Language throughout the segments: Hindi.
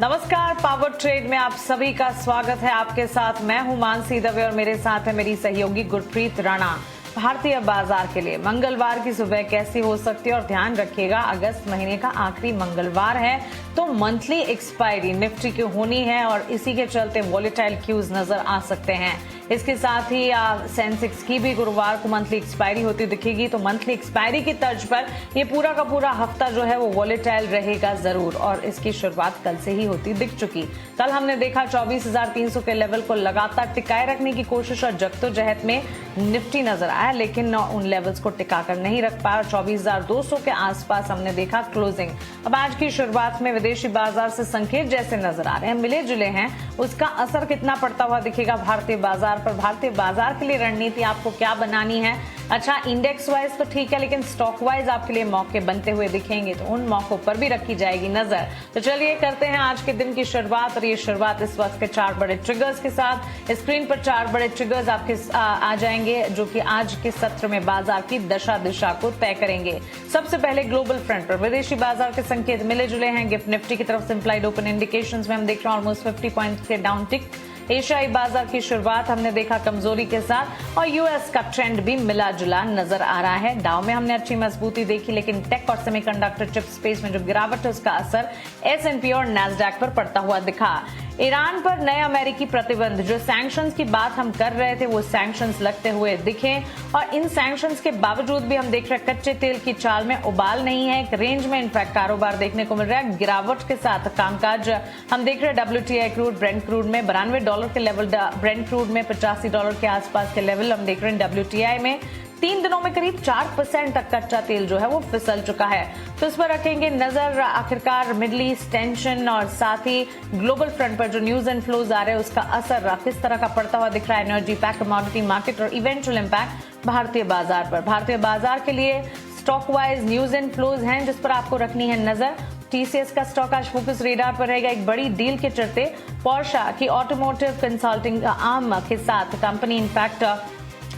नमस्कार, पावर ट्रेड में आप सभी का स्वागत है। आपके साथ मैं हूं मानसी दवे और मेरे साथ है मेरी सहयोगी गुरप्रीत राणा। भारतीय बाजार के लिए मंगलवार की सुबह कैसी हो सकती है और ध्यान रखिएगा अगस्त महीने का आखिरी मंगलवार है तो मंथली एक्सपायरी निफ्टी की होनी है और इसी के चलते वॉलेटाइल क्यूज नजर आ सकते हैं। इसके साथ ही सेंसेक्स की भी गुरुवार को मंथली एक्सपायरी होती दिखेगी तो मंथली एक्सपायरी की तर्ज पर ये पूरा का पूरा हफ्ता जो है वो वॉलेटाइल रहेगा जरूर और इसकी शुरुआत कल से ही होती दिख चुकी। कल हमने देखा 24,300 के लेवल को लगातार टिकाए रखने की कोशिश और जद्दोजहद में निफ्टी नजर आया लेकिन उन लेवल्स को टिका कर नहीं रख पाया। 24,200 के आसपास हमने देखा क्लोजिंग। अब आज की शुरुआत में विदेशी बाजार से संकेत जैसे नजर आ रहे हैं, मिले जुले हैं, उसका असर कितना पड़ता हुआ दिखेगा भारतीय बाजार पर। भारतीय बाजार के लिए रणनीति आपको क्या बनानी है? अच्छा, इंडेक्स वाइज तो ठीक है लेकिन स्टॉक वाइज आपके लिए मौके बनते हुए दिखेंगे तो उन मौकों पर भी रखी जाएगी नजर। तो चलिए करते हैं आज के दिन की शुरुआत और ये शुरुआत इस वक्त के 4 बड़े ट्रिगर्स के साथ। स्क्रीन पर 4 बड़े ट्रिगर्स आपके आ जाएंगे जो कि आज के सत्र में बाजार की दशा दिशा को तय करेंगे। सबसे पहले ग्लोबल फ्रंट पर विदेशी बाजार के संकेत मिले जुले हैं। गिफ्ट निफ्टी की तरफ से इंप्लाइड ओपन इंडिकेशंस में हम देख रहे हैं ऑलमोस्ट 50 पॉइंट्स के डाउन टिक। एशियाई बाजार की शुरुआत हमने देखा कमजोरी के साथ और यूएस का ट्रेंड भी मिला जुला नजर आ रहा है। डाउ में हमने अच्छी मजबूती देखी लेकिन टेक और सेमीकंडक्टर चिप स्पेस में जो गिरावट है उसका असर एस&पी और नैस्डैक पर पड़ता हुआ दिखा। ईरान पर नए अमेरिकी प्रतिबंध, जो सैंक्शंस की बात हम कर रहे थे वो सैंक्शंस लगते हुए दिखे और इन सैंक्शंस के बावजूद भी हम देख रहे हैं कच्चे तेल की चाल में उबाल नहीं है। एक रेंज में इनफैक्ट कारोबार देखने को मिल रहा है। गिरावट के साथ कामकाज हम देख रहे हैं WTI क्रूड, ब्रेंट क्रूड में $92 के लेवल, ब्रेंट क्रूड में $85 के आसपास के लेवल हम देख रहे हैं। WTI में 3 दिनों में करीब 4% तक कच्चा तेल जो है वो फिसल चुका है तो इस पर रखेंगे नजर। आखिरकार मिडल ईस्ट टेंशन और साथ ही ग्लोबल फ्रंट पर जो न्यूज एंड फ्लोज आ रहे हैं उसका असर किस तरह का पड़ता हुआ दिख रहा है एनर्जी पैक, कमोडिटी मार्केट और इवेंचुअल इंपैक्ट भारतीय बाजार पर। भारतीय बाजार के लिए stock wise news and flows हैं जिस पर आपको रखनी है नजर। टीसीएस का स्टॉक आज फोकस रेडार पर रहेगा। एक बड़ी डील के चलते पोर्शा की ऑटोमोटिव कंसल्टिंग आर्म के साथ कंपनी इनफैक्ट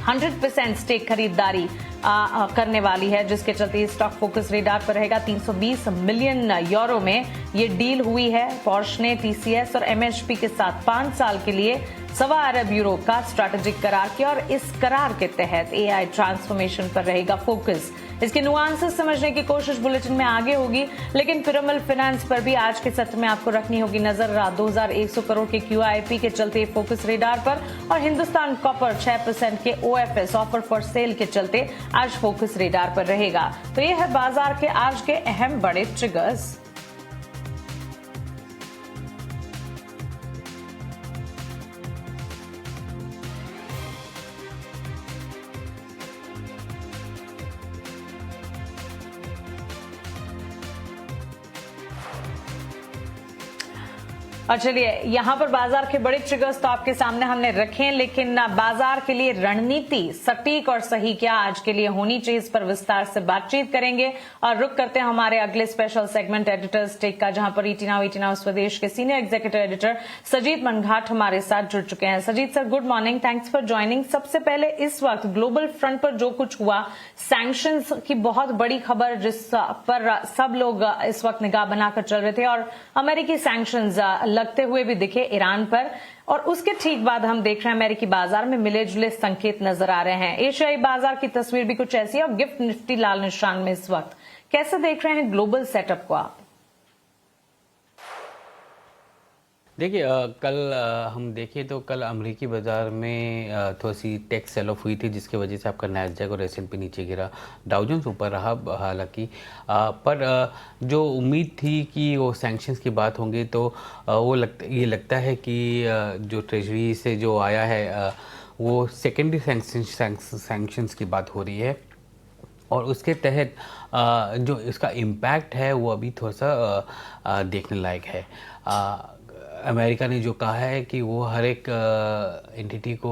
100% स्टेक खरीदारी करने वाली है जिसके चलते स्टॉक फोकस रेडार पर रहेगा। 320 मिलियन यूरो में ये डील हुई है। पोर्श ने टीसीएस और एमएचपी के साथ 5 साल के लिए $1.25 अरब का स्ट्रैटेजिक करार किया और इस करार के तहत एआई ट्रांसफॉर्मेशन पर रहेगा फोकस। इसके नुआंसेस समझने की कोशिश बुलेटिन में आगे होगी लेकिन पिरामल फाइनेंस पर भी आज के सत्र में आपको रखनी होगी नजर। 2100 करोड़ के QIP के चलते फोकस रेडार पर और हिंदुस्तान कॉपर 6% के OFS ऑफर फॉर सेल के चलते आज फोकस रेडार पर रहेगा। तो ये है बाजार के आज के अहम बड़े ट्रिगर्स। और चलिए यहां पर बाजार के बड़े ट्रिगर्स तो आपके सामने हमने रखे हैं लेकिन बाजार के लिए रणनीति सटीक और सही क्या आज के लिए होनी चाहिए इस पर विस्तार से बातचीत करेंगे और रुक करते हैं हमारे अगले स्पेशल सेगमेंट एडिटर्स टेक का जहां पर ईटी स्वदेश के senior executive editor Sajeet Manghat हमारे साथ जुड़ चुके हैं। Sajeet sir, good morning, thanks for joining. सबसे पहले इस वक्त ग्लोबल फ्रंट पर जो कुछ हुआ, सैंक्शंस की बहुत बड़ी खबर जिस पर सब लोग इस वक्त निगाह बनाकर चल रहे थे और अमेरिकी सैंक्शंस लगते हुए भी दिखे ईरान पर और उसके ठीक बाद हम देख रहे हैं अमेरिकी बाजार में मिले जुले संकेत नजर आ रहे हैं। एशियाई बाजार की तस्वीर भी कुछ ऐसी है और गिफ्ट निफ्टी लाल निशान में इस वक्त। कैसे देख रहे हैं ग्लोबल सेटअप को आप? देखिए कल हम देखें तो कल अमेरिकी बाज़ार में थोड़ी सी टेक सेल ऑफ हुई थी जिसकी वजह से आपका नैस्डैक और एस&पी नीचे गिरा, डाउ जोन्स ऊपर रहा हालांकि पर जो उम्मीद थी कि वो सैंक्शंस की बात होंगी तो वो ये लगता है कि जो ट्रेजरी से जो आया है वो सेकेंडरी सैंक्शंस की बात हो रही है और उसके तहत जो इसका इम्पैक्ट है वो अभी थोड़ा सा देखने लायक है। अमेरिका ने जो कहा है कि वो हर एक एंटिटी को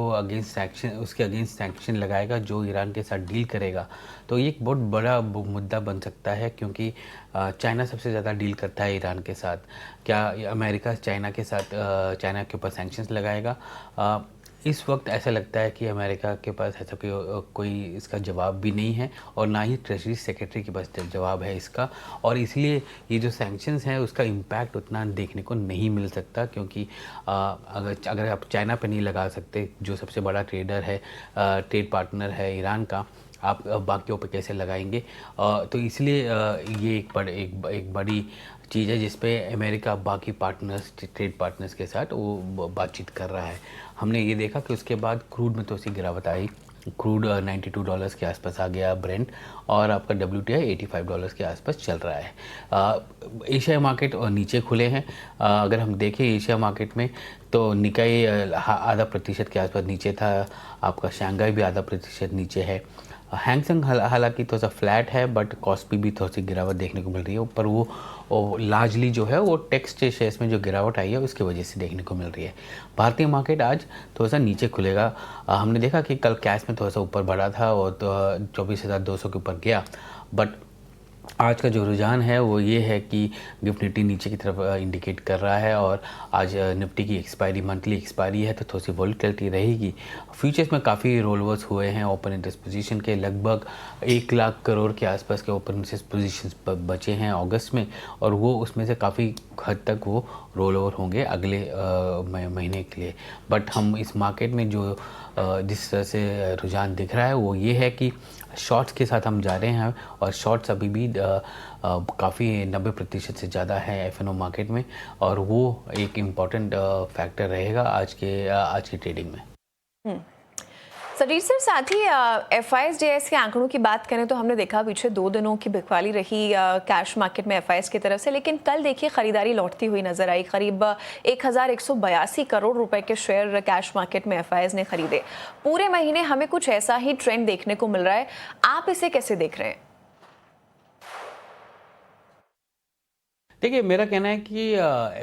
उसके अगेंस्ट सैंक्शन लगाएगा जो ईरान के साथ डील करेगा। तो ये एक बहुत बड़ा मुद्दा बन सकता है क्योंकि चाइना सबसे ज़्यादा डील करता है ईरान के साथ। क्या अमेरिका चाइना के ऊपर सैंक्शंस लगाएगा? इस वक्त ऐसा लगता है कि अमेरिका के पास ऐसा कोई इसका जवाब भी नहीं है और ना ही ट्रेजरी सेक्रेटरी के पास जवाब है इसका, और इसलिए ये जो सैंक्शंस हैं उसका इम्पैक्ट उतना देखने को नहीं मिल सकता, क्योंकि अगर आप चाइना पे नहीं लगा सकते, जो सबसे बड़ा ट्रेडर है, ट्रेड पार्टनर है ईरान का, आप बाकियों पे कैसे लगाएंगे। तो इसलिए ये एक बड़ी चीज़ है जिस पे अमेरिका बाकी पार्टनर्स, ट्रेड पार्टनर्स के साथ वो बातचीत कर रहा है। हमने ये देखा कि उसके बाद क्रूड में तो सी गिरावट आई, क्रूड $92 के आसपास आ गया ब्रेंट, और आपका WTI $85 के आसपास चल रहा है। एशिया मार्केट नीचे खुले हैं। अगर हम देखें एशिया मार्केट में तो निकाई आधा प्रतिशत के आसपास नीचे था, आपका शंघाई भी आधा प्रतिशत नीचे है। हैंगसेंग हालांकि थोड़ा सा फ्लैट है, बट कॉस्पी भी थोड़ी सी गिरावट देखने को मिल रही है। पर वो लार्जली जो है वो टेक्स्ट शेयर्स में जो गिरावट आई है उसकी वजह से देखने को मिल रही है। भारतीय मार्केट आज थोड़ा सा नीचे खुलेगा। हमने देखा कि कल कैश में थोड़ा सा ऊपर बढ़ा था और 24,200 के ऊपर गया, बट आज का जो रुझान है वो ये है कि गिफ्ट निफ्टी नीचे की तरफ इंडिकेट कर रहा है, और आज निफ्टी की एक्सपायरी, मंथली एक्सपायरी है, तो थोड़ी सी वॉलेटिलिटी रहेगी। फ्यूचर्स में काफ़ी रोलओवर्स हुए हैं ओपन इंटरेस्ट पोजीशन के, लगभग 1 लाख करोड़ के आसपास के ओपन इंटरेस्ट पोजीशंस बचे हैं अगस्त में, और वो उसमें से काफ़ी हद तक वो रोल ओवर होंगे अगले महीने के लिए। बट हम इस मार्केट में जो जिस तरह से रुझान दिख रहा है वो ये है कि शॉर्ट्स के साथ हम जा रहे हैं, और शॉर्ट्स अभी भी काफ़ी 90% से ज़्यादा है F&O मार्केट में, और वो एक इम्पॉर्टेंट फैक्टर रहेगा आज की ट्रेडिंग में। सजीर सर, साथ ही FIS-DIS के आंकड़ों की बात करें तो हमने देखा पीछे 2 दिनों की बिकवाली रही कैश मार्केट में FIS की तरफ से, लेकिन कल देखिए खरीदारी लौटती हुई नजर आई। करीब 1182 करोड़ रुपए के शेयर कैश मार्केट में FIS ने खरीदे। पूरे महीने हमें कुछ ऐसा ही ट्रेंड देखने को मिल रहा है, आप इसे कैसे देख रहे हैं? देखिए, मेरा कहना है कि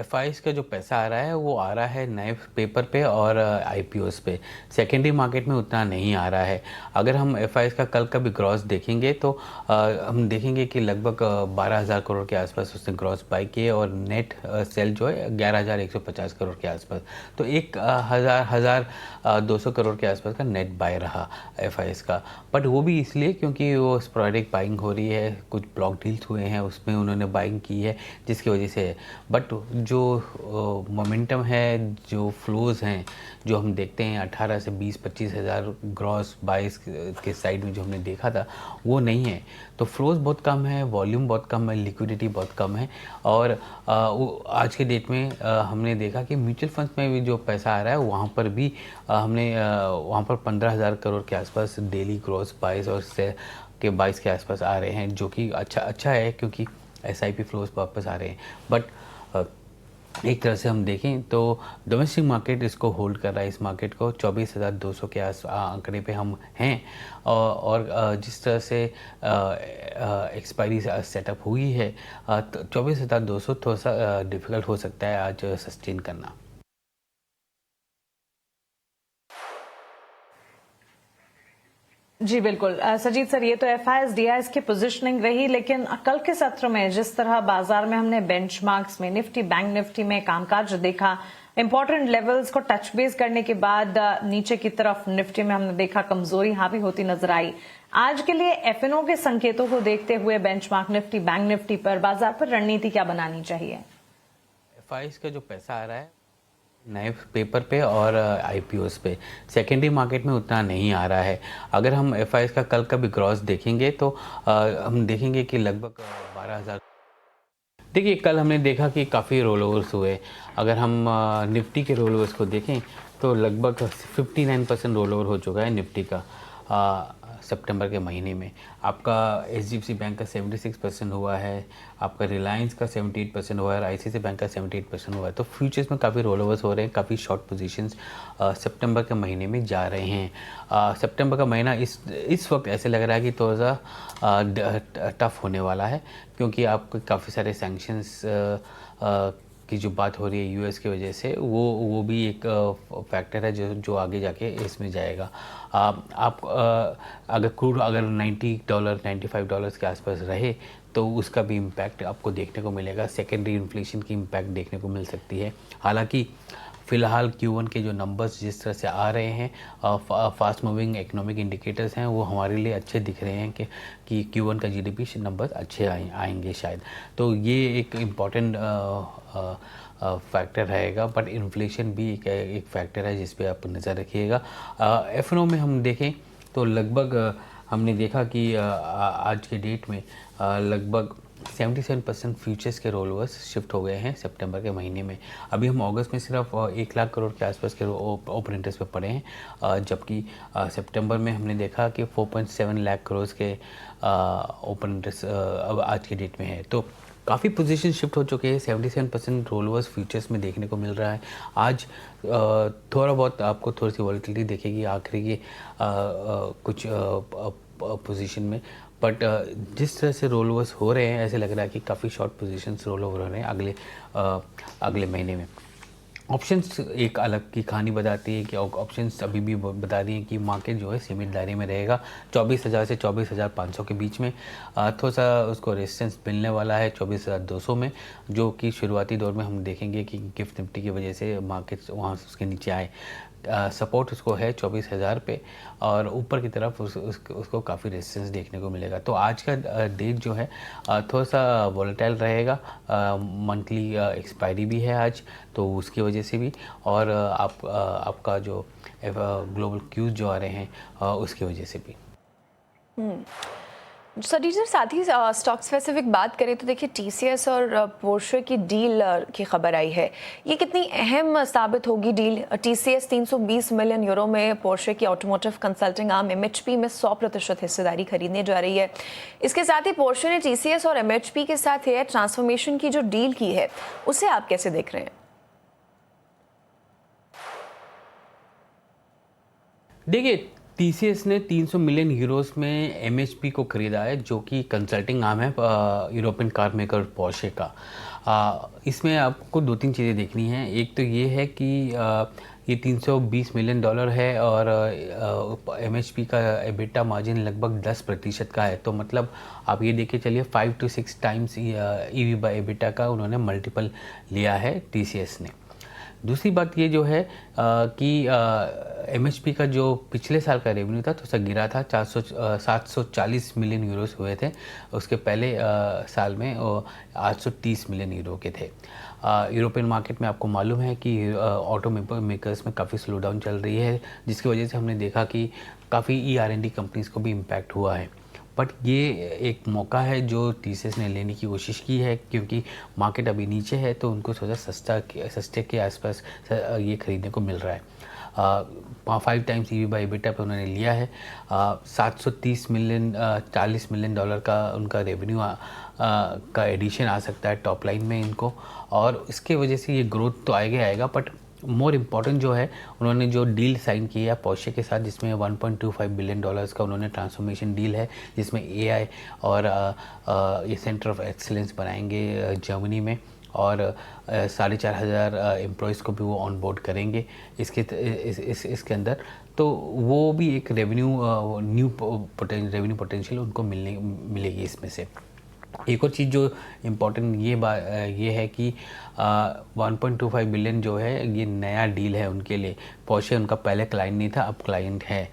FIs का जो पैसा आ रहा है वो आ रहा है नए पेपर पे और IPOs पे। सेकेंडरी मार्केट में उतना नहीं आ रहा है। अगर हम FIs का कल का भी ग्रॉस देखेंगे तो हम देखेंगे कि लगभग 12,000 करोड़ के आसपास उसने ग्रॉस बाई किए, और नेट सेल जो है 11,150 करोड़ के आसपास। तो 1,200 करोड़ के आसपास का नेट बाय रहा FIs का, बट वो भी इसलिए क्योंकि वो स्पोरेडिक बाइंग हो रही है, कुछ ब्लॉक डील्स हुए हैं उसमें उन्होंने बाइंग की है जिसकी वजह से। बट जो मोमेंटम है, जो फ्लोज़ हैं, जो हम देखते हैं 18 से 20-25 हज़ार ग्रॉस बाइस के साइड में जो हमने देखा था वो नहीं है। तो फ्लोज़ बहुत कम है, वॉल्यूम बहुत कम है, लिक्विडिटी बहुत कम है, और आज के डेट में हमने देखा कि म्यूचुअल फंड्स में भी जो पैसा आ रहा है वहाँ पर भी हमने वहाँ पर 15,000 करोड़ के आसपास डेली ग्रॉस बाइस और से के बाइस के आसपास आ रहे हैं, जो कि अच्छा है क्योंकि SIP फ्लोज वापस आ रहे हैं। बट एक तरह से हम देखें तो डोमेस्टिक मार्केट इसको होल्ड कर रहा है, इस मार्केट को 24,200 के आंकड़े पे हम हैं, और जिस तरह से एक्सपायरी सेटअप हुई है 24,200 थोड़ा सा डिफ़िकल्ट हो सकता है आज सस्टेन करना। जी बिल्कुल। सजीत सर, ये तो FIS-DIS की पोजीशनिंग रही, लेकिन कल के सत्र में जिस तरह बाजार में हमने बेंचमार्क्स में निफ्टी, बैंक निफ्टी में कामकाज देखा, इंपॉर्टेंट लेवल्स को टच बेस करने के बाद नीचे की तरफ निफ्टी में हमने देखा कमजोरी हावी होती नजर आई। आज के लिए F&O के संकेतों को देखते हुए बेंचमार्क निफ्टी, बैंक निफ्टी पर बाजार पर रणनीति क्या बनानी चाहिए? FIs का जो पैसा आ रहा है नए पेपर पे और IPOs पे, सेकेंडरी मार्केट में उतना नहीं आ रहा है। अगर हम FIs का कल का भी ग्रॉस देखेंगे तो हम देखेंगे कि लगभग 12,000। देखिए, कल हमने देखा कि काफ़ी रोल ओवर्स हुए। अगर हम निफ्टी के रोल ओवर्स को देखें तो लगभग 59% रोल ओवर हो चुका है निफ्टी का सितंबर के महीने में। आपका HDFC बैंक का 76% हुआ है, आपका रिलायंस का 78% हुआ है, और ICICI बैंक का 78% हुआ है। तो फ्यूचर्स में काफ़ी रोल ओवर्स हो रहे हैं, काफ़ी शॉर्ट पोजीशंस सितंबर के महीने में जा रहे हैं। सितंबर का महीना इस वक्त ऐसे लग रहा है कि थोड़ा सा टफ होने वाला है, क्योंकि आपको काफ़ी सारे सैंक्शंस की जो बात हो रही है US की वजह से, वो भी एक फैक्टर है जो आगे जाके इसमें जाएगा। आप अगर क्रूड अगर $90 $95 के आसपास रहे तो उसका भी इम्पैक्ट आपको देखने को मिलेगा, सेकेंडरी इन्फ्लेशन की इम्पैक्ट देखने को मिल सकती है। हालांकि फ़िलहाल Q1 के जो नंबर्स जिस तरह से आ रहे हैं, फास्ट मूविंग इकोनॉमिक इंडिकेटर्स हैं, वो हमारे लिए अच्छे दिख रहे हैं कि Q1 का GDP नंबर अच्छे आएंगे शायद। तो ये एक इम्पॉर्टेंट फैक्टर रहेगा। बट इन्फ्लेशन भी एक फैक्टर है जिस पे आप नज़र रखिएगा। F&O में हम देखें तो लगभग हमने देखा कि आज के डेट में लगभग 77% फ्यूचर्स के रोल ओवर्स शिफ्ट हो गए हैं सितंबर के महीने में। अभी हम अगस्त में सिर्फ 1 लाख करोड़ के आसपास के ओपन इंटरेस्ट पे पड़े हैं, जबकि सितंबर में हमने देखा कि 4.7 लाख करोड़ के ओपन इंटरेस्ट अब आज के डेट में है। तो काफ़ी पोजीशन शिफ्ट हो चुके हैं। 77% रोल ओवर्स फ्यूचर्स में देखने को मिल रहा है। आज थोड़ा बहुत आपको थोड़ी सी वॉलेटिलिटी देखेगी आखिरी के कुछ पोजीशन में। बट जिस तरह से रोल ओवर्स हो रहे हैं, ऐसे लग रहा है कि काफ़ी शॉर्ट पोजीशंस रोल ओवर हो रहे हैं अगले महीने में। ऑप्शंस एक अलग की कहानी बताती है कि ऑप्शंस अभी भी बता रही हैं कि मार्केट जो है सीमित दायरे में रहेगा 24,000 से 24,500 के बीच में। थोड़ा सा उसको रेजिस्टेंस मिलने वाला है 24,200 में, जो कि शुरुआती दौर में हम देखेंगे कि गिफ्ट निफ्टी की वजह से मार्केट वहाँ उसके नीचे आए। सपोर्ट उसको है 24,000 पे, और ऊपर की तरफ उसको काफ़ी रेजिस्टेंस देखने को मिलेगा। तो आज का डेट जो है थोड़ा सा वॉलेटाइल रहेगा। मंथली एक्सपायरी भी है आज, तो उसकी वजह से भी, और आपका जो ग्लोबल क्यूज जो आ रहे हैं उसकी वजह से भी। सर साथ ही स्टॉक स्पेसिफिक बात करें तो देखिए TCS और पोर्शे की डील की खबर आई है। ये कितनी अहम साबित होगी डील? TCS 320 मिलियन यूरो में पोर्शे की ऑटोमोटिव कंसल्टिंग आर्म MHP में 100% हिस्सेदारी खरीदने जा रही है। इसके साथ ही पोर्शे ने TCS और MHP के साथ एयर ट्रांसफॉर्मेशन की जो डील की है, उसे आप कैसे देख रहे हैं? देखिए, TCS ने 300 मिलियन यूरोस में MHP को खरीदा है, जो कि कंसल्टिंग आर्म है यूरोपियन कार मेकर पोर्शे का। इसमें आपको 2-3 चीज़ें देखनी हैं। एक तो ये है कि ये 320 मिलियन डॉलर है, और MHP का EBITDA मार्जिन लगभग 10% का है। तो मतलब आप ये देख के चलिए 5 to 6 टाइम्स EV/EBITDA का उन्होंने मल्टीपल लिया है TCS ने। दूसरी बात ये जो है कि MHP का जो पिछले साल का रेवेन्यू था थोड़ा सा गिरा था, 740 मिलियन यूरोस हुए थे। उसके पहले साल में 830 मिलियन यूरो के थे। यूरोपियन मार्केट में आपको मालूम है कि ऑटो मेकर्स में काफ़ी स्लो डाउन चल रही है, जिसकी वजह से हमने देखा कि काफ़ी ER&D कंपनीज़ को भी इम्पैक्ट हुआ है। बट ये एक मौका है जो TCS ने लेने की कोशिश की है, क्योंकि मार्केट अभी नीचे है, तो उनको थोड़ा सस्ते के आसपास ये खरीदने को मिल रहा है। 5 टाइम्स EV/EBITDA पे उन्होंने लिया है। 730 मिलियन 40 मिलियन डॉलर का उनका रेवेन्यू का एडिशन आ सकता है टॉप लाइन में इनको, और इसके वजह से ये ग्रोथ तो आएगा। बट मोर इम्पॉर्टेंट जो है, उन्होंने जो डील साइन की है पोर्शे के साथ, जिसमें 1.25 बिलियन डॉलर्स का उन्होंने ट्रांसफॉर्मेशन डील है, जिसमें AI और ये सेंटर ऑफ एक्सीलेंस बनाएंगे जर्मनी में, और 4,500 एम्प्लॉयज़ को भी वो ऑन बोर्ड करेंगे इसके अंदर। तो वो भी एक रेवेन्यू पोटेंशियल उनको मिलेगी इसमें से। एक और चीज़ जो इम्पोर्टेंट ये है कि 1.25 बिलियन जो है ये नया डील है उनके लिए। पोर्शे उनका पहले क्लाइंट नहीं था, अब क्लाइंट है।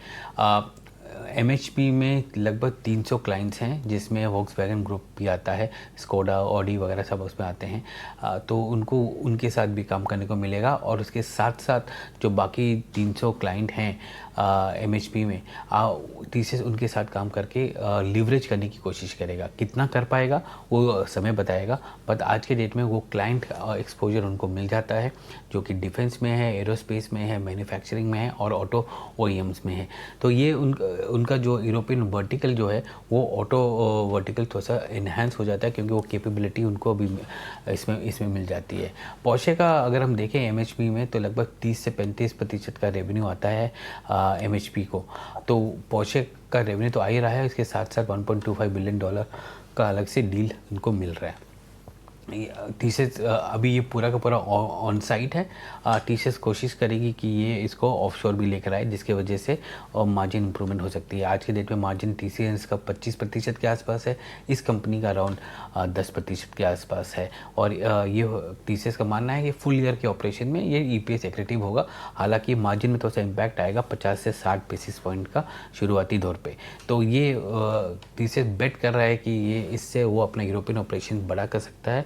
MHP में लगभग 300 क्लाइंट्स हैं, जिसमें वॉक्सवैगन ग्रुप भी आता है, स्कोडा, ऑडी वगैरह सब उसमें आते हैं। तो उनके साथ भी काम करने को मिलेगा, और उसके साथ साथ जो बाकी 300 क्लाइंट हैं MHP में, TCS उनके साथ काम करके लीवरेज करने की कोशिश करेगा। कितना कर पाएगा वो समय बताएगा, बट आज के डेट में वो क्लाइंट एक्सपोजर उनको मिल जाता है, जो कि डिफेंस में है, एरोस्पेस में है, मैन्युफैक्चरिंग में है, और ऑटो OEMs में है। तो ये उनका जो यूरोपियन वर्टिकल जो है, वो ऑटो वर्टिकल थोड़ा सा इन्हांस हो जाता है, क्योंकि वो कैपेबिलिटी उनको भी इसमें मिल जाती है। पोर्शे का अगर हम देखें MHP में, तो लगभग 30 से 35% का रेवेन्यू आता है MHP को। तो पोर्शे का रेवेन्यू तो आ ही रहा है, इसके साथ साथ 1.25 बिलियन डॉलर का अलग से डील इनको मिल रहा है। टीसीएस अभी ये पूरा का पूरा ऑन साइट है। टीसीएस कोशिश करेगी कि ये इसको ऑफशोर भी लेकर आए, जिसके वजह से मार्जिन इंप्रूवमेंट हो सकती है। आज के डेट में मार्जिन टीसीएस का 25% के आसपास है, इस कंपनी का अराउंड 10% के आसपास है। और ये टीसीएस का मानना है कि फुल ईयर के ऑपरेशन में ये ईपीएस एक्रेटिव होगा। हालांकि मार्जिन में थोड़ा सा इम्पैक्ट आएगा 50 से 60 बेसिस पॉइंट का शुरुआती दौर पे। तो ये टीसीएस बेट कर रहा है कि ये इससे वो अपना यूरोपियन ऑपरेशन बड़ा कर सकता है।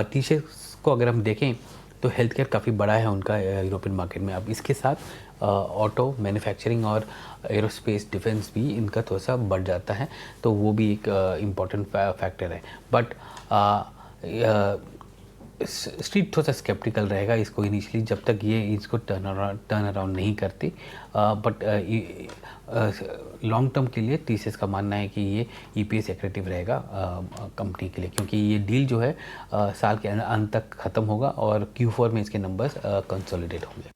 टीसीएस को अगर हम देखें तो हेल्थ केयर काफ़ी बड़ा है उनका यूरोपियन मार्केट में। अब इसके साथ ऑटो मैन्युफैक्चरिंग और एरोस्पेस डिफेंस भी इनका थोड़ा सा बढ़ जाता है, तो वो भी एक इम्पॉर्टेंट फैक्टर है। बट स्ट्रीट थोड़ा सा स्केप्टिकल रहेगा इसको इनिशियली, जब तक ये इसको टर्न अराउंड नहीं करती। बट लॉन्ग टर्म के लिए टीसीएस का मानना है कि ये ईपीएस एक्रेटिव रहेगा कंपनी के लिए, क्योंकि ये डील जो है साल के अंत तक ख़त्म होगा और Q4 में इसके नंबर्स कंसोलिडेट होंगे।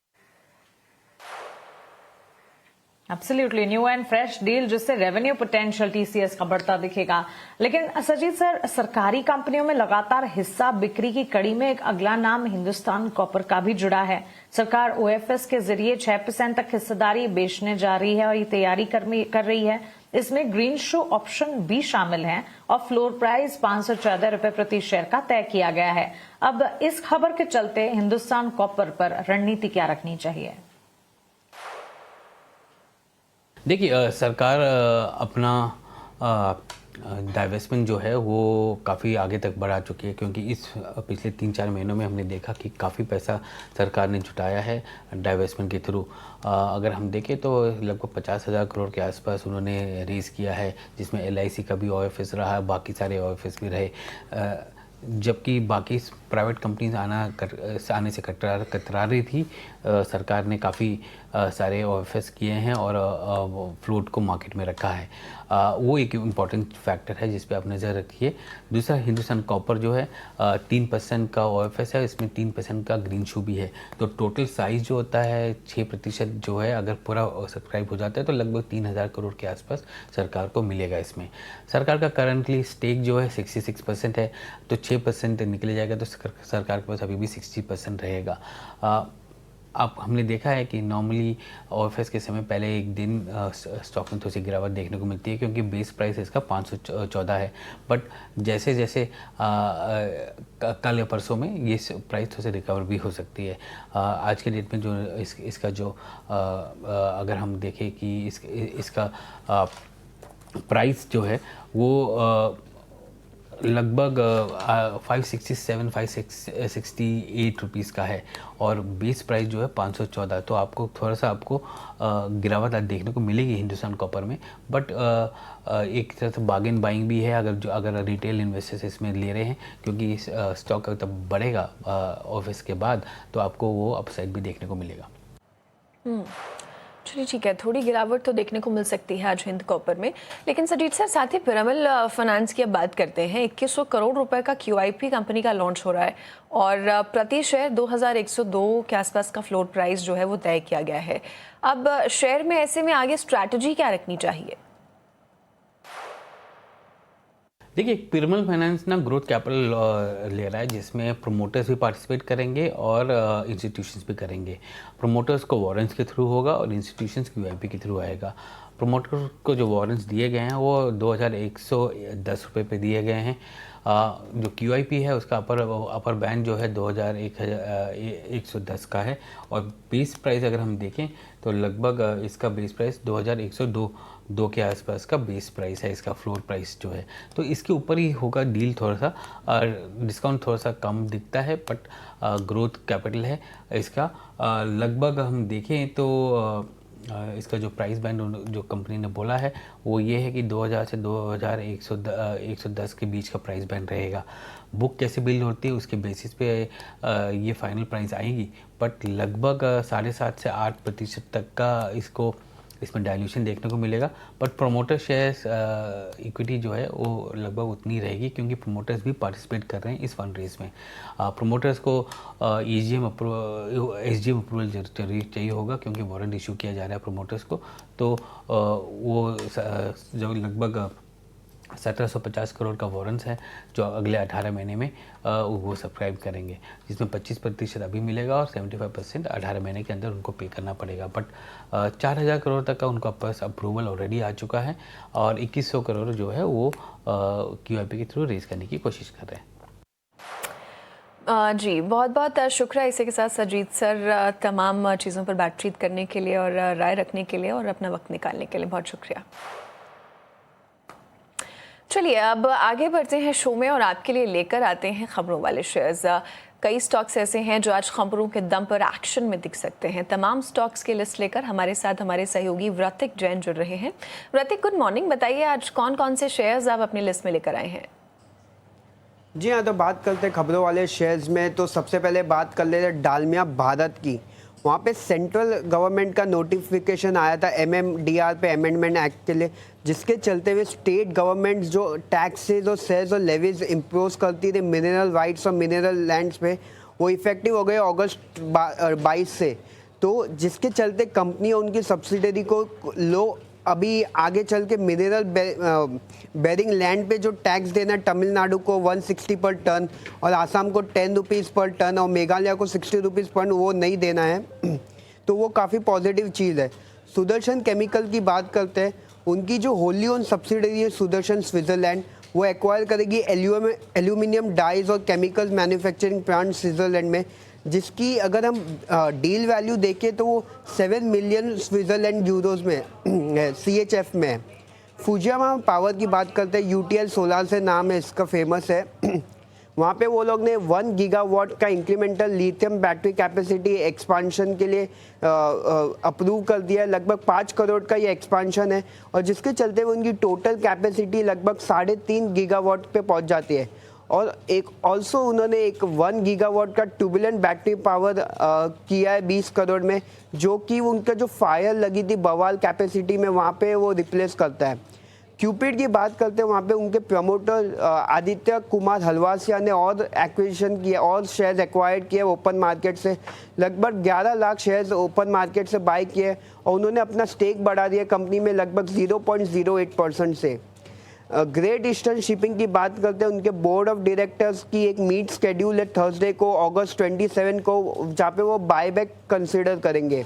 Absolutely new and fresh deal, जिससे रेवेन्यू पोटेंशियल टीसीएस का बढ़ता दिखेगा। लेकिन सजीत सर, सरकारी कंपनियों में लगातार हिस्सा बिक्री की कड़ी में एक अगला नाम हिंदुस्तान कॉपर का भी जुड़ा है। सरकार ओएफएस के जरिए 6% तक हिस्सेदारी बेचने जा रही है और ये तैयारी कर रही है। इसमें ग्रीन शू ऑप्शन भी शामिल है और फ्लोर प्राइस 514 रुपए प्रति शेयर का तय किया गया है। अब इस खबर के चलते हिंदुस्तान कॉपर पर रणनीति क्या रखनी चाहिए? देखिए, सरकार अपना डाइवेस्टमेंट जो है वो काफ़ी आगे तक बढ़ा चुकी है, क्योंकि इस पिछले 3-4 महीनों में हमने देखा कि काफ़ी पैसा सरकार ने जुटाया है डाइवेस्टमेंट के थ्रू। अगर हम देखें तो लगभग 50,000 करोड़ के आसपास उन्होंने रेज़ किया है, जिसमें LIC का भी ओएफएस रहा, बाकी सारे ओएफएस भी रहे। जबकि बाकी प्राइवेट कंपनीज आने से कतरा रही थी, सरकार ने काफ़ी सारे ओएफएस किए हैं और फ्लोट को मार्केट में रखा है। वो एक इम्पॉर्टेंट फैक्टर है जिस पे आप नज़र रखिए। दूसरा, हिंदुस्तान कॉपर जो है 3% का ओएफएस है, इसमें 3% का ग्रीन शू भी है। तो टोटल साइज़ जो होता है 6% जो है, अगर पूरा सब्सक्राइब हो जाता है तो लगभग 3,000 करोड़ के आसपास सरकार को मिलेगा। इसमें सरकार का करंटली स्टेक जो है 66% है, तो 6% निकले जाएगा तो सरकार के पास अभी भी 60% रहेगा। अब हमने देखा है कि नॉर्मली ओएफएस के समय पहले एक दिन स्टॉक में थोड़ी सी गिरावट देखने को मिलती है, क्योंकि बेस प्राइस इसका 514 है। बट जैसे जैसे कल या परसों में ये प्राइस थोड़ी सी रिकवर भी हो सकती है। आज के डेट में जो इसका जो अगर हम देखें कि इसका प्राइस जो है वो लगभग 568 रुपीज़ का है और बेस प्राइस जो है 514। तो आपको थोड़ा सा गिरावट देखने को मिलेगी हिंदुस्तान कॉपर में। बट एक तरह से बार्गेन बाइंग भी है अगर रिटेल इन्वेस्टर्स इसमें ले रहे हैं, क्योंकि इस स्टॉक तब बढ़ेगा ऑफिस के बाद, तो आपको वो अपसाइड भी देखने को मिलेगा। चलिए ठीक है, थोड़ी गिरावट तो देखने को मिल सकती है आज हिंद कॉपर में। लेकिन सजीत सर, साथ ही पिरामिल फाइनेंस की अब बात करते हैं। 2100 करोड़ रुपए का QIP कंपनी का लॉन्च हो रहा है और प्रति शेयर 2102 के आसपास का फ्लोर प्राइस जो है वो तय किया गया है। अब शेयर में ऐसे में आगे स्ट्रैटेजी क्या रखनी चाहिए? देखिए, पिरामिल फाइनेंस ना ग्रोथ कैपिटल ले रहा है, जिसमें प्रोमोटर्स भी पार्टिसिपेट करेंगे और इंस्टीट्यूशंस भी करेंगे। प्रोमोटर्स को वारंट्स के थ्रू होगा और इंस्टीट्यूशंस QIP के थ्रू आएगा। प्रोमोटर को जो वारंट्स दिए गए हैं वो 2110 रुपये पे दिए गए हैं। जो QIP है उसका अपर बैंड जो है 2110 का है और बेस प्राइस अगर हम देखें तो लगभग इसका बेस प्राइस 2102 के आसपास का बेस प्राइस है, इसका फ्लोर प्राइस जो है। तो इसके ऊपर ही होगा डील, थोड़ा सा डिस्काउंट थोड़ा सा कम दिखता है, बट ग्रोथ कैपिटल है इसका। लगभग हम देखें तो इसका जो प्राइस बैंड जो कंपनी ने बोला है वो ये है कि 2000 से 2110 के बीच का प्राइस बैंड रहेगा। बुक कैसे बिल्ड होती है उसके बेसिस पे ये फाइनल प्राइस आएगी, बट लगभग 7.5 से 8% तक का इसमें डाइल्यूशन देखने को मिलेगा। बट प्रोमोटर शेयर्स इक्विटी जो है वो लगभग उतनी रहेगी, क्योंकि प्रोमोटर्स भी पार्टिसिपेट कर रहे हैं इस फंड रेज में। प्रोमोटर्स को SGM अप्रूवल चाहिए होगा, क्योंकि वारंट इशू किया जा रहा है प्रोमोटर्स को। तो वो जो लगभग 1750 करोड़ का वारंट्स है जो अगले 18 महीने में वो सब्सक्राइब करेंगे, जिसमें 25% अभी मिलेगा और 75% 18 महीने के अंदर उनको पे करना पड़ेगा। बट 4000 करोड़ तक का उनका पास अप्रूवल ऑलरेडी आ चुका है और 2100 करोड़ जो है वो QIP के थ्रू रेज करने की कोशिश कर रहे हैं। जी बहुत बहुत शुक्रिया। इसी के साथ सरजीत सर तमाम चीज़ों पर बातचीत करने के लिए और राय रखने के लिए और अपना वक्त निकालने के लिए बहुत शुक्रिया। चलिए अब आगे बढ़ते हैं शो में और आपके लिए लेकर आते हैं खबरों वाले शेयर्स। कई स्टॉक्स ऐसे हैं जो आज खबरों के दम पर एक्शन में दिख सकते हैं। तमाम स्टॉक्स की लिस्ट लेकर हमारे साथ हमारे सहयोगी व्रतिक जैन जुड़ रहे हैं। व्रतिक गुड मॉर्निंग, बताइए आज कौन कौन से शेयर्स आप अपनी लिस्ट में लेकर आए हैं? जी हाँ, तो बात करते हैं खबरों वाले शेयर्स में। तो सबसे पहले बात कर लेते हैं डालमिया भारत की। वहाँ पे सेंट्रल गवर्नमेंट का नोटिफिकेशन आया था MMDR पे अमेंडमेंट एक्ट के लिए, जिसके चलते हुए स्टेट गवर्नमेंट जो टैक्सेस और सेस और लेवीज इम्पोज करती थी मिनरल राइट्स और मिनरल लैंड्स पे, वो इफेक्टिव हो गए अगस्त 22 से। तो जिसके चलते कंपनी और उनकी सब्सिडरी को अभी आगे चल के मिनरल बेरिंग लैंड पे जो टैक्स देना है तमिलनाडु को 160 पर टन और आसाम को 10 रुपीज़ पर टन और मेघालय को 60 रुपीज़ पर टन, वो नहीं देना है। तो वो काफ़ी पॉजिटिव चीज़ है। सुदर्शन केमिकल की बात करते हैं, उनकी जो होली ओन सब्सिडरी है सुदर्शन स्विट्जरलैंड, वो एक्वायर करेगी एल्यूमिनियम डाइज और केमिकल मैन्युफैक्चरिंग प्लांट स्विट्जरलैंड में, जिसकी अगर हम डील वैल्यू देखें तो वो 7 मिलियन स्विट्जरलैंड यूरोज में CHF में है। फुजियामा पावर की बात करते हैं, UTL सोलार से नाम है इसका, फेमस है। वहाँ पे वो लोग ने 1 गीगावाट का incremental lithium battery capacity expansion के लिए अप्रूव कर दिया है। लगभग 5 करोड़ का ये एक्सपांशन है और जिसके चलते हुए उनकी टोटल कैपेसिटी लगभग 3.5 गीगावाट पे पहुँच जाती है। और एक ऑल्सो उन्होंने एक 1 गीगावाट का ट्यूबुलेंट बैटरी पावर किया है 20 करोड़ में, जो कि उनका जो फायर लगी थी बवाल कैपेसिटी में वहाँ पे वो रिप्लेस करता है। क्यूपिड की बात करते हैं, वहाँ पे उनके प्रमोटर आदित्य कुमार हलवासिया ने और एक्विजिशन किया और शेयर्स एक्वायर्ड किए ओपन मार्केट से। लगभग 11 लाख शेयर्स ओपन मार्केट से बाय किए और उन्होंने अपना स्टेक बढ़ा दिया कंपनी में लगभग 0.08% से। ग्रेट ईस्टर्न शिपिंग की बात करते हैं, उनके बोर्ड ऑफ डायरेक्टर्स की एक मीट शेड्यूल है थर्सडे को अगस्त 27 को, जहाँ पे वो बायबैक कंसिडर करेंगे।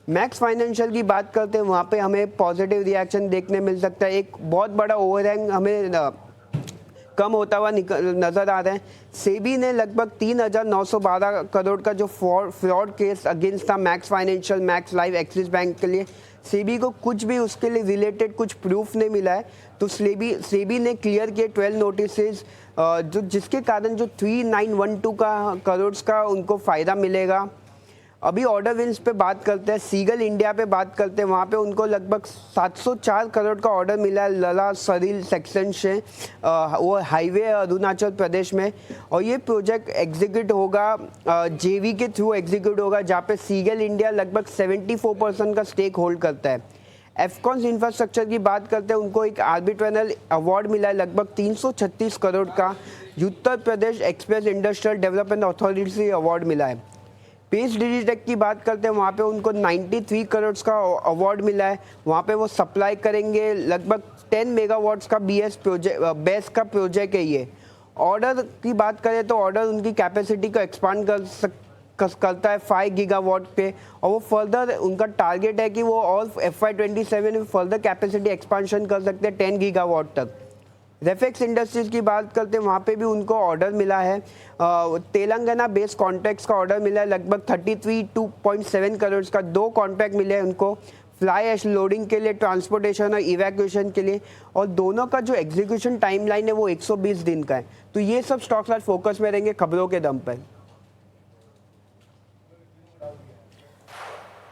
मैक्स फाइनेंशियल की बात करते हैं, वहाँ पे हमें पॉजिटिव रिएक्शन देखने मिल सकता है। एक बहुत बड़ा ओवरहैंग हमें कम होता हुआ नज़र आ रहा है। सेबी ने लगभग 3,912 करोड़ का जो फ्रॉड केस अगेंस्ट था max financial, max life, axis bank के लिए, सेबी को कुछ भी उसके लिए रिलेटेड कुछ प्रूफ नहीं मिला है। तो सेबी ने क्लियर किए 12 नोटिसेस, जो जिसके कारण जो 3912 करोड़ का उनको फ़ायदा मिलेगा। अभी ऑर्डर विन्स पे बात करते हैं, सीगल इंडिया पे बात करते हैं, वहाँ पे उनको लगभग 704 करोड़ का ऑर्डर मिला है लला सरील सेक्शन से, वो हाईवे अरुणाचल प्रदेश में। और ये प्रोजेक्ट एग्जीक्यूट होगा जेवी के थ्रू एग्जीक्यूट होगा, जहाँ पे सीगल इंडिया लगभग 74% का स्टेक होल्ड करता है। एफकॉन्स इंफ्रास्ट्रक्चर की बात करते हैं, उनको एक आर्बिट्रेनल अवार्ड मिला है लगभग 336 करोड़ का। Uttar Pradesh express industrial development authority से अवार्ड मिला है। पेस डिजिटेक की बात करते हैं, वहाँ पे उनको 93 करोड़ का अवार्ड मिला है। वहाँ पे वो सप्लाई करेंगे लगभग 10 मेगावाट्स का बेस का प्रोजेक्ट है ये। ऑर्डर की बात करें तो ऑर्डर उनकी कैपेसिटी को एक्सपांड करता है 5 गीगावाट पे, और वो फर्दर उनका टारगेट है कि वो और FY27 में फर्दर कैपेसिटी एक्सपांशन कर सकते हैं 10 गीगावाट तक। रेफेक्स इंडस्ट्रीज की बात करते हैं, वहाँ पे भी उनको ऑर्डर मिला है, तेलंगाना बेस्ड कॉन्ट्रैक्ट्स का ऑर्डर मिला है लगभग 32.7 करोड़ का। 2 कॉन्ट्रैक्ट मिले हैं उनको फ्लाई ऐश लोडिंग के लिए, ट्रांसपोर्टेशन और इवैक्यूएशन के लिए, और दोनों का जो एग्जीक्यूशन टाइमलाइन है वो 120 दिन का है। तो ये सब स्टॉक्स आज फोकस में रहेंगे खबरों के दम पर।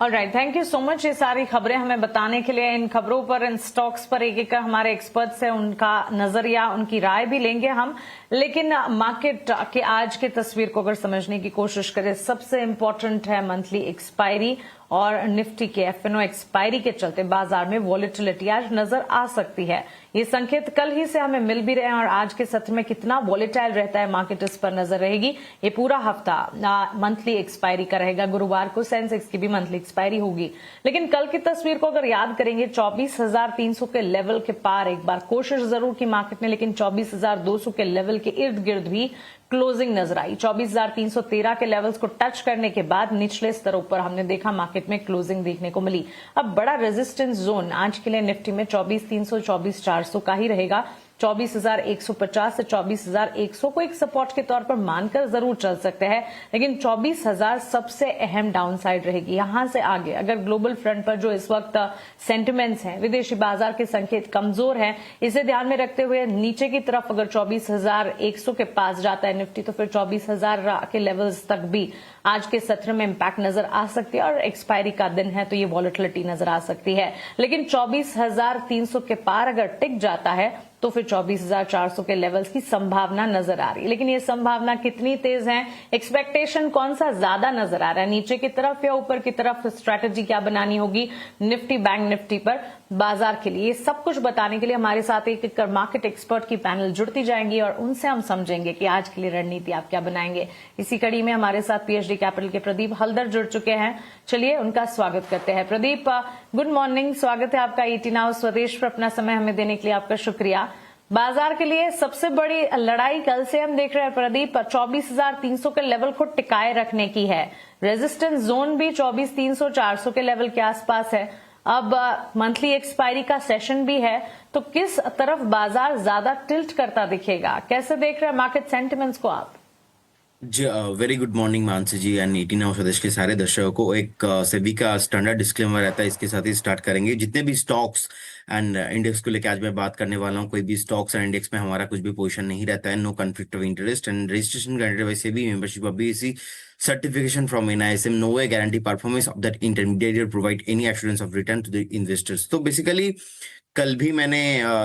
Alright, thank you so much ये सारी खबरें हमें बताने के लिए। इन खबरों पर, इन स्टॉक्स पर एक एक हमारे एक्सपर्ट्स हैं, उनका नजरिया, उनकी राय भी लेंगे हम। लेकिन मार्केट के आज की तस्वीर को अगर समझने की कोशिश करें, सबसे इंपॉर्टेंट है मंथली एक्सपायरी और निफ्टी के एफएनओ एक्सपायरी के चलते बाजार में वॉलेटिलिटी आज नजर आ सकती है। ये संकेत कल ही से हमें मिल भी रहे हैं और आज के सत्र में कितना वॉलेटाइल रहता है मार्केट, इस पर नजर रहेगी। ये पूरा हफ्ता मंथली एक्सपायरी का रहेगा। गुरुवार को सेंसेक्स की भी मंथली एक्सपायरी होगी। लेकिन कल की तस्वीर को अगर याद करेंगे 24,300 के लेवल के पार एक बार कोशिश जरूर की मार्केट ने, लेकिन 24,200 के लेवल के इर्द गिर्द भी क्लोजिंग नजर आई। 24,313 के लेवल्स को टच करने के बाद निचले स्तरों पर हमने देखा मार्केट में क्लोजिंग देखने को मिली। अब बड़ा रेजिस्टेंस जोन आज के लिए निफ्टी में 24,300 24,400 का ही रहेगा। 24,150 से 24,100 को एक सपोर्ट के तौर पर मानकर जरूर चल सकते हैं, लेकिन 24,000 सबसे अहम डाउनसाइड रहेगी। यहां से आगे अगर ग्लोबल फ्रंट पर जो इस वक्त सेंटिमेंट्स हैं, विदेशी बाजार के संकेत कमजोर हैं, इसे ध्यान में रखते हुए नीचे की तरफ अगर 24,100 के पास जाता है निफ्टी तो फिर 24,000 के लेवल्स तक भी आज के सत्र में इंपैक्ट नजर आ सकती है और एक्सपायरी का दिन है तो ये वॉलेटिलिटी नजर आ सकती है। लेकिन 24,300 के पार अगर टिक जाता है तो फिर 24,400 के लेवल्स की संभावना नजर आ रही है। लेकिन ये संभावना कितनी तेज है, एक्सपेक्टेशन कौन सा ज्यादा नजर आ रहा है, नीचे की तरफ या ऊपर की तरफ, स्ट्रैटेजी क्या बनानी होगी निफ्टी बैंक निफ्टी पर बाजार के लिए, ये सब कुछ बताने के लिए हमारे साथ एक मार्केट एक्सपर्ट की पैनल जुड़ती जाएंगी और उनसे हम समझेंगे कि आज के लिए रणनीति आप क्या बनाएंगे। इसी कड़ी में हमारे साथ पीएचडी कैपिटल के प्रदीप हल्दर जुड़ चुके हैं। चलिए उनका स्वागत करते हैं। प्रदीप, गुड मॉर्निंग, स्वागत है आपका ईटी नाउ स्वदेश पर। अपना समय हमें देने के लिए आपका शुक्रिया। बाजार के लिए सबसे बड़ी लड़ाई कल से हम देख रहे हैं प्रदीप 24,300 के लेवल को टिकाए रखने की है। रेजिस्टेंस जोन भी 24,300 400 के लेवल के आसपास है। अब मंथली एक्सपायरी का सेशन भी है, तो किस तरफ बाजार ज्यादा टिल्ट करता दिखेगा, कैसे देख रहे हैं मार्केट सेंटिमेंट्स को आप? जी very good morning Mansi ji and 18 now Swadesh के सारे दर्शकों को एक सेबी का स्टैंडर्ड डिस्क्लेमर रहता है, इसके साथ ही स्टार्ट करेंगे। जितने भी स्टॉक्स एंड इंडेक्स को लेकर आज मैं बात करने वाला हूँ, कोई भी स्टॉक्स एंड इंडेक्स में हमारा कुछ भी पोजीशन नहीं रहता है। No conflict of interest and registration granted by SEBI, membership of BSE, certification from NISM, no way guarantee performance of that intermediary provide any assurance of return to the investors। तो बेसिकली कल भी मैंने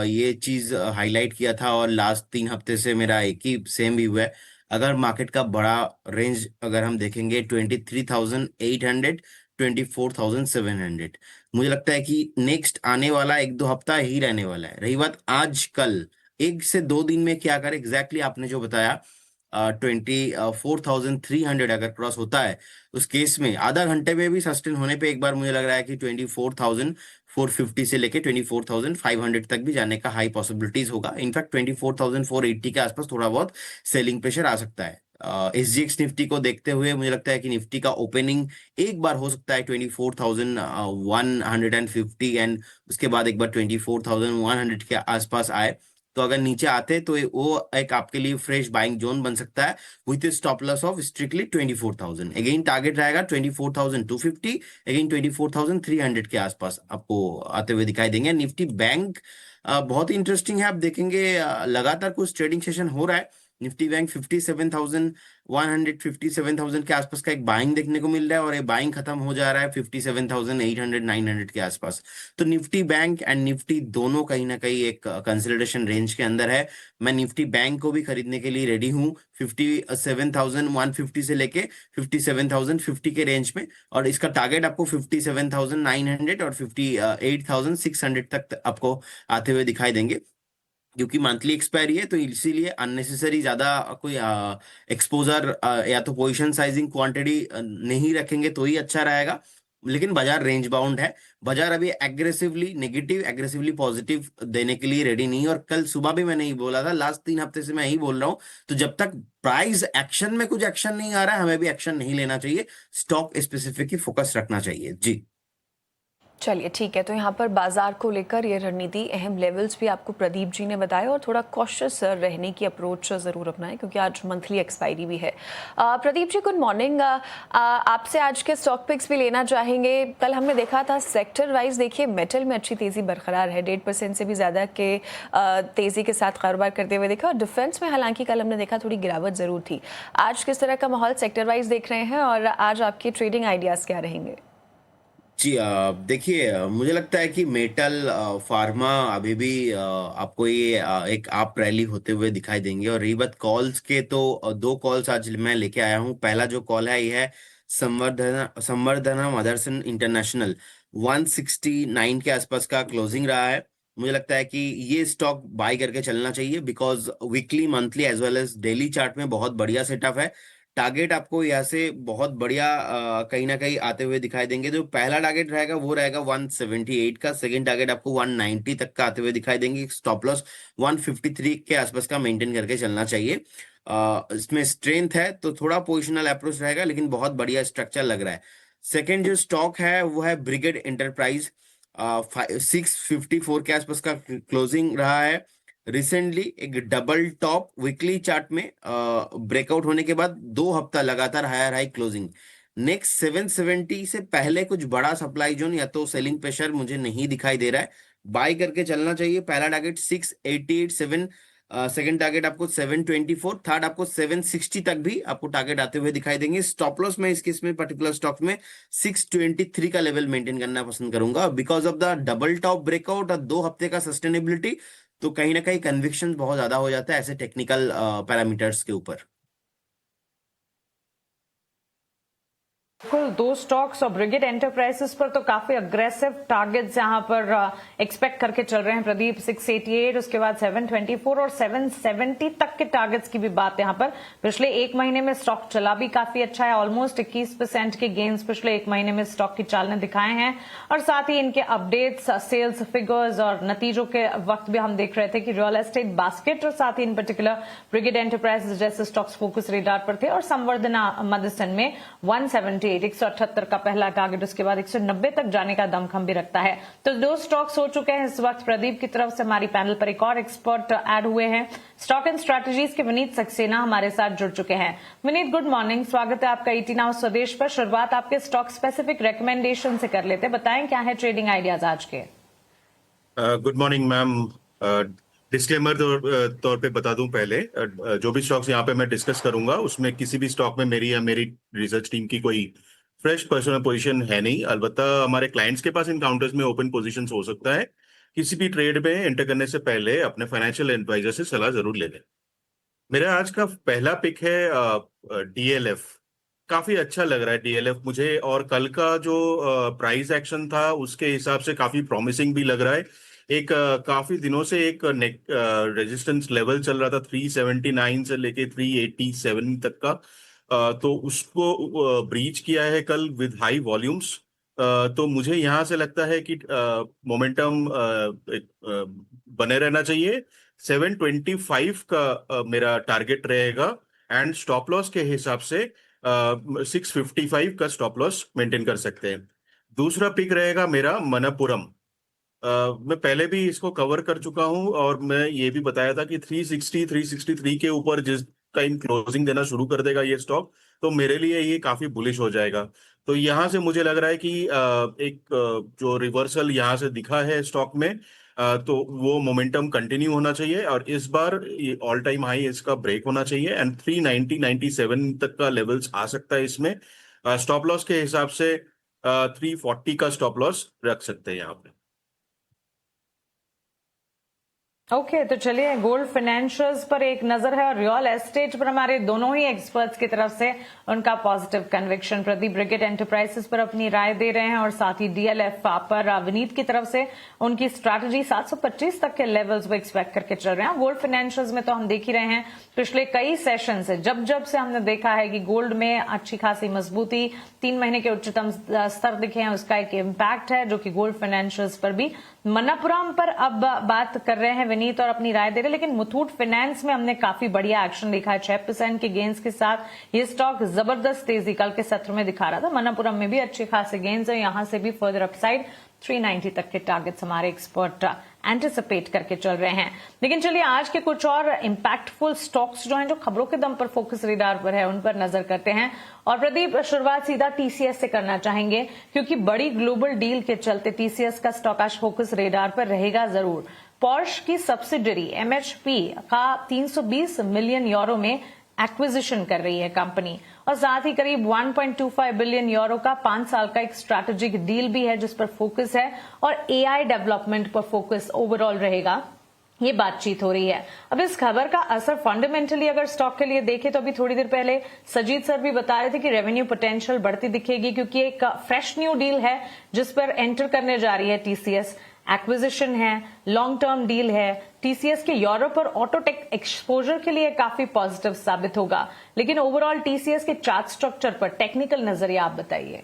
ये चीज हाईलाइट किया था और लास्ट 3 हफ्ते से मेरा एक ही सेम भी हुआ है। अगर मार्केट का बड़ा रेंज अगर हम देखेंगे 23,800 24,700, मुझे लगता है कि नेक्स्ट आने वाला 1-2 हफ्ता ही रहने वाला है। रही बात आज कल 1 से 2 दिन में क्या करे, एग्जैक्टली आपने जो बताया 24,300 अगर क्रॉस होता है उस केस में आधा घंटे में भी सस्टेन होने पे एक बार मुझे लग रहा है कि 24,450 से लेके 24,500 तक भी जाने का हाई पॉसिबिलिटीज होगा। इनफैक्ट 24,480 के आसपास थोड़ा बहुत सेलिंग प्रेशर आ सकता है। एसजीएक्स निफ्टी को देखते हुए मुझे लगता है कि निफ्टी का ओपनिंग एक बार हो सकता है 24,150 एंड उसके बाद एक बार 24,100 के आसपास आए। तो अगर नीचे आते तो वो एक आपके लिए फ्रेश बाइंग जोन बन सकता है with stop loss of strictly 24,000। Again target रहेगा 24,250, अगेन 24,300 के आसपास आपको आते हुए दिखाई देंगे। निफ्टी बैंक बहुत इंटरेस्टिंग है, आप देखेंगे लगातार कुछ ट्रेडिंग सेशन हो रहा है। निफ्टी बैंक 57,100 57,000 के आसपास का एक बाइंग देखने को मिल रहा है और ये बाइंग खत्म हो जा रहा है 57,800 900 के आसपास। तो निफ्टी बैंक एंड निफ्टी दोनों कहीं ना कहीं एक कंसोलिडेशन रेंज के अंदर है। मैं निफ्टी बैंक को भी खरीदने के लिए रेडी हूँ 57,150 से लेके 57,050 के रेंज में, और इसका टारगेट आपको 57,900 और 58,600 तक आपको आते हुए दिखाई देंगे। क्योंकि मंथली एक्सपायरी है तो इसीलिए अननेसेसरी ज्यादा कोई एक्सपोजर या तो पोजीशन साइजिंग क्वांटिटी नहीं रखेंगे तो ही अच्छा रहेगा। लेकिन बाजार रेंज बाउंड है, बाजार अभी एग्रेसिवली नेगेटिव एग्रेसिवली पॉजिटिव देने के लिए रेडी नहीं। और कल सुबह भी मैंने ही बोला था, लास्ट 3 हफ्ते से मैं यही बोल रहा हूँ। तो जब तक प्राइस एक्शन में कुछ एक्शन नहीं आ रहा है, हमें भी एक्शन नहीं लेना चाहिए, स्टॉक स्पेसिफिक ही फोकस रखना चाहिए। जी चलिए ठीक है, तो यहाँ पर बाजार को लेकर ये रणनीति, अहम लेवल्स भी आपको प्रदीप जी ने बताया और थोड़ा कॉशियस रहने की अप्रोच ज़रूर अपनाएं क्योंकि आज मंथली एक्सपायरी भी है। प्रदीप जी गुड मॉर्निंग, आपसे आज के स्टॉक पिक्स भी लेना चाहेंगे। कल हमने देखा था सेक्टर वाइज, देखिए मेटल में अच्छी तेज़ी बरकरार है, 1.5% से भी ज़्यादा के तेज़ी के साथ कारोबार करते हुए देखा। और डिफेंस में हालांकि कल हमने देखा थोड़ी गिरावट ज़रूर थी। आज किस तरह का माहौल सेक्टर वाइज देख रहे हैं और आज आपके ट्रेडिंग आइडियाज़ क्या रहेंगे? जी देखिए मुझे लगता है कि मेटल फार्मा अभी भी आपको ये एक आप रैली होते हुए दिखाई देंगे। और रही बात कॉल्स के, तो 2 कॉल्स आज मैं लेके आया हूँ। पहला जो कॉल है ये है संवर्धना मदरसन इंटरनेशनल 169 के आसपास का क्लोजिंग रहा है। मुझे लगता है कि ये स्टॉक बाय करके चलना चाहिए, because weekly, monthly as well as daily chart में बहुत बढ़िया सेटअप है। टारगेट आपको यहाँ से बहुत बढ़िया कहीं ना कहीं आते हुए दिखाई देंगे। जो पहला टारगेट रहेगा वो रहेगा 178 का, सेकंड टारगेट आपको 190 तक का आते हुए दिखाई देंगे। स्टॉप लॉस 153 के आसपास का मेंटेन करके चलना चाहिए। इसमें स्ट्रेंथ है तो थोड़ा पोजिशनल अप्रोच रहेगा, लेकिन बहुत बढ़िया स्ट्रक्चर लग रहा है। सेकेंड जो स्टॉक है वो है ब्रिगेड एंटरप्राइज। 654 के आसपास का क्लोजिंग रहा है। रिसेंटली एक डबल टॉप वीकली चार्ट में ब्रेकआउट होने के बाद 2 हफ्ता लगातार हायर हाई क्लोजिंग। नेक्स्ट 770 से पहले कुछ बड़ा सप्लाई जोन या तो सेलिंग प्रेशर मुझे नहीं दिखाई दे रहा है। बाय करके चलना चाहिए। पहला टारगेट 688.7, सेकंड टारगेट आपको 724, थर्ड आपको 760 तक भी आपको टारगेट आते हुए दिखाई देंगे। स्टॉप लॉस मैं इसके इसमें पर्टिकुलर स्टॉक में 623 का लेवल मेंटेन करना पसंद करूंगा, because of the double top breakout और 2 हफ्ते का सस्टेनेबिलिटी। तो कहीं ना कहीं कन्विक्शन बहुत ज्यादा हो जाता है ऐसे टेक्निकल पैरामीटर्स के ऊपर। बिल्कुल, 2 स्टॉक्स और ब्रिगेड एंटरप्राइजेस पर तो काफी अग्रेसिव टारगेट्स यहां पर एक्सपेक्ट करके चल रहे हैं प्रदीप। 688, उसके बाद 724 और 770 तक के टारगेट्स की भी बात यहां पर। पिछले 1 महीने में स्टॉक चला भी काफी अच्छा है, ऑलमोस्ट 21% के गेन्स पिछले 1 महीने में स्टॉक की चाल ने दिखाए हैं। और साथ ही इनके अपडेट्स, सेल्स फिगर्स और नतीजों के वक्त भी हम देख रहे थे कि रियल एस्टेट बास्केट और साथ ही इन पर्टिकुलर ब्रिगेड एंटरप्राइजेस जैसे स्टॉक्स फोकस रेडार पर थे। और संवर्धना मदरसन में 178 का पहला टारगेट, उसके बाद 190 तक जाने का दमखम भी रखता है। तो 2 स्टॉक्स हो चुके हैं इस वक्त। प्रदीप की तरफ से हमारी पैनल पर एक और एक्सपर्ट ऐड हुए हैं, स्टॉक एंड स्ट्रैटेजीज के विनीत सक्सेना हमारे साथ जुड़ चुके हैं। विनीत, गुड मॉर्निंग, स्वागत है आपका 18 आवर्स स्वदेश पर। शुरुआत आपके स्टॉक स्पेसिफिक रिकमेंडेशन से कर लेते, बताएं क्या है ट्रेडिंग आइडियाज आज के। Good morning ma'am. डिस्क्लेमर तौर पे बता दूं पहले, जो भी स्टॉक्स यहाँ पे मैं डिस्कस करूंगा उसमें किसी भी स्टॉक में मेरी या मेरी रिसर्च टीम की कोई फ्रेश पर्सनल पोजीशन है नहीं। अलबत्ता हमारे क्लाइंट्स के पास इन काउंटर्स में ओपन पोजीशंस हो सकता है। किसी भी ट्रेड में एंटर करने से पहले अपने फाइनेंशियल एडवाइजर से सलाह जरूर ले लें। मेरा आज का पहला पिक है DLF। काफी अच्छा लग रहा है DLF मुझे, और कल का जो प्राइस एक्शन था उसके हिसाब से काफी प्रॉमिसिंग भी लग रहा है। एक काफी दिनों से एक रेजिस्टेंस लेवल चल रहा था 379 से लेके 387 तक का, तो उसको ब्रीच किया है कल विद हाई वॉल्यूम्स। तो मुझे यहाँ से लगता है कि मोमेंटम बने रहना चाहिए। 725 का मेरा टारगेट रहेगा, एंड स्टॉप लॉस के हिसाब से 655 का स्टॉप लॉस मेंटेन कर सकते हैं। दूसरा पिक रहेगा मेरा मनप्पुरम। मैं पहले भी इसको कवर कर चुका हूं और मैं ये भी बताया था कि 360 363 के ऊपर जिस टाइम क्लोजिंग देना शुरू कर देगा ये स्टॉक, तो मेरे लिए ये काफी बुलिश हो जाएगा। तो यहाँ से मुझे लग रहा है कि एक जो रिवर्सल यहाँ से दिखा है स्टॉक में, तो वो मोमेंटम कंटिन्यू होना चाहिए और इस बार ये ऑल टाइम हाई इसका ब्रेक होना चाहिए, एंड 390-97 तक का लेवल्स आ सकता है इसमें। स्टॉप लॉस के हिसाब से 340 का स्टॉप लॉस रख सकते हैं यहाँ पे। ओके, तो चलिए गोल्ड फाइनेंशियल्स पर एक नजर है और रियल एस्टेट पर हमारे दोनों ही एक्सपर्ट्स की तरफ से उनका positive conviction. Pradeep brigade enterprises पर अपनी राय दे रहे हैं और साथ ही DLF पर विनीत की तरफ से उनकी स्ट्रैटेजी 725 तक के लेवल्स वो एक्सपेक्ट करके चल रहे हैं। गोल्ड फाइनेंशियल्स में तो हम देख ही रहे हैं पिछले कई सेशन से, जब से हमने देखा है कि गोल्ड में अच्छी खासी मजबूती, 3 महीने के उच्चतम स्तर दिखे हैं, उसका एक इम्पैक्ट है जो कि गोल्ड फाइनेंशियल्स पर भी। मनप्पुरम पर अब बात कर रहे हैं विनीत और अपनी राय दे रहे, लेकिन मुथूट फाइनेंस में हमने काफी बढ़िया एक्शन देखा है। 6% के गेंस के साथ ये स्टॉक जबरदस्त तेजी कल के सत्र में दिखा रहा था। मनप्पुरम में भी अच्छे खासे गेंस है, यहां से भी फर्दर अपसाइड 390 तक के टारगेट्स हमारे एक्सपर्ट एंटिसिपेट करके चल रहे हैं। लेकिन चलिए आज के कुछ और इंपैक्टफुल स्टॉक्स जो हैं, जो खबरों के दम पर फोकस रेडार पर है, उन पर नजर करते हैं। और प्रदीप, शुरुआत सीधा TCS से करना चाहेंगे क्योंकि बड़ी ग्लोबल डील के चलते TCS का स्टॉक आज फोकस रेडार पर रहेगा जरूर। पोर्श की सब्सिडरी MHP का 320 मिलियन यूरो में एक्विजिशन कर रही है कंपनी, और साथ ही करीब 1.25 बिलियन यूरो का 5 साल का एक स्ट्रैटेजिक डील भी है जिस पर फोकस है, और AI डेवलपमेंट पर फोकस ओवरऑल रहेगा। ये बातचीत हो रही है। अब इस खबर का असर फंडामेंटली अगर स्टॉक के लिए देखें तो अभी थोड़ी देर पहले सजीत सर भी बता रहे थे कि रेवेन्यू पोटेंशियल बढ़ती दिखेगी क्योंकि एक फ्रेश न्यू डील है जिस पर एंटर करने जा रही है टीसीएस। एक्विजिशन है, लॉन्ग टर्म डील है। टीसीएस के यूरोप और ऑटोटेक एक्सपोजर के लिए काफी पॉजिटिव साबित होगा। लेकिन ओवरऑल टीसीएस के चार्ट स्ट्रक्चर पर टेक्निकल नजरिया आप बताइए।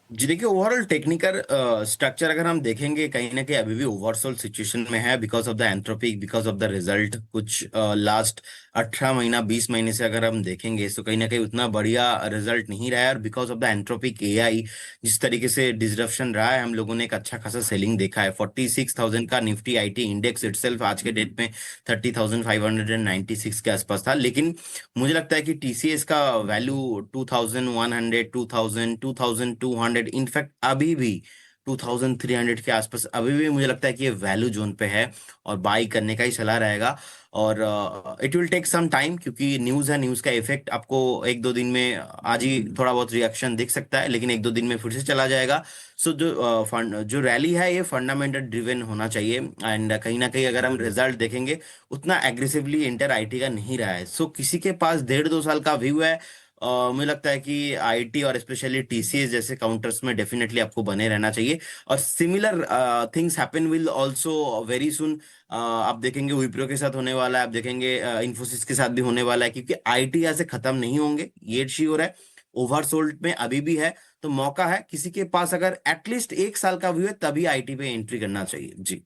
जी देखिए, ओवरऑल टेक्निकल स्ट्रक्चर अगर हम देखेंगे कहीं ना कहीं अभी भी ओवरसोल्ड सिचुएशन में है because of the entropic, because of the result. कुछ लास्ट 18 महीना 20 महीने से अगर हम देखेंगे तो कहीं ना कहीं उतना बढ़िया रिजल्ट नहीं रहा है, और because of the entropic AI जिस तरीके से डिसरप्शन रहा है, हम लोगों ने एक अच्छा खासा सेलिंग देखा है। 46,000 का निफ्टी आईटी इंडेक्स इटसेल्फ आज के डेट में 30,596 के आसपास था। लेकिन मुझे लगता है कि टीसीएस का वैल्यू 2,100, 2,000, 2,200, इनफैक्ट अभी भी 2,300 के आसपास अभी भी मुझे लगता है कि ये वैल्यू जोन पे है और बाई करने का ही सलाह रहेगा। और it will take some time, क्योंकि न्यूज़ है, न्यूज़ का इफेक्ट आपको एक दो दिन में, आज ही थोड़ा बहुत रिएक्शन दिख सकता है लेकिन एक दो दिन में फिर से चला जाएगा। सो जो रैली है ये फंडामेंटल ड्रिवन होना चाहिए, एंड कहीं ना कहीं अगर हम रिजल्ट देखेंगे उतना एग्रेसिवली इंटर आईटी का नहीं रहा है। सो किसी के पास 1.5-2 साल का व्यू है, मुझे लगता है कि आईटी और स्पेशली टीसीएस जैसे काउंटर्स में डेफिनेटली आपको बने रहना चाहिए। और similar things happen will also very soon. आप देखेंगे विप्रो के साथ होने वाला है, आप देखेंगे इन्फोसिस के साथ भी होने वाला है, क्योंकि आईटी ऐसे खत्म नहीं होंगे, ये श्योर है। ओवरसोल्ड में अभी भी है, तो मौका है किसी के पास अगर एटलीस्ट 1 साल का व्यू है तभी आईटी पे एंट्री करना चाहिए। जी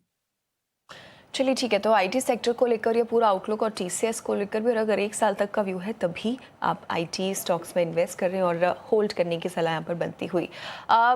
चलिए ठीक है, तो आईटी सेक्टर को लेकर ये पूरा आउटलुक और टीसीएस को लेकर भी, और अगर 1 साल तक का व्यू है तभी आप आईटी स्टॉक्स में इन्वेस्ट कर रहे हैं और होल्ड करने की सलाह यहाँ पर बनती हुई।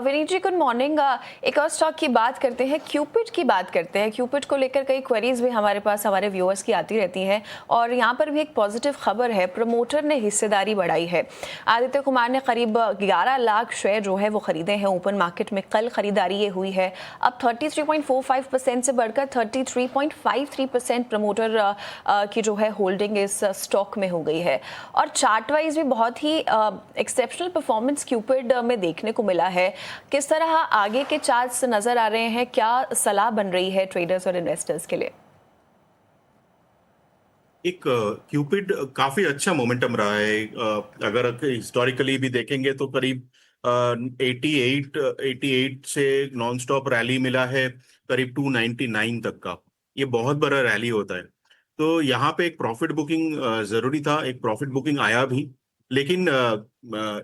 विनीत जी गुड मॉर्निंग। एक और स्टॉक की बात करते हैं, क्यूपिड की बात करते हैं। क्यूपिड को लेकर कई क्वेरीज भी हमारे पास हमारे व्यूअर्स की आती रहती हैं और यहाँ पर भी एक पॉजिटिव खबर है, प्रमोटर ने हिस्सेदारी बढ़ाई है। आदित्य कुमार ने करीब 11 लाख शेयर जो है वो खरीदे हैं ओपन मार्केट में। कल खरीदारी ये हुई है, अब 33.45% से बढ़कर 33.53% प्रमोटर की जो है होल्डिंग इस स्टॉक में हो गई है। और चार्ट वाइज भी बहुत ही एक्सेप्शनल परफॉर्मेंस क्यूपिड में देखने को मिला है। किस तरह आगे के चार्ट्स नजर आ रहे हैं, क्या सलाह बन रही है ट्रेडर्स और इन्वेस्टर्स के लिए? एक क्यूपिड काफी अच्छा मोमेंटम रहा है। अगर हिस्टोरिकली भी देखेंगे तो करीब 88 से नॉन स्टॉप रैली मिला है करीब 299 तक का। ये बहुत बड़ा रैली होता है, तो यहाँ पे एक प्रॉफिट बुकिंग जरूरी था, एक प्रॉफिट बुकिंग आया भी। लेकिन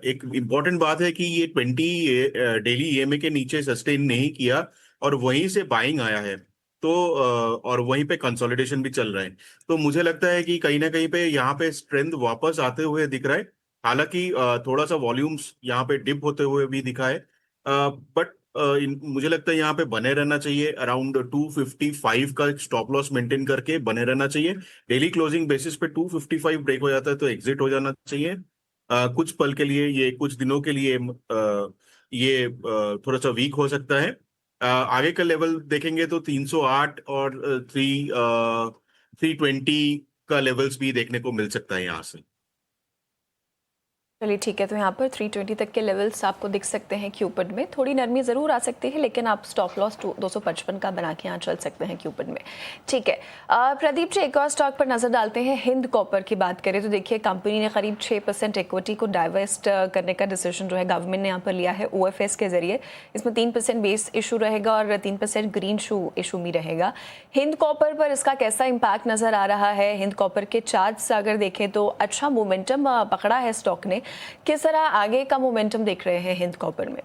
एक इम्पॉर्टेंट बात है कि ये 20 डेली ईएमए के नीचे सस्टेन नहीं किया और वहीं से बाइंग आया है, तो और वहीं पे कंसोलिडेशन भी चल रहा है। तो मुझे लगता है कि कहीं ना कहीं पे यहाँ पे स्ट्रेंथ वापस आते हुए दिख रहा है। हालांकि थोड़ा सा वॉल्यूम्स यहाँ पे डिप होते हुए भी दिखा है, बट मुझे लगता है यहाँ पे बने रहना चाहिए। अराउंड 255 का स्टॉप लॉस मेंटेन करके बने रहना चाहिए। डेली क्लोजिंग बेसिस पे 255 ब्रेक हो जाता है तो एग्जिट हो जाना चाहिए। कुछ पल के लिए, ये कुछ दिनों के लिए ये थोड़ा सा वीक हो सकता है। आगे का लेवल देखेंगे तो 308 और 320 का लेवल्स भी देखने को मिल सकता है यहाँ से। चलिए ठीक है, तो यहाँ पर 320 तक के लेवल्स आपको दिख सकते हैं क्यूपिड में। थोड़ी नरमी ज़रूर आ सकती है लेकिन आप स्टॉप लॉस 255 का बना के यहाँ चल सकते हैं क्यूपिड में। ठीक है प्रदीप जी, एक और स्टॉक पर नज़र डालते हैं। हिंद कॉपर की बात करें तो देखिए कंपनी ने करीब 6% इक्विटी को डाइवेस्ट करने का डिसीजन जो है गवर्नमेंट ने यहाँ पर लिया है ओएफएस के जरिए। इसमें 3% बेस इशू रहेगा और 3% ग्रीन इशू भी रहेगा। हिंद कॉपर पर इसका कैसा इम्पैक्ट नज़र आ रहा है? हिंद कॉपर के चार्ट्स अगर देखें तो अच्छा मोमेंटम पकड़ा है स्टॉक ने। किस तरह आगे का मोमेंटम देख रहे हैं हिंद कॉपर में?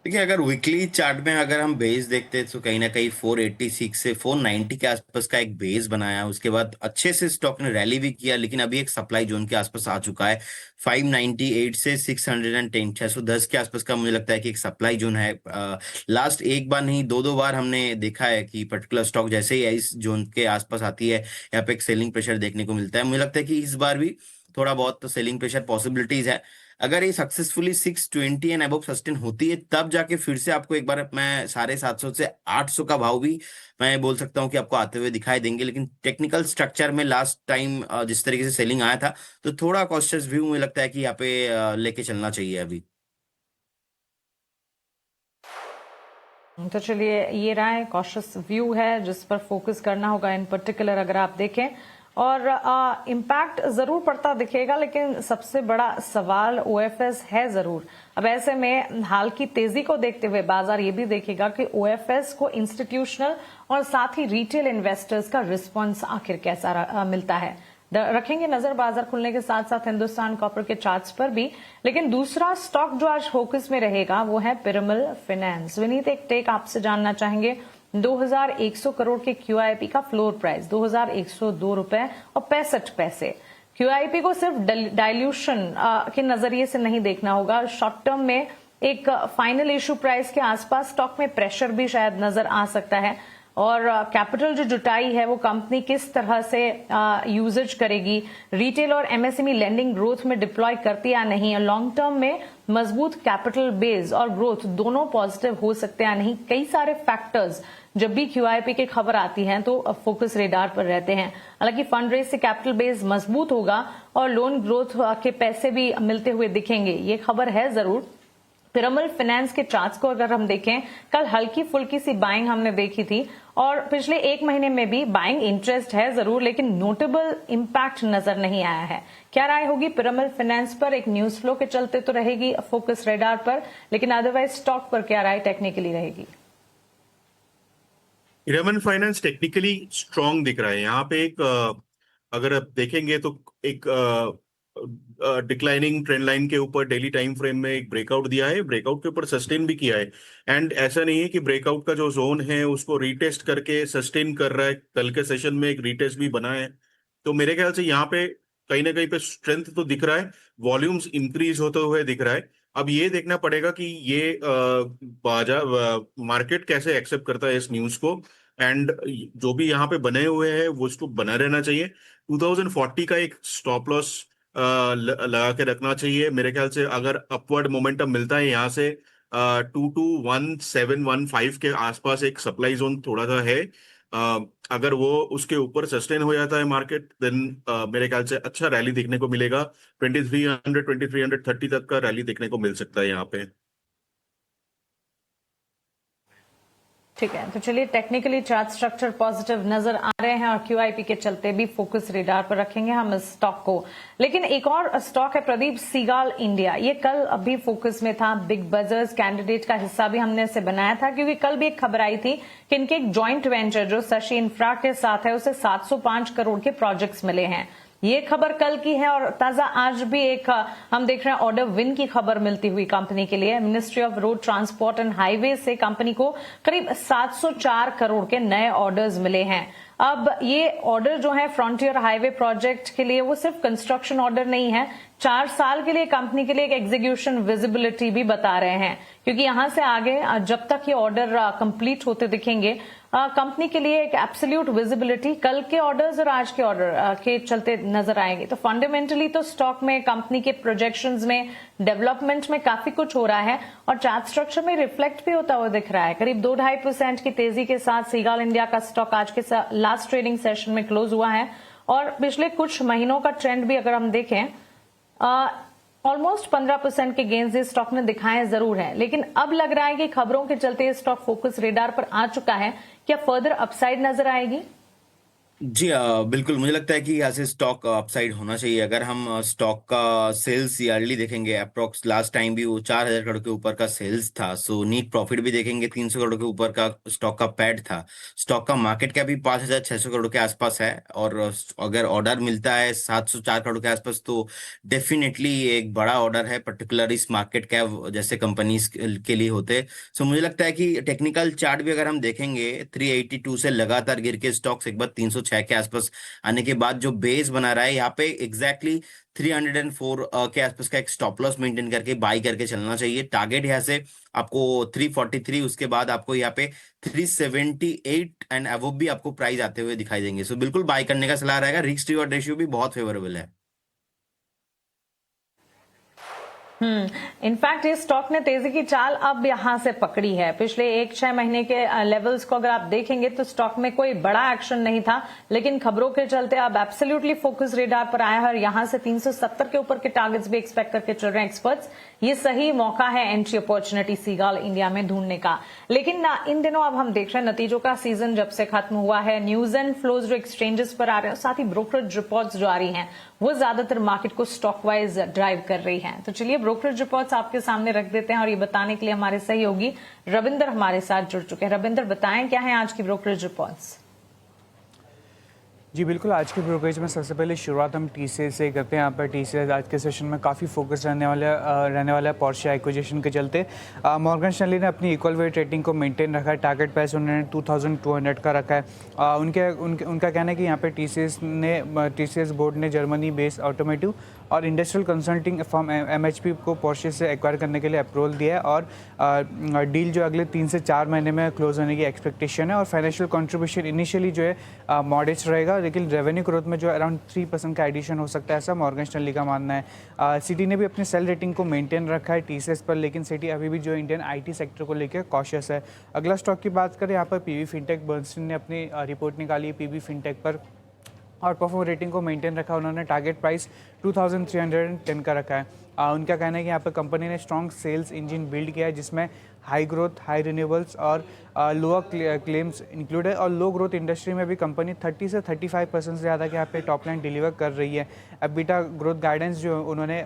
देखिए, अगर वीकली चार्ट में अगर हम बेस देखते हैं तो कहीं ना कहीं 486 से 490 के आसपास का एक बेस बनाया। उसके बाद अच्छे से स्टॉक ने रैली भी किया, लेकिन अभी एक सप्लाई जोन के आसपास आ चुका है। 598 से 610, 610 के आसपास का मुझे लगता है कि एक सप्लाई जोन है। लास्ट एक बार नहीं, दो बार हमने देखा है कि पर्टिकुलर स्टॉक जैसे ही इस जोन के आसपास आती है यहाँ पे एक सेलिंग प्रेशर देखने को मिलता है। मुझे लगता है कि इस बार भी थोड़ा बहुत तो सेलिंग प्रेशर पॉसिबिलिटीज है। अगर ये सक्सेसफुली 620 एंड अबव सस्टेन होती है तब जाके फिर से आपको एक बार मैं 750 से 800 का भाव भी मैं बोल सकता हूँ कि आपको आते हुए दिखाई देंगे। लेकिन टेक्निकल स्ट्रक्चर में लास्ट टाइम जिस तरीके से सेलिंग आया था तो थोड़ा कॉशियस व्यू मुझे लगता है कि यहाँ पे लेके चलना चाहिए अभी। तो चलिए, ये रहा कॉशियस व्यू है जिस पर फोकस करना होगा इन पर्टिकुलर अगर आप देखें, और इम्पैक्ट जरूर पड़ता दिखेगा, लेकिन सबसे बड़ा सवाल ओएफएस है जरूर। अब ऐसे में हाल की तेजी को देखते हुए बाजार ये भी देखेगा कि ओएफएस को इंस्टीट्यूशनल और साथ ही रिटेल इन्वेस्टर्स का रिस्पॉन्स आखिर कैसा मिलता है। रखेंगे नजर बाजार खुलने के साथ साथ हिंदुस्तान कॉपर के चार्ट्स पर भी। लेकिन दूसरा स्टॉक जो आज फोकस में रहेगा वो है पिरामल फाइनेंस। विनीत, एक टेक आपसे जानना चाहेंगे, 2100 करोड़ के क्यूआईपी का फ्लोर प्राइस 2102 रुपए और 65 पैसे। क्यूआईपी को सिर्फ डाइल्यूशन के नजरिए से नहीं देखना होगा, शॉर्ट टर्म में एक फाइनल इशू प्राइस के आसपास स्टॉक में प्रेशर भी शायद नजर आ सकता है, और कैपिटल जो जुटाई है वो कंपनी किस तरह से यूजेज करेगी, रिटेल और एमएसएमई लेंडिंग ग्रोथ में डिप्लॉय करती या नहीं, लॉन्ग टर्म में मजबूत कैपिटल बेस और ग्रोथ दोनों पॉजिटिव हो सकते हैं या नहीं, कई सारे फैक्टर्स जब भी क्यूआईपी की खबर आती है तो फोकस रेडार पर रहते हैं। हालांकि फंड रेज से कैपिटल बेस मजबूत होगा और लोन ग्रोथ के पैसे भी मिलते हुए दिखेंगे, ये खबर है जरूर। पिरामल फाइनेंस के चार्ट्स को अगर हम देखें, कल हल्की फुल्की सी बाइंग हमने देखी थी और पिछले एक महीने में भी बाइंग इंटरेस्ट है जरूर, लेकिन नोटेबल इंपैक्ट नजर नहीं आया है। क्या राय होगी पिरामल फाइनेंस पर? एक न्यूज फ्लो के चलते तो रहेगी फोकस रेडार पर, लेकिन अदरवाइज स्टॉक पर क्या राय टेक्निकली रहेगी? पिरामल फाइनेंस टेक्निकली स्ट्रांग दिख रहा है। यहाँ पे एक अगर आप देखेंगे तो एक डिक्लाइनिंग ट्रेंड लाइन के ऊपर डेली टाइम फ्रेम में एक ब्रेकआउट दिया है, ब्रेकआउट के ऊपर सस्टेन भी किया है। एंड ऐसा नहीं है कि ब्रेकआउट का जो जोन है उसको रीटेस्ट करके सस्टेन कर रहा है, कल के सेशन में एक रीटेस्ट भी बना है। तो मेरे ख्याल से यहाँ पे कहीं ना कहीं पे स्ट्रेंथ तो दिख रहा है, वॉल्यूम्स इंक्रीज होते हुए दिख रहा है। अब ये देखना पड़ेगा कि ये बाजार मार्केट कैसे एक्सेप्ट करता है इस न्यूज को, एंड जो भी यहाँ पे बने हुए हैं वो उसको बना रहना चाहिए। 2040 का एक स्टॉप लॉस लगा के रखना चाहिए मेरे ख्याल से। अगर अपवर्ड मोमेंटम मिलता है यहाँ से 221715 के आसपास एक सप्लाई जोन थोड़ा सा है, अगर वो उसके ऊपर सस्टेन हो जाता है मार्केट, देन मेरे ख्याल से अच्छा रैली देखने को मिलेगा। 2300 2330 तक का रैली देखने को मिल सकता है यहाँ पे। ठीक है, तो चलिए, टेक्निकली चार्ट स्ट्रक्चर पॉजिटिव नजर आ रहे हैं और क्यूआईपी के चलते भी फोकस रेडार पर रखेंगे हम इस स्टॉक को। लेकिन एक और स्टॉक है प्रदीप, सीगाल इंडिया। ये कल अभी फोकस में था, बिग बजर्स कैंडिडेट का हिस्सा भी हमने इसे बनाया था, क्योंकि कल भी एक खबर आई थी कि इनके एक ज्वाइंट वेंचर जो शशि इंफ्रा के साथ है उसे 705 करोड़ के प्रोजेक्ट्स मिले हैं। ये खबर कल की है और ताजा आज भी एक हम देख रहे हैं ऑर्डर विन की खबर मिलती हुई कंपनी के लिए। Ministry of road transport and highway से कंपनी को करीब 704 करोड़ के नए ऑर्डर्स मिले हैं। अब ये ऑर्डर जो है फ्रंटियर हाईवे प्रोजेक्ट के लिए वो सिर्फ कंस्ट्रक्शन ऑर्डर नहीं है, 4 साल के लिए कंपनी के लिए एक एग्जीक्यूशन विजिबिलिटी भी बता रहे हैं, क्योंकि यहां से आगे जब तक ये ऑर्डर कंप्लीट होते दिखेंगे कंपनी के लिए एक एब्सोल्यूट विजिबिलिटी कल के ऑर्डर्स और आज के ऑर्डर के चलते नजर आएंगे। तो फंडामेंटली तो स्टॉक में कंपनी के प्रोजेक्शंस में डेवलपमेंट में काफी कुछ हो रहा है और चार्ट स्ट्रक्चर में रिफ्लेक्ट भी होता हुआ दिख रहा है। करीब 2-2.5% की तेजी के साथ सीगाल इंडिया का स्टॉक आज के लास्ट ट्रेडिंग सेशन में क्लोज हुआ है और पिछले कुछ महीनों का ट्रेंड भी अगर हम देखें ऑलमोस्ट 15% के गेंस इस स्टॉक ने दिखाए जरूर है। लेकिन अब लग रहा है कि खबरों के चलते ये स्टॉक फोकस रेडार पर आ चुका है। क्या फर्दर अपसाइड नजर आएगी? जी बिल्कुल, मुझे लगता है कि यहाँ से स्टॉक अपसाइड होना चाहिए। अगर हम स्टॉक का सेल्स ईयरली देखेंगे, अप्रोक्स लास्ट टाइम भी वो 4000 करोड़ के ऊपर का सेल्स था। सो नीट प्रॉफिट भी देखेंगे 300 करोड़ के ऊपर का स्टॉक का पैड था। स्टॉक का मार्केट कैप भी 5600 करोड़ के आसपास है और अगर ऑर्डर मिलता है 704 करोड़ के आसपास तो डेफिनेटली एक बड़ा ऑर्डर है, पर्टिकुलर इस मार्केट कैप जैसे कंपनीज के लिए होते। सो मुझे लगता है कि टेक्निकल चार्ट भी अगर हम देखेंगे 382 से लगातार गिर के स्टॉक्स एक बार 306 के आसपास आने के बाद जो बेस बना रहा है यहाँ पे एग्जैक्टली 304 के आसपास का एक स्टॉप लॉस मेंटेन करके बाई करके चलना चाहिए। टारगेट यहाँ से आपको 343, उसके बाद आपको यहाँ पे 378 एंड अबव भी आपको प्राइस आते हुए दिखाई देंगे। सो बिल्कुल बाई करने का सलाह रहेगा। रिस्क रिवॉर्ड रेशियो भी बहुत फेवरेबल है। इनफैक्ट ये स्टॉक ने तेजी की चाल अब यहां से पकड़ी है। पिछले 1-6 महीने के लेवल्स को अगर आप देखेंगे तो स्टॉक में कोई बड़ा एक्शन नहीं था, लेकिन खबरों के चलते अब एब्सोल्युटली फोकस रेडार पर आया है और यहां से 370 के ऊपर के टारगेट्स भी एक्सपेक्ट करके चल रहे हैं एक्सपर्ट्स। ये सही मौका है एंट्री अपॉर्चुनिटी सीगाल इंडिया में ढूंढने का। लेकिन इन दिनों अब हम देख रहे हैं नतीजों का सीजन जब से खत्म हुआ है, न्यूज एंड फ्लोज जो एक्सचेंजेस पर आ रहे हैं, साथ ही ब्रोकरेज रिपोर्ट्स जो आ रही हैं, वो ज्यादातर मार्केट को स्टॉक वाइज ड्राइव कर रही हैं। तो चलिए ब्रोकरेज रिपोर्ट्स आपके सामने रख देते हैं और ये बताने के लिए हमारे सहयोगी रविंदर हमारे साथ जुड़ चुके हैं। रविंदर, बताएं क्या है आज की ब्रोकरेज रिपोर्ट्स? जी बिल्कुल, आज के ब्रोकरेज में सबसे पहले शुरुआत हम टीसीएस से करते हैं। यहाँ पर टीसीएस आज के सेशन में काफ़ी फोकस रहने वाला है पोर्शे एक्विजिशन के चलते। मॉर्गन स्टैनली ने अपनी इक्वल वेट रेटिंग को मेंटेन रखा है। टारगेट प्राइस उन्होंने 2200 का रखा है। उनका कहना है कि यहाँ पे टीसीएस बोर्ड ने जर्मनी बेस्ड ऑटोमेटिव और इंडस्ट्रियल कंसल्टिंग फर्म एमएचपी को पोर्शे से एक्वायर करने के लिए अप्रूवल दिया है और डील जो अगले 3 से 4 महीने में क्लोज होने की एक्सपेक्टेशन है। और फाइनेंशियल कंट्रीब्यूशन इनिशियली जो है मॉडेस्ट रहेगा, लेकिन रेवेन्यू ग्रोथ में जो अराउंड 3% का एडिशन हो सकता है, ऐसा मॉर्गन स्टैनली का मानना है। सिटी ने भी अपनी सेल रेटिंग को मेंटेन रखा है टीसीएस पर, लेकिन सिटी अभी भी जो इंडियन आईटी सेक्टर को लेकर कॉशियस है। अगला स्टॉक की बात करें, यहाँ पर पीवी फिनटेक, बर्नस्टीन ने अपनी रिपोर्ट निकाली है पीवी फिनटेक पर और परफॉर्म रेटिंग को मेंटेन रखा। उन्होंने टारगेट प्राइस 2310 का रखा है। उनका कहना है कि यहाँ पर कंपनी ने स्ट्रॉन्ग सेल्स इंजन बिल्ड किया है, जिसमें हाई ग्रोथ, हाई रिन्यूएबल्स और लोअर क्लेम्स इंक्लूड है। और लो ग्रोथ इंडस्ट्री में भी कंपनी 30 से 35% से ज़्यादा के यहाँ पे टॉप लाइन डिलीवर कर रही है। एबिटा ग्रोथ गाइडेंस जो उन्होंने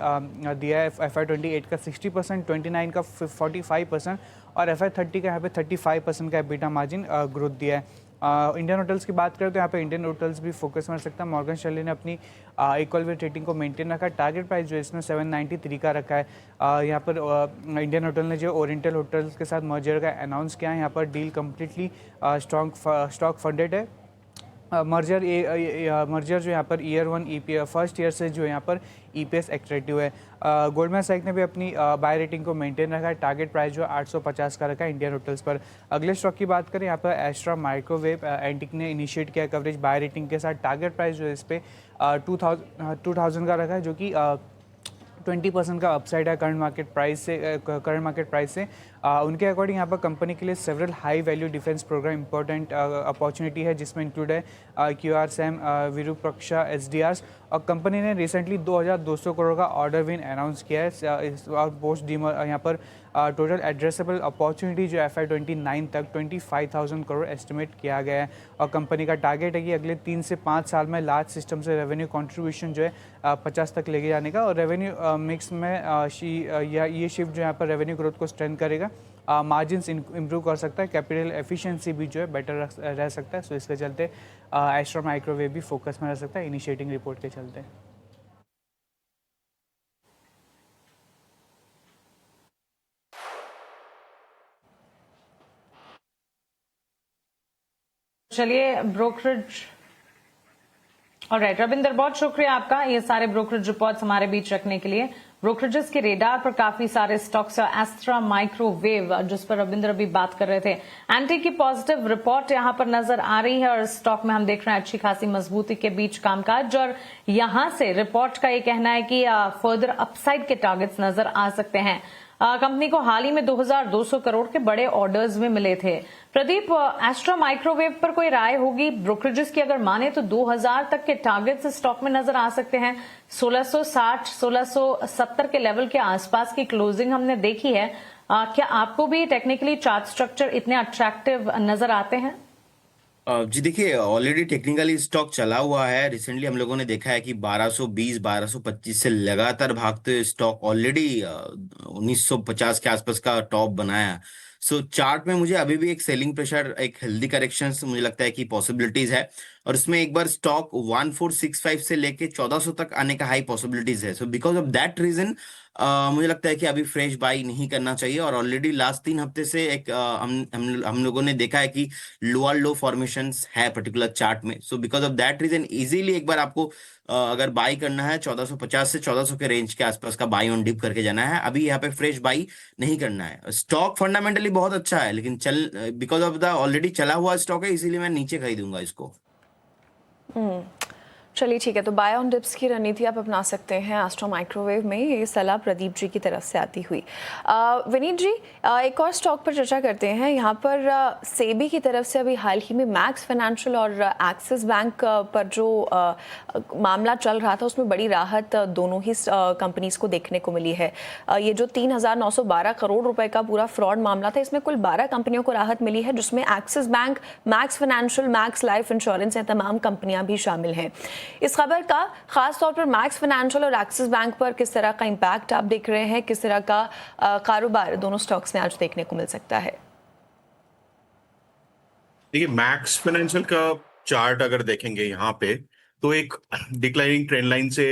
दिया है FY28 का 60%, 29 का 45% और FY30 का यहाँ पे 35% का एबिटा मार्जिन ग्रोथ दिया है। इंडियन होटल्स की बात करें तो यहाँ पे इंडियन होटल्स भी फोकस में रख सकता है। मॉर्गन स्टैनली ने अपनी इक्वल वेट रेटिंग को मेंटेन रखा है। टारगेट प्राइस जो है इसमें 793 का रखा है। यहाँ पर इंडियन होटल ने जो ओरिएंटल होटल्स के साथ मर्जर का अनाउंस किया है। यहाँ पर डील कम्प्लीटली स्टॉक फंडेड है। मर्जर जो यहाँ पर ईयर 1 फर्स्ट ईयर से जो यहाँ पर EPS एक्ट्रेटिव है। गोल्डमैन सैक्स ने भी अपनी बाय रेटिंग को मेंटेन रखा है। टारगेट प्राइस जो 850 का रखा है इंडियन होटल्स पर। अगले स्टॉक की बात करें, यहाँ पर एस्ट्रा माइक्रोवेव एंटिक ने इनिशिएट किया कवरेज बाय रेटिंग के साथ। टारगेट प्राइस जो है इस पर 2000 का रखा है, जो कि 20% का अपसाइड है करंट मार्केट प्राइस से। उनके अकॉर्डिंग यहाँ पर कंपनी के लिए several high value defence program important opportunity है, जिसमें इंक्लूड है QRSAM, विरूपाक्षा, SDRs। और कंपनी ने रिसेंटली 2200 करोड़ का ऑर्डर विन अनाउंस किया है। और पोस्ट डीमर यहाँ पर टोटल एड्रेसेबल अपॉर्चुनिटी जो FY29 तक 25,000 करोड़ एस्टिमेट किया गया है। और कंपनी का टारगेट है कि अगले 3 से 5 साल में लार्ज सिस्टम से रेवेन्यू कंट्रीब्यूशन जो है 50 तक लेके जाने का। और रेवेन्यू मिक्स में ये शिफ्ट जो यहाँ पर रेवेन्यू ग्रोथ को स्ट्रेंथ करेगा। मार्जिन्स इंप्रूव कर सकता है, कैपिटल एफिशिएंसी भी जो है बेटर रह सकता है। सो इसके चलते एस्ट्रा माइक्रोवेव भी फोकस में रह सकता है इनिशिएटिंग रिपोर्ट के चलते। चलिए ब्रोकरेज, ऑलराइट रविंदर, बहुत शुक्रिया आपका ये सारे ब्रोकरेज रिपोर्ट्स हमारे बीच रखने के लिए। ब्रोकरेजेस के रेडार पर काफी सारे स्टॉक्स है। एस्ट्रा माइक्रोवेव जिस पर रविंदर अभी बात कर रहे थे, एंटी की पॉजिटिव रिपोर्ट यहां पर नजर आ रही है और स्टॉक में हम देख रहे हैं अच्छी खासी मजबूती के बीच कामकाज। और यहां से रिपोर्ट का ये कहना है कि फर्दर अपसाइड के टारगेट्स नजर आ सकते हैं। कंपनी को हाल ही में 2200 करोड़ के बड़े ऑर्डर्स में मिले थे। प्रदीप, एस्ट्रा माइक्रोवेव पर कोई राय होगी? ब्रोकरेजेस की अगर माने तो 2000 तक के टारगेट्स स्टॉक में नजर आ सकते हैं। 1660 1670 के लेवल के आसपास की क्लोजिंग हमने देखी है। क्या आपको भी टेक्निकली चार्ट स्ट्रक्चर इतने अट्रैक्टिव नजर आते हैं? जी देखिए, ऑलरेडी टेक्निकली स्टॉक चला हुआ है। रिसेंटली हम लोगों ने देखा है कि 1220 1225 से लगातार भागते स्टॉक ऑलरेडी 1950 के आसपास का टॉप बनाया। सो चार्ट में मुझे अभी भी एक सेलिंग प्रेशर, एक हेल्दी करेक्शन मुझे लगता है कि पॉसिबिलिटीज है। और इसमें एक बार स्टॉक 1465 से लेके 1400 तक आने का हाई पॉसिबिलिटीज है। So because of that reason मुझे लगता है कि अभी फ्रेश बाई नहीं करना चाहिए। और ऑलरेडी लास्ट 3 हफ्ते से एक हम लोगों ने देखा है कि लोअर लो फॉर्मेशंस है पर्टिकुलर चार्ट में। So because of that reason easily एक बार आपको अगर बाई करना है 1450 से 1400 के रेंज के आसपास का बाई ऑन डिप करके जाना है। अभी यहाँ पे फ्रेश बाई नहीं करना है। स्टॉक फंडामेंटली बहुत अच्छा है, लेकिन बिकॉज ऑफ द ऑलरेडी चला हुआ स्टॉक है, इसीलिए मैं नीचे खरीदूंगा इसको। चलिए ठीक है, तो बाय ऑन डिप्स की रणनीति आप अपना सकते हैं एस्ट्रो माइक्रोवेव में, ये सलाह प्रदीप जी की तरफ से आती हुई। विनीत जी, एक और स्टॉक पर चर्चा करते हैं। यहाँ पर सेबी की तरफ से अभी हाल ही में मैक्स फाइनेंशियल और एक्सिस बैंक पर जो मामला चल रहा था उसमें बड़ी राहत दोनों ही कंपनीज को देखने को मिली है। ये जो 3,912 करोड़ रुपए का पूरा फ्रॉड मामला था, इसमें कुल 12 कंपनियों को राहत मिली है, जिसमें axis bank, max financial, max life insurance हैं, तमाम कंपनियां भी शामिल हैं। इस खबर का खास तौर पर मैक्स फाइनेंशियल और एक्सिस बैंक पर किस तरह का इंपैक्ट आप देख रहे हैं, किस तरह का कारोबार दोनों स्टॉक्स में आज देखने को मिल सकता है? देखिए, मैक्स फाइनेंशियल का चार्ट अगर देखेंगे यहाँ पे, तो एक डिक्लाइनिंग ट्रेंड लाइन से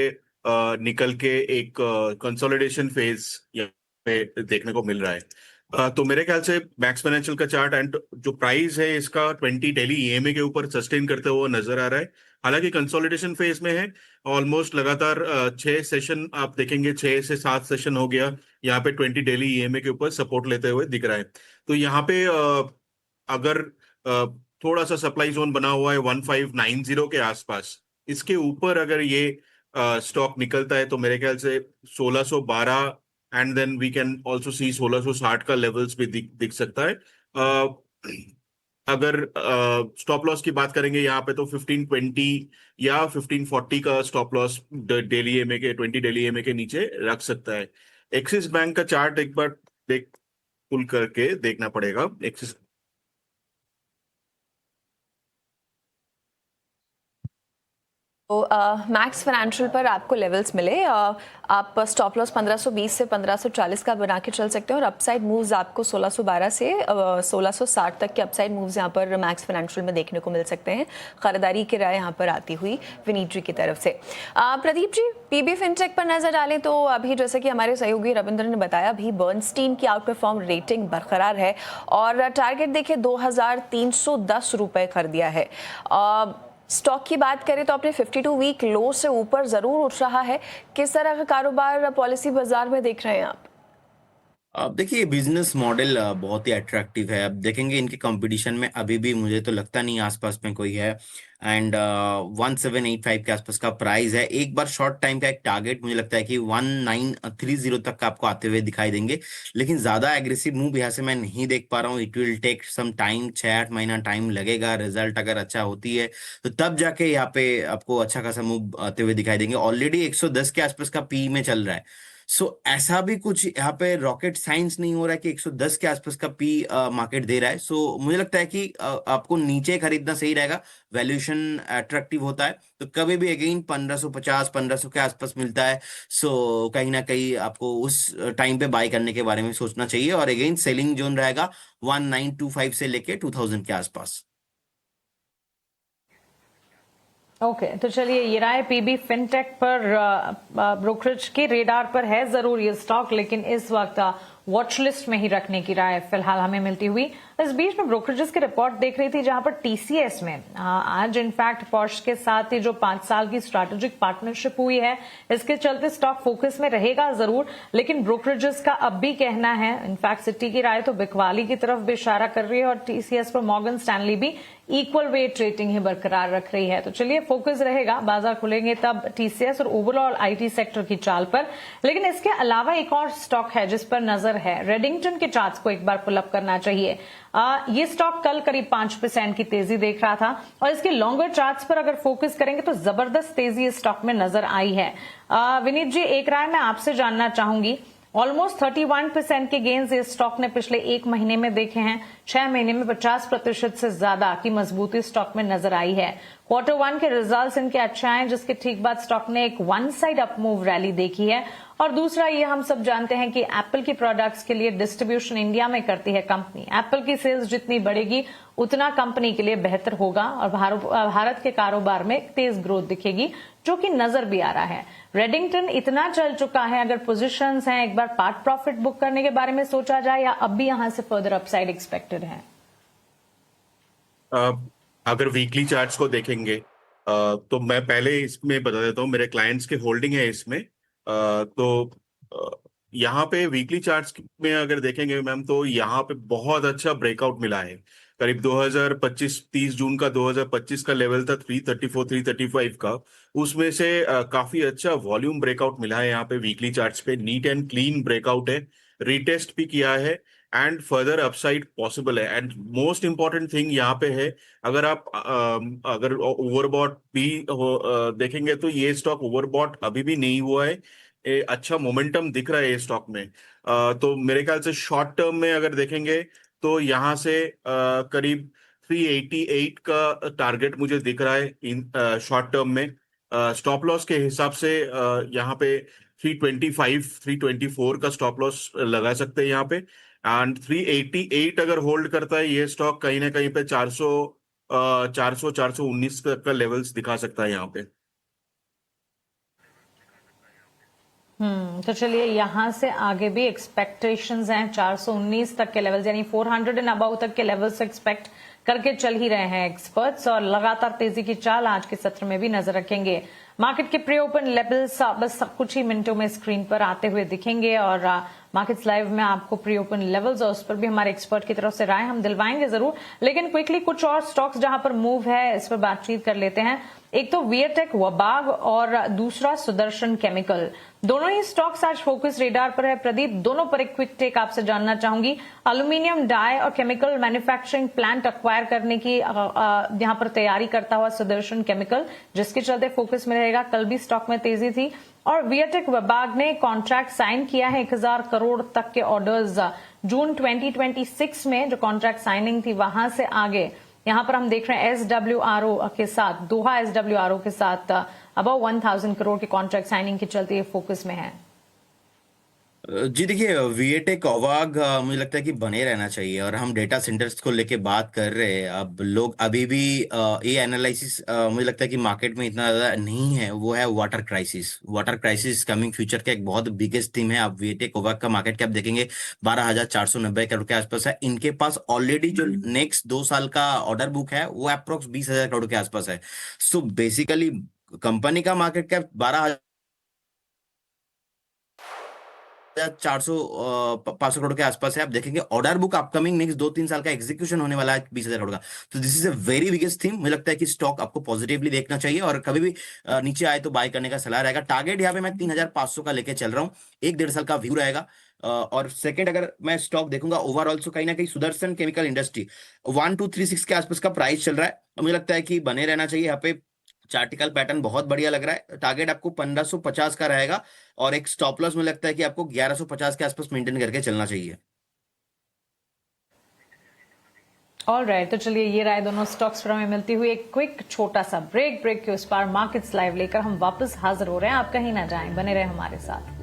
निकल के एक कंसोलिडेशन फेज यहाँ पे देखने को मिल रहा है। तो मेरे ख्याल से मैक्स फाइनेंशियल का चार्ट एंड जो प्राइस है इसका 20 डेली ईएमए के ऊपर सस्टेन करते हुए नजर आ रहा है। हालांकि कंसोलिडेशन फेज में है, ऑलमोस्ट लगातार 6 सेशन आप देखेंगे, 6 से 7 सेशन हो गया यहाँ पे 20 डेली ईएमए के ऊपर सपोर्ट लेते हुए दिख रहा है। तो यहाँ पे अगर थोड़ा सा सप्लाई जोन बना हुआ है 1590 के आसपास, इसके ऊपर अगर ये स्टॉक निकलता है तो मेरे ख्याल से 1612 and then we can also see 1660 का लेवल्स भी दिख सकता है। अगर स्टॉप लॉस की बात करेंगे यहाँ पे, तो 1520 या 1540 का स्टॉप लॉस डेली एमए के 20 डेली एमए के नीचे रख सकता है। एक्सिस बैंक का चार्ट एक बार पुल करके देखना पड़ेगा। एक्सिस तो मैक्स फाइनेंशियल पर आपको लेवल्स मिले, आप स्टॉप लॉस 1520 से 1540 का बना के चल सकते हैं और अपसाइड मूव्स आपको 1612 से 1660 तक के अपसाइड मूव्स यहाँ पर मैक्स फाइनेंशियल में देखने को मिल सकते हैं। खरीदारी की राय यहाँ पर आती हुई विनीत जी की तरफ से। प्रदीप जी, पीबी फिनटेक पर नजर डालें तो अभी जैसे कि हमारे सहयोगी रविंद्र ने बताया, अभी बर्नस्टीन की आउट परफॉर्म रेटिंग बरकरार है और टारगेट देखिए 2310 रुपए कर दिया है। स्टॉक की बात करें तो अपने 52 वीक लो से ऊपर जरूर उठ रहा है। किस तरह का कारोबार पॉलिसी बाजार में देख रहे हैं आप? अब देखिए, बिजनेस मॉडल बहुत ही अट्रैक्टिव है। अब देखेंगे इनके कंपटीशन में अभी भी मुझे तो लगता नहीं आसपास में कोई है। एंड 1785 के आसपास का प्राइस है। एक बार शॉर्ट टाइम का एक टारगेट मुझे लगता है कि 1930 तक का आपको आते हुए दिखाई देंगे, लेकिन ज्यादा एग्रेसिव मूव यहाँ से मैं नहीं देख पा रहा हूँ। It will take some time, 6-8 महीना टाइम लगेगा। रिजल्ट अगर अच्छा होती है तो तब जाके यहाँ पे आपको अच्छा खासा मूव आते हुए दिखाई देंगे। ऑलरेडी 110 के आसपास का पी में चल रहा है। सो ऐसा भी कुछ यहाँ पे रॉकेट साइंस नहीं हो रहा है कि 110 के आसपास का पी मार्केट दे रहा है। सो मुझे लगता है कि आपको नीचे खरीदना सही रहेगा। वैल्यूएशन अट्रैक्टिव होता है तो कभी भी अगेन 1550 1500 के आसपास मिलता है। सो कहीं ना कहीं आपको उस टाइम पे बाय करने के बारे में सोचना चाहिए। और अगेन सेलिंग जोन रहेगा 1925 से लेके 2000 के आसपास। ओके तो चलिए, ये राय पीबी फिनटेक पर ब्रोकरेज के रेडार पर है जरूर ये स्टॉक, लेकिन इस वक्त वॉच लिस्ट में ही रखने की राय फिलहाल हमें मिलती हुई। इस बीच में ब्रोकरेजेस की रिपोर्ट देख रही थी जहां पर टीसीएस में आज इनफैक्ट पॉर्श के साथ ही जो 5 साल की स्ट्रैटेजिक पार्टनरशिप हुई है, इसके चलते स्टॉक फोकस में रहेगा जरूर, लेकिन ब्रोकरेजेस का अब भी कहना है, इनफैक्ट सिटी की राय तो बिकवाली की तरफ भी इशारा कर रही है और टीसीएस पर मॉर्गन स्टैनली भी इक्वल वेट रेटिंग ही बरकरार रख रही है। तो चलिए, फोकस रहेगा, बाजार खुलेंगे तब टीसीएस और ओवरऑल आईटी सेक्टर की चाल पर। लेकिन इसके अलावा एक और स्टॉक है जिस पर नजर है, रेडिंगटन के चार्ट्स को एक बार पुलअप करना चाहिए। ये स्टॉक कल करीब 5% की तेजी देख रहा था और इसके लॉन्गर चार्ट्स पर अगर फोकस करेंगे तो जबरदस्त तेजी इस स्टॉक में नजर आई है। विनीत जी, एक राय मैं आपसे जानना चाहूंगी। ऑलमोस्ट 31% के गेन्स इस स्टॉक ने पिछले 1 महीने में देखे हैं। 6 महीने में 50% से ज्यादा की मजबूती स्टॉक में नजर आई है। Q1 के रिजल्ट्स इनके अच्छे आए, जिसके ठीक बाद स्टॉक ने एक one side up move rally देखी है। और दूसरा ये हम सब जानते हैं कि एप्पल की प्रोडक्ट्स के लिए डिस्ट्रीब्यूशन इंडिया में करती है कंपनी। एप्पल की सेल्स जितनी बढ़ेगी उतना कंपनी के लिए बेहतर होगा और भारत के कारोबार में तेज ग्रोथ दिखेगी, जो कि नजर भी आ रहा है। रेडिंगटन इतना चल चुका है, अगर पोजीशंस हैं एक बार पार्ट प्रॉफिट बुक करने के बारे में सोचा जाए या अब भी यहां से फर्दर अपसाइड एक्सपेक्टेड है? अगर वीकली चार्ट्स को देखेंगे तो मैं पहले इसमें बता देता हूँ, मेरे क्लाइंट्स के होल्डिंग है इसमें। तो यहाँ पे वीकली चार्ट्स में अगर देखेंगे मैम, तो यहाँ पे बहुत अच्छा ब्रेकआउट मिला है। करीब 2025 जून का 2025 का लेवल था 334 335 का, उसमें से काफी अच्छा वॉल्यूम ब्रेकआउट मिला है यहाँ पे वीकली चार्ट्स पे, नीट एंड क्लीन ब्रेकआउट है, रीटेस्ट भी किया है एंड फर्दर अपसाइड पॉसिबल है। एंड मोस्ट इंपॉर्टेंट थिंग यहाँ पे है, अगर आप अगर ओवरबॉट भी देखेंगे तो ये स्टॉक ओवरबॉट अभी भी नहीं हुआ है, अच्छा मोमेंटम दिख रहा है ये स्टॉक में। तो मेरे ख्याल से शॉर्ट टर्म में अगर देखेंगे तो यहाँ से करीब 388 का टारगेट मुझे दिख रहा है इन शॉर्ट टर्म में। स्टॉप लॉस के हिसाब से यहाँ पे 325 324 का स्टॉप लॉस लगा सकते हैं यहाँ पे। एंड 388 अगर होल्ड करता है ये स्टॉक, कहीं ना कहीं पे 419 का लेवल्स दिखा सकता है यहाँ पे। तो चलिए यहाँ से आगे भी एक्सपेक्टेशंस हैं 419 तक के लेवल्स, यानी 400 एंड अबाउ तक के लेवल्स एक्सपेक्ट करके चल ही रहे हैं एक्सपर्ट्स, और लगातार तेजी की चाल आज के सत्र में भी नजर रखेंगे। मार्केट के प्री ओपन लेवल्स बस कुछ ही मिनटों में स्क्रीन पर आते हुए दिखेंगे, और मार्केट्स लाइव में आपको प्री ओपन लेवल्स और उस पर भी हमारे एक्सपर्ट की तरफ से राय हम दिलवाएंगे जरूर। लेकिन क्विकली कुछ और स्टॉक्स जहां पर मूव है इस पर बातचीत कर लेते हैं। एक तो वीएटेक वबाग और दूसरा सुदर्शन केमिकल, दोनों ही स्टॉक्स आज फोकस रेडार पर है। प्रदीप, दोनों पर एक क्विक टेक आपसे जानना चाहूंगी। एल्यूमिनियम डाई और केमिकल मैन्युफैक्चरिंग प्लांट अक्वायर करने की यहां पर तैयारी करता हुआ सुदर्शन केमिकल, जिसके चलते फोकस में रहेगा। कल भी स्टॉक में तेजी थी। और वीएटेक वबाग ने कॉन्ट्रैक्ट साइन किया है 1000 करोड़ तक के ऑर्डर्स जून 2026 में, जो कॉन्ट्रैक्ट साइनिंग थी वहां से आगे यहां पर हम देख रहे हैं SWRO के साथ, दोहा SWRO के साथ अबाउ 1000 करोड़ के कॉन्ट्रैक्ट साइनिंग के चलते ये फोकस में है। जी देखिए, वीएटेक वबाग मुझे लगता है कि बने रहना चाहिए। और हम डेटा सेंटर्स को लेके बात कर रहे हैं, अब लोग अभी भी ये एनालिसिस मुझे लगता है कि मार्केट में इतना ज्यादा नहीं है, वो है water crisis. Water crisis coming future का एक बहुत बिगेस्ट थीम है। आप वीएटेक वबाग का मार्केट कैप देखेंगे 12,490 करोड़ के आसपास है। इनके पास ऑलरेडी जो नेक्स्ट 2 साल का ऑर्डर बुक है वो अप्रोक्स 20,000 करोड़ के आसपास है। सो बेसिकली कंपनी का मार्केट कैप 500 करोड़ के आसपास है। आप देखेंगे ऑर्डर बुक अपकमिंग नेक्स्ट 2-3 साल का एग्जीक्यूशन होने वाला है 20,000 करोड़ का। तो this is a very biggest theme. मुझे लगता है कि स्टॉक आपको पॉजिटिवली देखना चाहिए, और कभी भी नीचे आए तो बाय करने का सलाह रहेगा। टारगेट यहाँ पे मैं 3,500 का लेके चल रहा हूँ, 1-1.5 साल का व्यू रहेगा। और सेकंड, अगर मैं स्टॉक देखूंगा ओवरऑल, सो कहीं ना कहीं सुदर्शन केमिकल इंडस्ट्री 1236 के आसपास का प्राइस चल रहा है। मुझे लगता है कि बने रहना चाहिए यहाँ पे। चार्टिकल पैटर्न बहुत बढ़िया लग रहा है। टारगेट आपको 1550 का रहेगा, और एक स्टॉप लॉस मुझे लगता है कि आपको 1150 के आसपास मेंटेन करके चलना चाहिए। ऑलराइट, तो चलिए ये राय दोनों स्टॉक्स पर हमें मिलती हुई एक क्विक छोटा सा ब्रेक के उस पार मार्केट्स लाइव लेकर हम वापस हाजिर हो रहे हैं। आप कहीं ना जाएं, बने रहे हमारे साथ।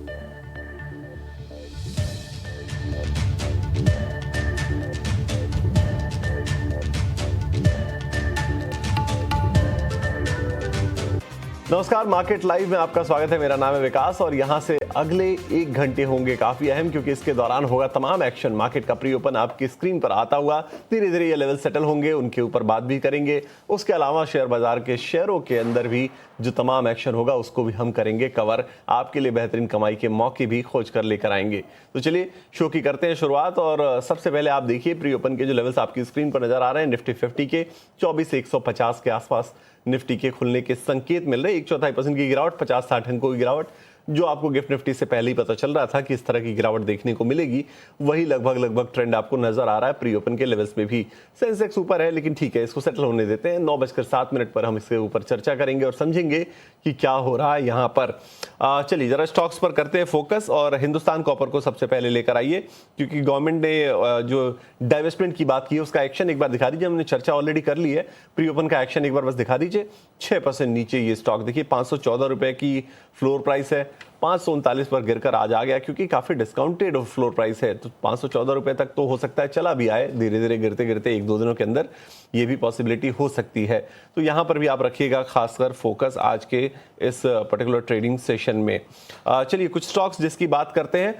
नमस्कार, मार्केट लाइव में आपका स्वागत है। मेरा नाम है विकास, और यहां से अगले 1 घंटे होंगे काफी अहम, क्योंकि इसके दौरान होगा तमाम एक्शन। मार्केट का प्री ओपन आपकी स्क्रीन पर आता हुआ धीरे धीरे ये लेवल सेटल होंगे, उनके ऊपर बात भी करेंगे। उसके अलावा शेयर बाजार के शेयरों के अंदर भी जो तमाम एक्शन होगा उसको भी हम करेंगे कवर। आपके लिए बेहतरीन कमाई के मौके भी खोज कर लेकर आएंगे। तो चलिए शो की करते हैं शुरुआत। और सबसे पहले आप देखिए प्री ओपन के जो लेवल्स आपकी स्क्रीन पर नजर आ रहे हैं। निफ्टी 50 के 24,150 के आसपास निफ्टी के खुलने के संकेत मिल रहे हैं। 1/4% की गिरावट, 50-60 अंकों की गिरावट, जो आपको गिफ्ट निफ्टी से पहले ही पता चल रहा था कि इस तरह की गिरावट देखने को मिलेगी, वही लगभग ट्रेंड आपको नजर आ रहा है प्री ओपन के लेवल्स में भी। सेंसेक्स ऊपर है, लेकिन ठीक है, इसको सेटल होने देते हैं। 9:07 पर हम इसके ऊपर चर्चा करेंगे और समझेंगे कि क्या हो रहा है यहाँ पर। चलिए जरा स्टॉक्स पर करते हैं फोकस, और हिंदुस्तान कॉपर को सबसे पहले लेकर आइए, क्योंकि गवर्नमेंट ने जो डाइवेस्टमेंट की बात की है उसका एक्शन एक बार दिखा दीजिए। हमने चर्चा ऑलरेडी कर ली है, प्री ओपन का एक्शन एक बार बस दिखा दीजिए। 6% नीचे ये स्टॉक देखिए, 514 रुपए की फ्लोर प्राइस है, 539 पर गिरकर आज आ गया, क्योंकि काफी डिस्काउंटेड फ्लोर प्राइस है। तो 514 रुपए तक तो हो सकता है चला भी आए, धीरे धीरे गिरते गिरते 1-2 दिनों के अंदर ये भी पॉसिबिलिटी हो सकती है। तो यहां पर भी आप रखिएगा खासकर फोकस आज के इस पर्टिकुलर ट्रेडिंग सेशन में। चलिए कुछ स्टॉक्स जिसकी बात करते हैं।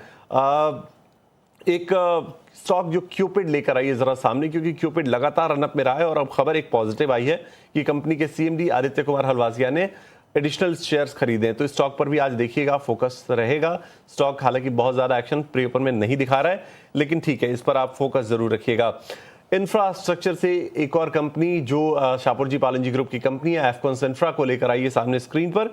एक स्टॉक जो क्यूपिड लेकर आई है जरा सामने, क्योंकि क्यूपिड लगातार रनअप में रहा है, और अब खबर एक पॉजिटिव आई है कि कंपनी के सीएमडी आदित्य कुमार हलवासिया ने एडिशनल शेयर्स खरीदे। तो इस स्टॉक पर भी आज देखिएगा फोकस रहेगा। स्टॉक हालांकि बहुत ज्यादा एक्शन प्री ओपन में नहीं दिखा रहा है, लेकिन ठीक है, इस पर आप फोकस जरूर रखिएगा। इंफ्रास्ट्रक्चर से एक और कंपनी जो शाहपुर जी पालन जी ग्रुप की कंपनी है, एफकॉन्स इंफ्रा को लेकर आई है सामने स्क्रीन पर।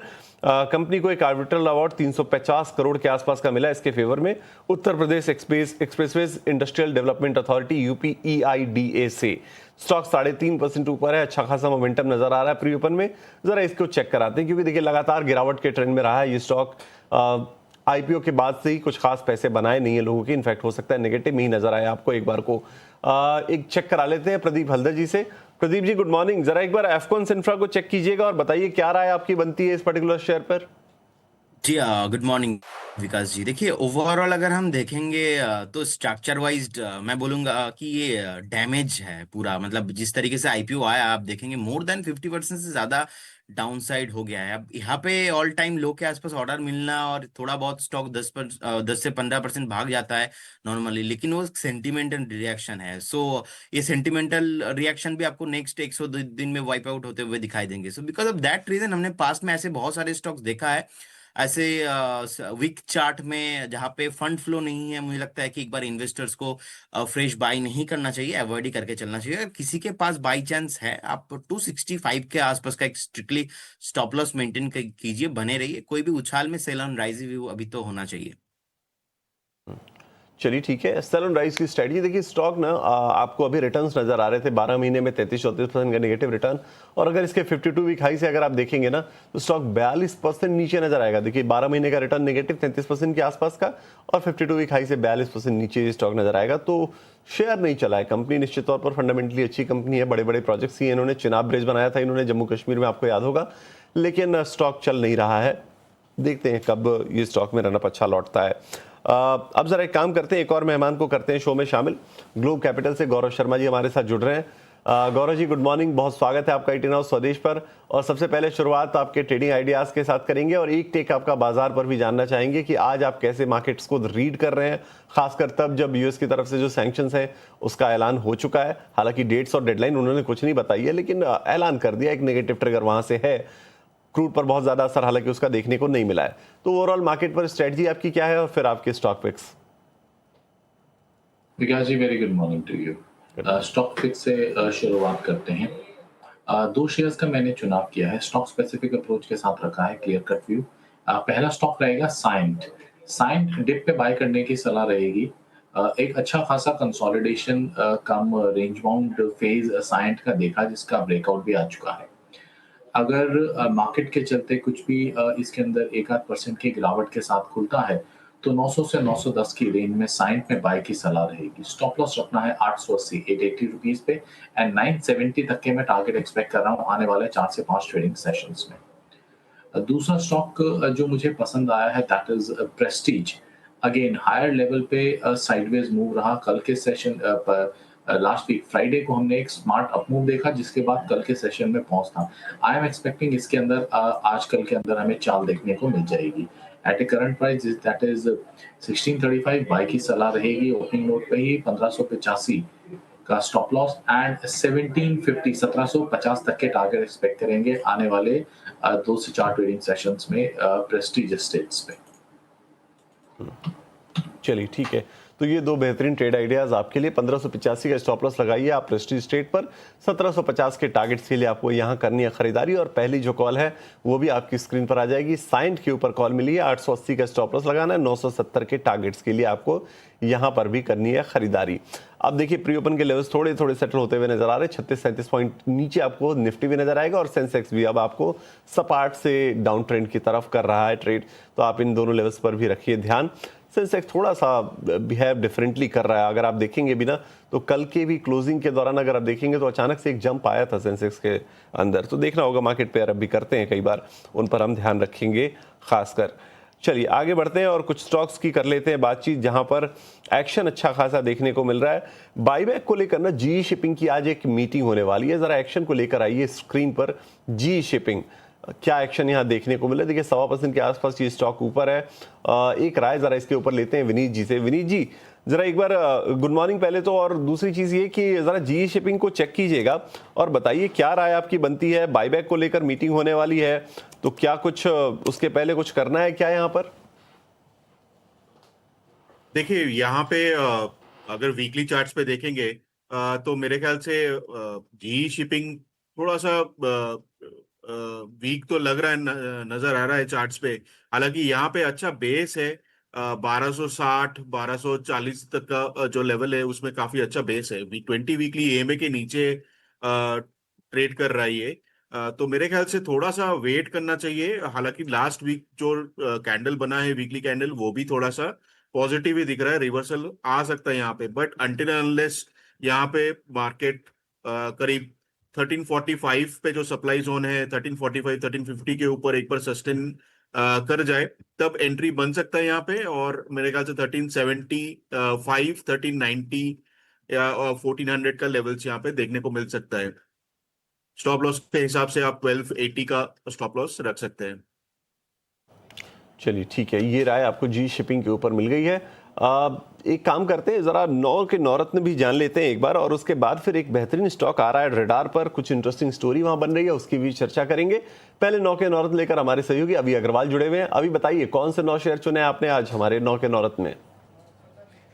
कंपनी को एक आर्बिट्रल अवार्ड 350 करोड़ के आसपास का मिला इसके फेवर में Uttar Pradesh expressways industrial development authority UP EIDA से। स्टॉक 3.5% ऊपर है, अच्छा खासा मोमेंटम नजर आ रहा है प्री ओपन में। जरा इसको चेक कराते हैं क्योंकि देखिए लगातार गिरावट के ट्रेंड में रहा है ये स्टॉक। IPO के बाद से ही कुछ खास पैसे बनाए नहीं है लोगों के, इनफैक्ट हो सकता है नेगेटिव में ही नजर आए आपको एक बार को। एक चेक करा लेते हैं प्रदीप हल्दर जी से। प्रदीप जी गुड मॉर्निंग, जरा एक बार एफकॉन्स इंफ्रा को चेक कीजिएगा और बताइए क्या राय आपकी बनती है इस पर्टिकुलर शेयर पर। जी गुड मॉर्निंग विकास जी। देखिए ओवरऑल अगर हम देखेंगे तो स्ट्रक्चर वाइज मैं बोलूंगा कि ये डैमेज है पूरा। मतलब जिस तरीके से IPO आया आप देखेंगे मोर देन 50% से ज्यादा डाउन साइड हो गया है। अब यहाँ पे ऑल टाइम लो के आसपास ऑर्डर मिलना और थोड़ा बहुत स्टॉक 10 से 15% भाग जाता है नॉर्मली, लेकिन वो सेंटिमेंटल रिएक्शन है। सो ये सेंटिमेंटल रिएक्शन भी आपको नेक्स्ट 100 दिन में वाइप आउट होते हुए दिखाई देंगे। So because of that reason हमने पास्ट में ऐसे बहुत सारे स्टॉक्स देखा है ऐसे वीक चार्ट में जहाँ पे फंड फ्लो नहीं है। मुझे लगता है कि एक बार इन्वेस्टर्स को फ्रेश बाई नहीं करना चाहिए, अवॉइड ही करके चलना चाहिए। अगर किसी के पास बाई चांस है आप 265 के आसपास का एक स्ट्रिक्टली स्टॉप लॉस मेंटेन कीजिए, बने रहिए। कोई भी उछाल में सेल ऑन राइज व्यू अभी तो होना चाहिए। चलिए ठीक है, सेल ऑन राइज की स्ट्रेटजी देखिए। स्टॉक ना आपको अभी रिटर्न्स नजर आ रहे थे 12 महीने में 33-34% का नेगेटिव रिटर्न, और अगर इसके 52 वीक हाई से अगर आप देखेंगे ना तो स्टॉक 42% नीचे नजर आएगा। देखिए 12 महीने का रिटर्न नेगेटिव 33% के आसपास का और 52 वीक हाई से 42% नीचे स्टॉक नजर आएगा। तो शेयर नहीं चला है। कंपनी निश्चित तौर पर फंडामेंटली अच्छी कंपनी है, बड़े बड़े प्रोजेक्ट्स ही इन्होंने, चिनाब ब्रिज बनाया था इन्होंने जम्मू कश्मीर में, आपको याद होगा, लेकिन स्टॉक चल नहीं रहा है। देखते हैं कब ये स्टॉक में रनअप अच्छा लौटता है। अब जरा एक काम करते हैं, एक और मेहमान को करते हैं शो में शामिल। ग्लोब कैपिटल से गौरव शर्मा जी हमारे साथ जुड़ रहे हैं। गौरव जी गुड मॉर्निंग, बहुत स्वागत है आपका 18 हाउस स्वदेश पर। और सबसे पहले शुरुआत आपके ट्रेडिंग आइडियाज के साथ करेंगे और एक टेक आपका बाजार पर भी जानना चाहेंगे कि आज आप कैसे मार्केट्स को रीड कर रहे हैं, खासकर तब जब यूएस की तरफ से जो सैंक्शंस है उसका ऐलान हो चुका है। हालांकि डेट्स और डेडलाइन उन्होंने कुछ नहीं बताई है, लेकिन ऐलान कर दिया, एक नेगेटिव ट्रिगर वहां से है। क्रूड पर बहुत ज्यादा असर हालांकि उसका देखने को नहीं मिला है। तो ओवरऑल मार्केट पर स्ट्रेटजी आपकी क्या है और फिर आपके stock picks. Vikas ji very good morning to you. Stock picks से शुरुआत करते हैं। दो शेयर्स का मैंने चुनाव किया है, स्टॉक स्पेसिफिक अप्रोच के साथ रखा है, क्लियर कट व्यू। पहला स्टॉक रहेगा साइंट डिप पे बाय करने की सलाह रहेगी। एक अच्छा खासा कंसोलिडेशन कम रेंज बाउंड फेज साइंट का देखा, जिसका ब्रेकआउट भी आ चुका है। अगर मार्केट के चलते कुछ भी इसके अंदर 1-8% की गिरावट के साथ खुलता है तो 900 से 910 की रेंज में साइंट में बाय की सलाह रहेगी। स्टॉप लॉस रखना है 880 880 रुपीज पे एंड 970 तक के मैं टारगेट एक्सपेक्ट कर रहा हूँ आने वाले 4 से 5 ट्रेडिंग सेशंस में। दूसरा स्टॉक जो मुझे पसंद आया है that is Prestige. Again higher level पे साइडवेज मूव रहा। कल के सेशन पर लास्ट वीक फ्राइडे को हमने एक स्मार्ट अप मूव देखा, जिसके बाद कल के सेशन में पहुंच था। आई एम एक्सपेक्टिंग इसके अंदर आज कल के अंदर हमें चाल देखने को मिल जाएगी। At a current price that is 1635 buy की सलाह रहेगी। ओपनिंग नोट पे ही 1585 का स्टॉप लॉस एंड 1750 तक के टारगेट एक्सपेक्ट करेंगे आने वाले 2 से 4 ट्रेडिंग सेशंस में प्रेस्टीज एस्टेट्स पे। चलिए ठीक है, तो ये दो बेहतरीन ट्रेड आइडियाज आपके लिए। 1585 का स्टॉप लॉस लगाइए आप प्रेस्टीज स्टेट पर। 1750 के टारगेट्स के लिए आपको यहाँ करनी है खरीदारी। और पहली जो कॉल है वो भी आपकी स्क्रीन पर आ जाएगी। साइंट के ऊपर कॉल मिली है, 880 का स्टॉप लॉस लगाना है। 970 के टारगेट्स के लिए आपको यहाँ पर भी करनी है खरीदारी। अब देखिए प्री ओपन के लेवल्स थोड़े थोड़े सेटल होते हुए नजर आ रहे हैं। 36-37 पॉइंट नीचे आपको निफ्टी भी नजर आएगा और सेंसेक्स भी अब आपको सपाट से डाउन ट्रेंड की तरफ कर रहा है ट्रेड। तो आप इन दोनों लेवल्स पर भी रखिए ध्यान। सेंसेक्स थोड़ा सा बिहेव डिफरेंटली कर रहा है। अगर आप देखेंगे भी ना तो कल के भी क्लोजिंग के दौरान अगर आप देखेंगे तो अचानक से एक जंप आया था सेंसेक्स के अंदर। तो देखना होगा, मार्केट पे अरब भी करते हैं कई बार, उन पर हम ध्यान रखेंगे खासकर। चलिए आगे बढ़ते हैं और कुछ स्टॉक्स की कर लेते हैं बातचीत जहां पर एक्शन अच्छा खासा देखने को मिल रहा है। बाईबैक को लेकर ना GE शिपिंग की आज एक मीटिंग होने वाली है। जरा एक्शन को लेकर आइए स्क्रीन पर। GE शिपिंग क्या एक्शन यहाँ देखने को मिला। देखिए 1.25% के आसपास ये स्टॉक ऊपर है। एक राय जरा इसके ऊपर लेते हैं विनीत जी से। विनीत जी जरा एक बार गुड मॉर्निंग पहले तो, और दूसरी चीज ये कि जरा GE शिपिंग को चेक कीजिएगा और बताइए क्या राय आपकी बनती है। बाईबैक को लेकर मीटिंग होने वाली है तो क्या कुछ उसके पहले कुछ करना है क्या यहाँ पर। देखिए यहाँ पे अगर वीकली चार्ट्स पे देखेंगे तो मेरे ख्याल से जी शिपिंग थोड़ा सा वीक तो लग रहा है, नजर आ रहा है चार्ट्स पे। हालांकि यहाँ पे अच्छा बेस है, 1260 1240 तक का जो लेवल है उसमें काफी अच्छा बेस है। 20 वीकली EMA के नीचे ट्रेड कर रहा है ये। तो मेरे ख्याल से थोड़ा सा वेट करना चाहिए। हालांकि लास्ट वीक जो कैंडल बना है वीकली कैंडल, वो भी थोड़ा सा पॉजिटिव ही दिख रहा है, रिवर्सल आ सकता है यहाँ पे। बट अनटिल अनलेस यहाँ पे मार्केट करीब 1345 पे जो सप्लाई जोन है, 1345 1350 के ऊपर एक बार सस्टेन कर जाए, तब एंट्री बन सकता है यहाँ पे। और मेरे ख्याल से 1375 1390 या 1400 का लेवल्स यहाँ पे देखने को मिल सकता है। स्टॉप लॉस के हिसाब से आप 1280 का स्टॉप लॉस रख सकते हैं। चलिए ठीक है, ये राय आपको जी शिपिंग के ऊपर मिल गई है। एक काम करते हैं, जरा नौ के नौरत्न भी जान लेते हैं एक बार, और उसके बाद फिर एक बेहतरीन स्टॉक आ रहा है रडार पर, कुछ इंटरेस्टिंग स्टोरी वहां बन रही है, उसकी भी चर्चा करेंगे। पहले नौ के नौरत्न लेकर हमारे सहयोगी अभी अग्रवाल जुड़े हुए हैं। अभी बताइए कौन से 9 शेयर चुने आपने आज हमारे नौ के नौरत्न में?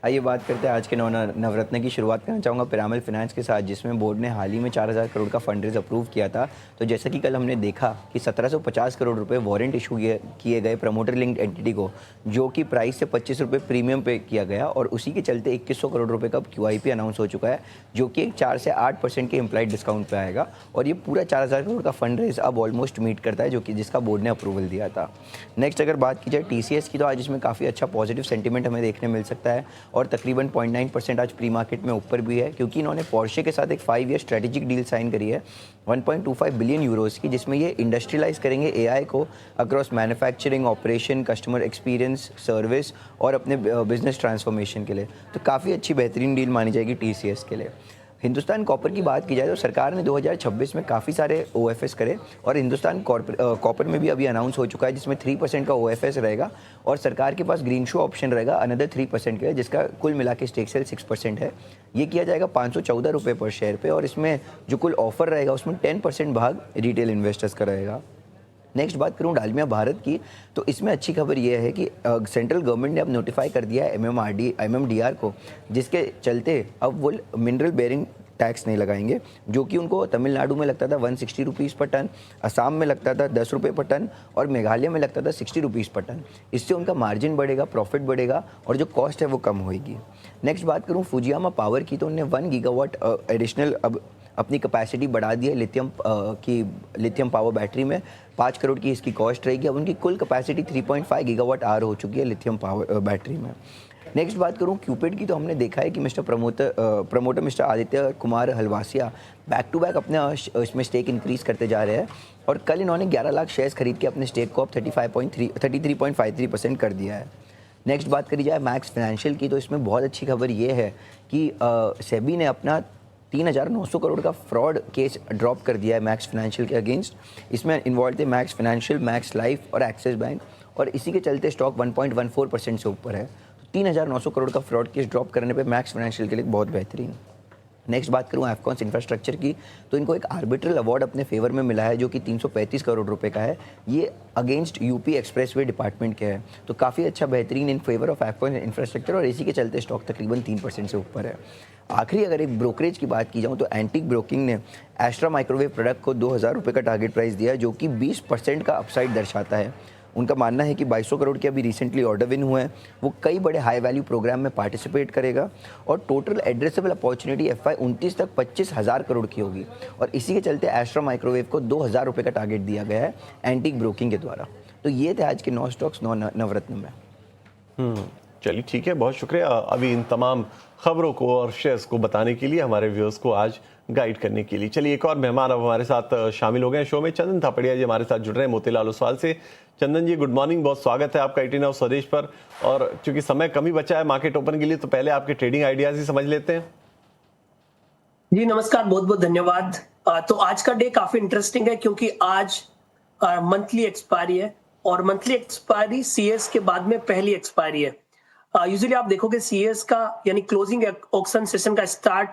आइए बात करते हैं आज के नवरत्न की। शुरुआत करना चाहूँगा पिरामिड फाइनेंस के साथ, जिसमें बोर्ड ने हाल ही में 4000 करोड़ का फंड रेज अप्रूव किया था। तो जैसा कि कल हमने देखा कि 1750 करोड़ रुपए वारंट इशू किए गए प्रमोटर लिंक्ड एंटिटी को, जो कि प्राइस से 25 रुपये प्रीमियम पे किया गया, और उसी के चलते 2100 करोड़ रुपए का QIP अनाउंस हो चुका है, जो कि एक 4 से 8% के इम्प्लाइड डिस्काउंट पे आएगा। और ये पूरा 4000 करोड़ का फंड रेज अब ऑलमोस्ट मीट करता है, जो कि जिसका बोर्ड ने अप्रूवल दिया था। नेक्स्ट अगर बात की जाए TCS की, तो आज इसमें काफ़ी अच्छा पॉजिटिव सेंटीमेंट हमें देखने मिल सकता है, और तकरीबन 0.9% आज प्री मार्केट में ऊपर भी है, क्योंकि इन्होंने पोर्शे के साथ एक 5 ईयर स्ट्रेटेजिक डील साइन करी है 1.25 बिलियन यूरोस की, जिसमें ये इंडस्ट्रियलाइज करेंगे AI को across manufacturing, operation, customer experience, service और अपने बिजनेस ट्रांसफॉर्मेशन के लिए। तो काफ़ी अच्छी बेहतरीन डील मानी जाएगी TCS के लिए। हिंदुस्तान कॉपर की बात की जाए तो सरकार ने 2026 में काफ़ी सारे OFS करे, और हिंदुस्तान कॉपर में भी अभी अनाउंस हो चुका है, जिसमें 3% का OFS रहेगा, और सरकार के पास ग्रीन शो ऑप्शन रहेगा अनदर 3% के, जिसका कुल मिला के स्टेक सेल 6% है। ये किया जाएगा 514 रुपये पर शेयर पे, और इसमें जो कुल ऑफर रहेगा उसमें 10% भाग रिटेल इन्वेस्टर्स का रहेगा। नेक्स्ट बात करूं डालमिया भारत की, तो इसमें अच्छी खबर यह है कि सेंट्रल गवर्नमेंट ने अब नोटिफाई कर दिया है MMDR को, जिसके चलते अब वो मिनरल बेरिंग टैक्स नहीं लगाएंगे, जो कि उनको तमिलनाडु में लगता था 160 रुपीज़ पर टन, असम में लगता था 10 रुपये पर टन, और मेघालय में लगता था 60 रुपीज़ पर टन। इससे उनका मार्जिन बढ़ेगा, प्रॉफिट बढ़ेगा, और जो कॉस्ट है वो कम होगी। नेक्स्ट बात करूँ फुजियामा पावर की, तो उन्होंने 1 गीगावाट एडिशनल अब अपनी कैपेसिटी बढ़ा दी है लिथियम पावर बैटरी में। 5 करोड़ की इसकी कॉस्ट रहेगी। अब उनकी कुल कैपेसिटी 3.5 गीगावाट आवर हो चुकी है लिथियम पावर बैटरी में। नेक्स्ट बात करूं क्यूपिड की, तो हमने देखा है कि promoter mister Aditya Kumar Halwasiya back to back अपने इसमें स्टेक इंक्रीज करते जा रहे हैं, और कल इन्होंने 11 लाख शेयर्स खरीद के अपने स्टेक को अब 33.53% कर दिया है। नेक्स्ट बात करी जाए मैक्स फाइनेंशियल की, तो इसमें बहुत अच्छी खबर ये है कि सेबी ने अपना 3900 करोड़ का फ्रॉड केस ड्रॉप कर दिया है मैक्स फाइनेंशियल के अगेंस्ट। इसमें इन्वॉल्व थे मैक्स फाइनेंशियल, मैक्स लाइफ और एक्सिस बैंक, और इसी के चलते स्टॉक 1.14% से ऊपर है। 3900 करोड़ का फ्रॉड केस ड्रॉप करने पे मैक्स फाइनेंशियल के लिए बहुत बेहतरीन। नेक्स्ट बात करूँ एफकॉन्स इंफ्रास्ट्रक्चर की, तो इनको एक आर्बिट्रल अवार्ड अपने फेवर में मिला है, जो कि 335 करोड़ रुपए का है। ये अगेंस्ट यूपी एक्सप्रेसवे डिपार्टमेंट के है, तो काफ़ी अच्छा बेहतरीन in favour of Afcons infrastructure, और इसी के चलते स्टॉक तकरीबन 3% से ऊपर है। आखिरी अगर एक ब्रोकरेज की बात की जाऊँ, तो एंटीक ब्रोकिंग ने एस्ट्रा माइक्रोवेव प्रोडक्ट को 2000 रुपये का टारगेट प्राइस दिया है, जो कि 20% का अपसाइड दर्शाता है। उनका मानना है कि 2200 करोड़ के अभी रिसेंटली ऑर्डर विन हुए हैं, वो कई बड़े हाई वैल्यू प्रोग्राम में पार्टिसिपेट करेगा, और टोटल एड्रेसेबल अपॉर्चुनिटी FY 29 तक 25,000 करोड़ की होगी, और इसी के चलते एस्ट्रा माइक्रोवेव को 2000 रुपये का टारगेट दिया गया है एंटीक ब्रोकिंग के द्वारा। तो ये थे आज के 9 स्टॉक्स नवरत्न में। चलिए ठीक है, बहुत शुक्रिया अभी इन तमाम खबरों को और शेयर्स को बताने के लिए, हमारे व्यूअर्स को आज गाइड करने के लिए। चलिए एक और मेहमान अब हमारे साथ शामिल हो गए शो में। चंदन थापड़िया जी हमारे साथ जुड़ रहे हैं मोतीलाल ओसवाल से। चंदन जी गुड मॉर्निंग, बहुत स्वागत है आपका 18 हाउस स्वदेश पर। और चूंकि समय कम ही बचा है मार्केट ओपन के लिए, तो पहले आपके ट्रेडिंग आइडियाज ही समझ लेते हैं। जी नमस्कार, बहुत बहुत धन्यवाद। तो आज का डे काफी इंटरेस्टिंग है, क्योंकि आज मंथली एक्सपायरी है, और मंथली एक्सपायरी CS के बाद में पहली एक्सपायरी है। यूजुअली आप देखोगे CS का यानी क्लोजिंग ऑक्शन सेशन का स्टार्ट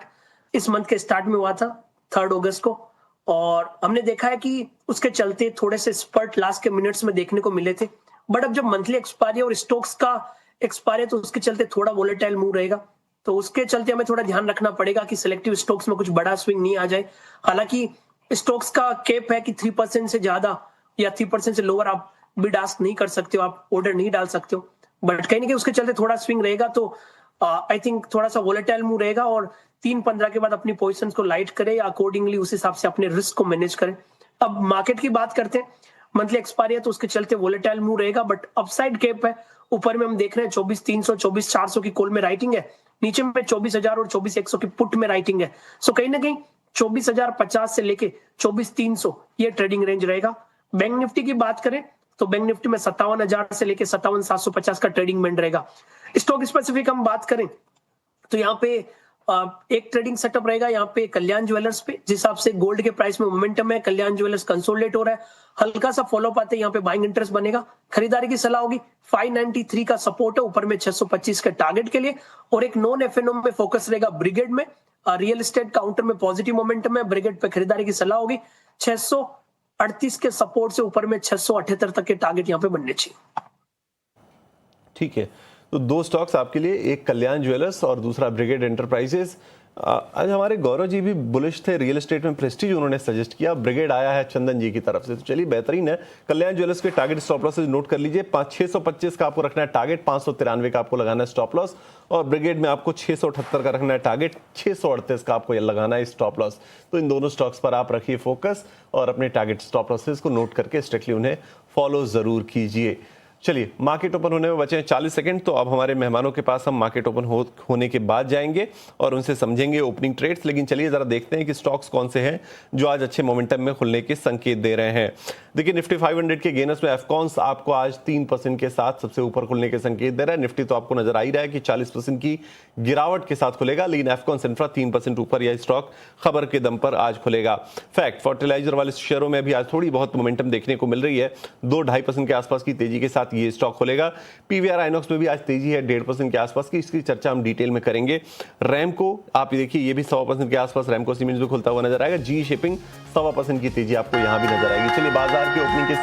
इस मंथ के स्टार्ट में हुआ था 3 अगस्त को, और हमने देखा है कि उसके चलते थोड़े से स्पर्ट लास्ट के मिनट्स में देखने को मिले थे। बट अब जब मंथली एक्सपायरी और स्टॉक्स का एक्सपायरी, तो उसके चलते थोड़ा वोलेटाइल मूव रहेगा। तो उसके चलते हमें थोड़ा ध्यान रखना पड़ेगा कि सिलेक्टिव स्टॉक्स में कुछ बड़ा स्विंग नहीं आ जाए। हालांकि स्टॉक्स का कैप है कि 3% से ज्यादा या 3% से लोअर आप बिड आस्क नहीं कर सकते हो, आप ऑर्डर नहीं डाल सकते हो, बट कहीं ना कहीं उसके चलते थोड़ा स्विंग रहेगा। तो आई थिंक थोड़ा सा वोलेटाइल मूव रहेगा और 3-15 के बाद अपनी पोजीशंस को लाइट करें या अकॉर्डिंगली उस हिसाब से अपने रिस्क को मैनेज करें। अब मार्केट की बात करते हैं, मंथली एक्सपायरी है तो उसके चलते वोलेटाइल मूव रहेगा, बट अपसाइड कैप है। ऊपर में हम देख रहे हैं 24,300 24,400 की कॉल में राइटिंग है, नीचे में 24,000 और 24,100 की पुट में राइटिंग है। सो कहीं ना कहीं 24,050 से लेके 24,300 ये ट्रेडिंग रेंज रहेगा। बैंक निफ्टी की बात करें तो बैंक निफ्टी में 57,000 से लेके 57,750 का ट्रेडिंग बैंड रहेगा। स्टॉक स्पेसिफिक हम बात करें तो यहाँ पे एक ट्रेडिंग सेटअप रहेगा यहाँ पे कल्याण ज्वेलर्स पे, जिस हिसाब से गोल्ड के प्राइस में मोमेंटम है, कल्याण ज्वेलर्स कंसोलिडेट हो रहा है, हल्का सा फॉलो पाते यहाँ पे बाइंग इंटरेस्ट बनेगा। खरीदारी की सलाह होगी, 593 का सपोर्ट है, ऊपर में 625 के टारगेट के लिए। और एक नॉन एफएनओ में फोकस रहेगा ब्रिगेड में, रियल एस्टेट काउंटर में पॉजिटिव मोमेंटम है, ब्रिगेड पे खरीदारी की सलाह होगी। 638 के सपोर्ट से ऊपर में 678 तक के टारगेट यहाँ पे बनने चाहिए। ठीक है, तो दो स्टॉक्स आपके लिए, एक कल्याण ज्वेलर्स और दूसरा ब्रिगेड एंटरप्राइजेस। आज हमारे गौरव जी भी बुलिश थे रियल एस्टेट में, प्रेस्टीज उन्होंने सजेस्ट किया, ब्रिगेड आया है चंदन जी की तरफ से, तो चलिए बेहतरीन है। कल्याण ज्वेलर्स के टारगेट स्टॉप लॉसेज नोट कर लीजिए, 625 का आपको रखना है टारगेट, 593 का आपको लगाना है स्टॉप लॉस, और ब्रिगेड में आपको 678 का रखना है टारगेट, 638 का आपको लगाना है स्टॉप लॉस। तो इन दोनों स्टॉक्स पर आप रखिए फोकस और अपने टारगेट स्टॉप लॉसेज को नोट करके स्ट्रिक्टली उन्हें फॉलो जरूर कीजिए। चलिए, मार्केट ओपन होने में बचे हैं 40 सेकंड, तो अब हमारे मेहमानों के पास हम मार्केट ओपन होने के बाद जाएंगे और उनसे समझेंगे ओपनिंग ट्रेड्स। लेकिन चलिए जरा देखते हैं कि स्टॉक्स कौन से हैं जो आज अच्छे मोमेंटम में खुलने के संकेत दे रहे हैं। देखिए, निफ्टी 500 के गेनर्स में एफकॉन्स आपको आज 3% के साथ सबसे ऊपर खुलने के संकेत दे रहा है। निफ्टी तो आपको नजर आ ही रहा है कि 40% की गिरावट के साथ खुलेगा, लेकिन एफकॉन्स इंफ्रा 3% ऊपर, यह स्टॉक खबर के दम पर आज खुलेगा। फैक्ट फर्टिलाइजर वाले शेयरों में भी आज थोड़ी बहुत मोमेंटम देखने को मिल रही है, 2-2.5% के आसपास की तेजी के साथ ये स्टॉक खुलेगा। पीवीआर आइनॉक्स में भी आज तेजी है 1.5% के आसपास की, इसकी चर्चा हम डिटेल में करेंगे। रैमको आप देखिए, ये भी 1.25% के आसपास रैमको सीमेंट्स भी खुलता हुआ नजर आएगा। जी शिपिंग 1.25% की तेजी आपको यहां भी नजर आएगी। चलिए, बाजार की ओपनिंग के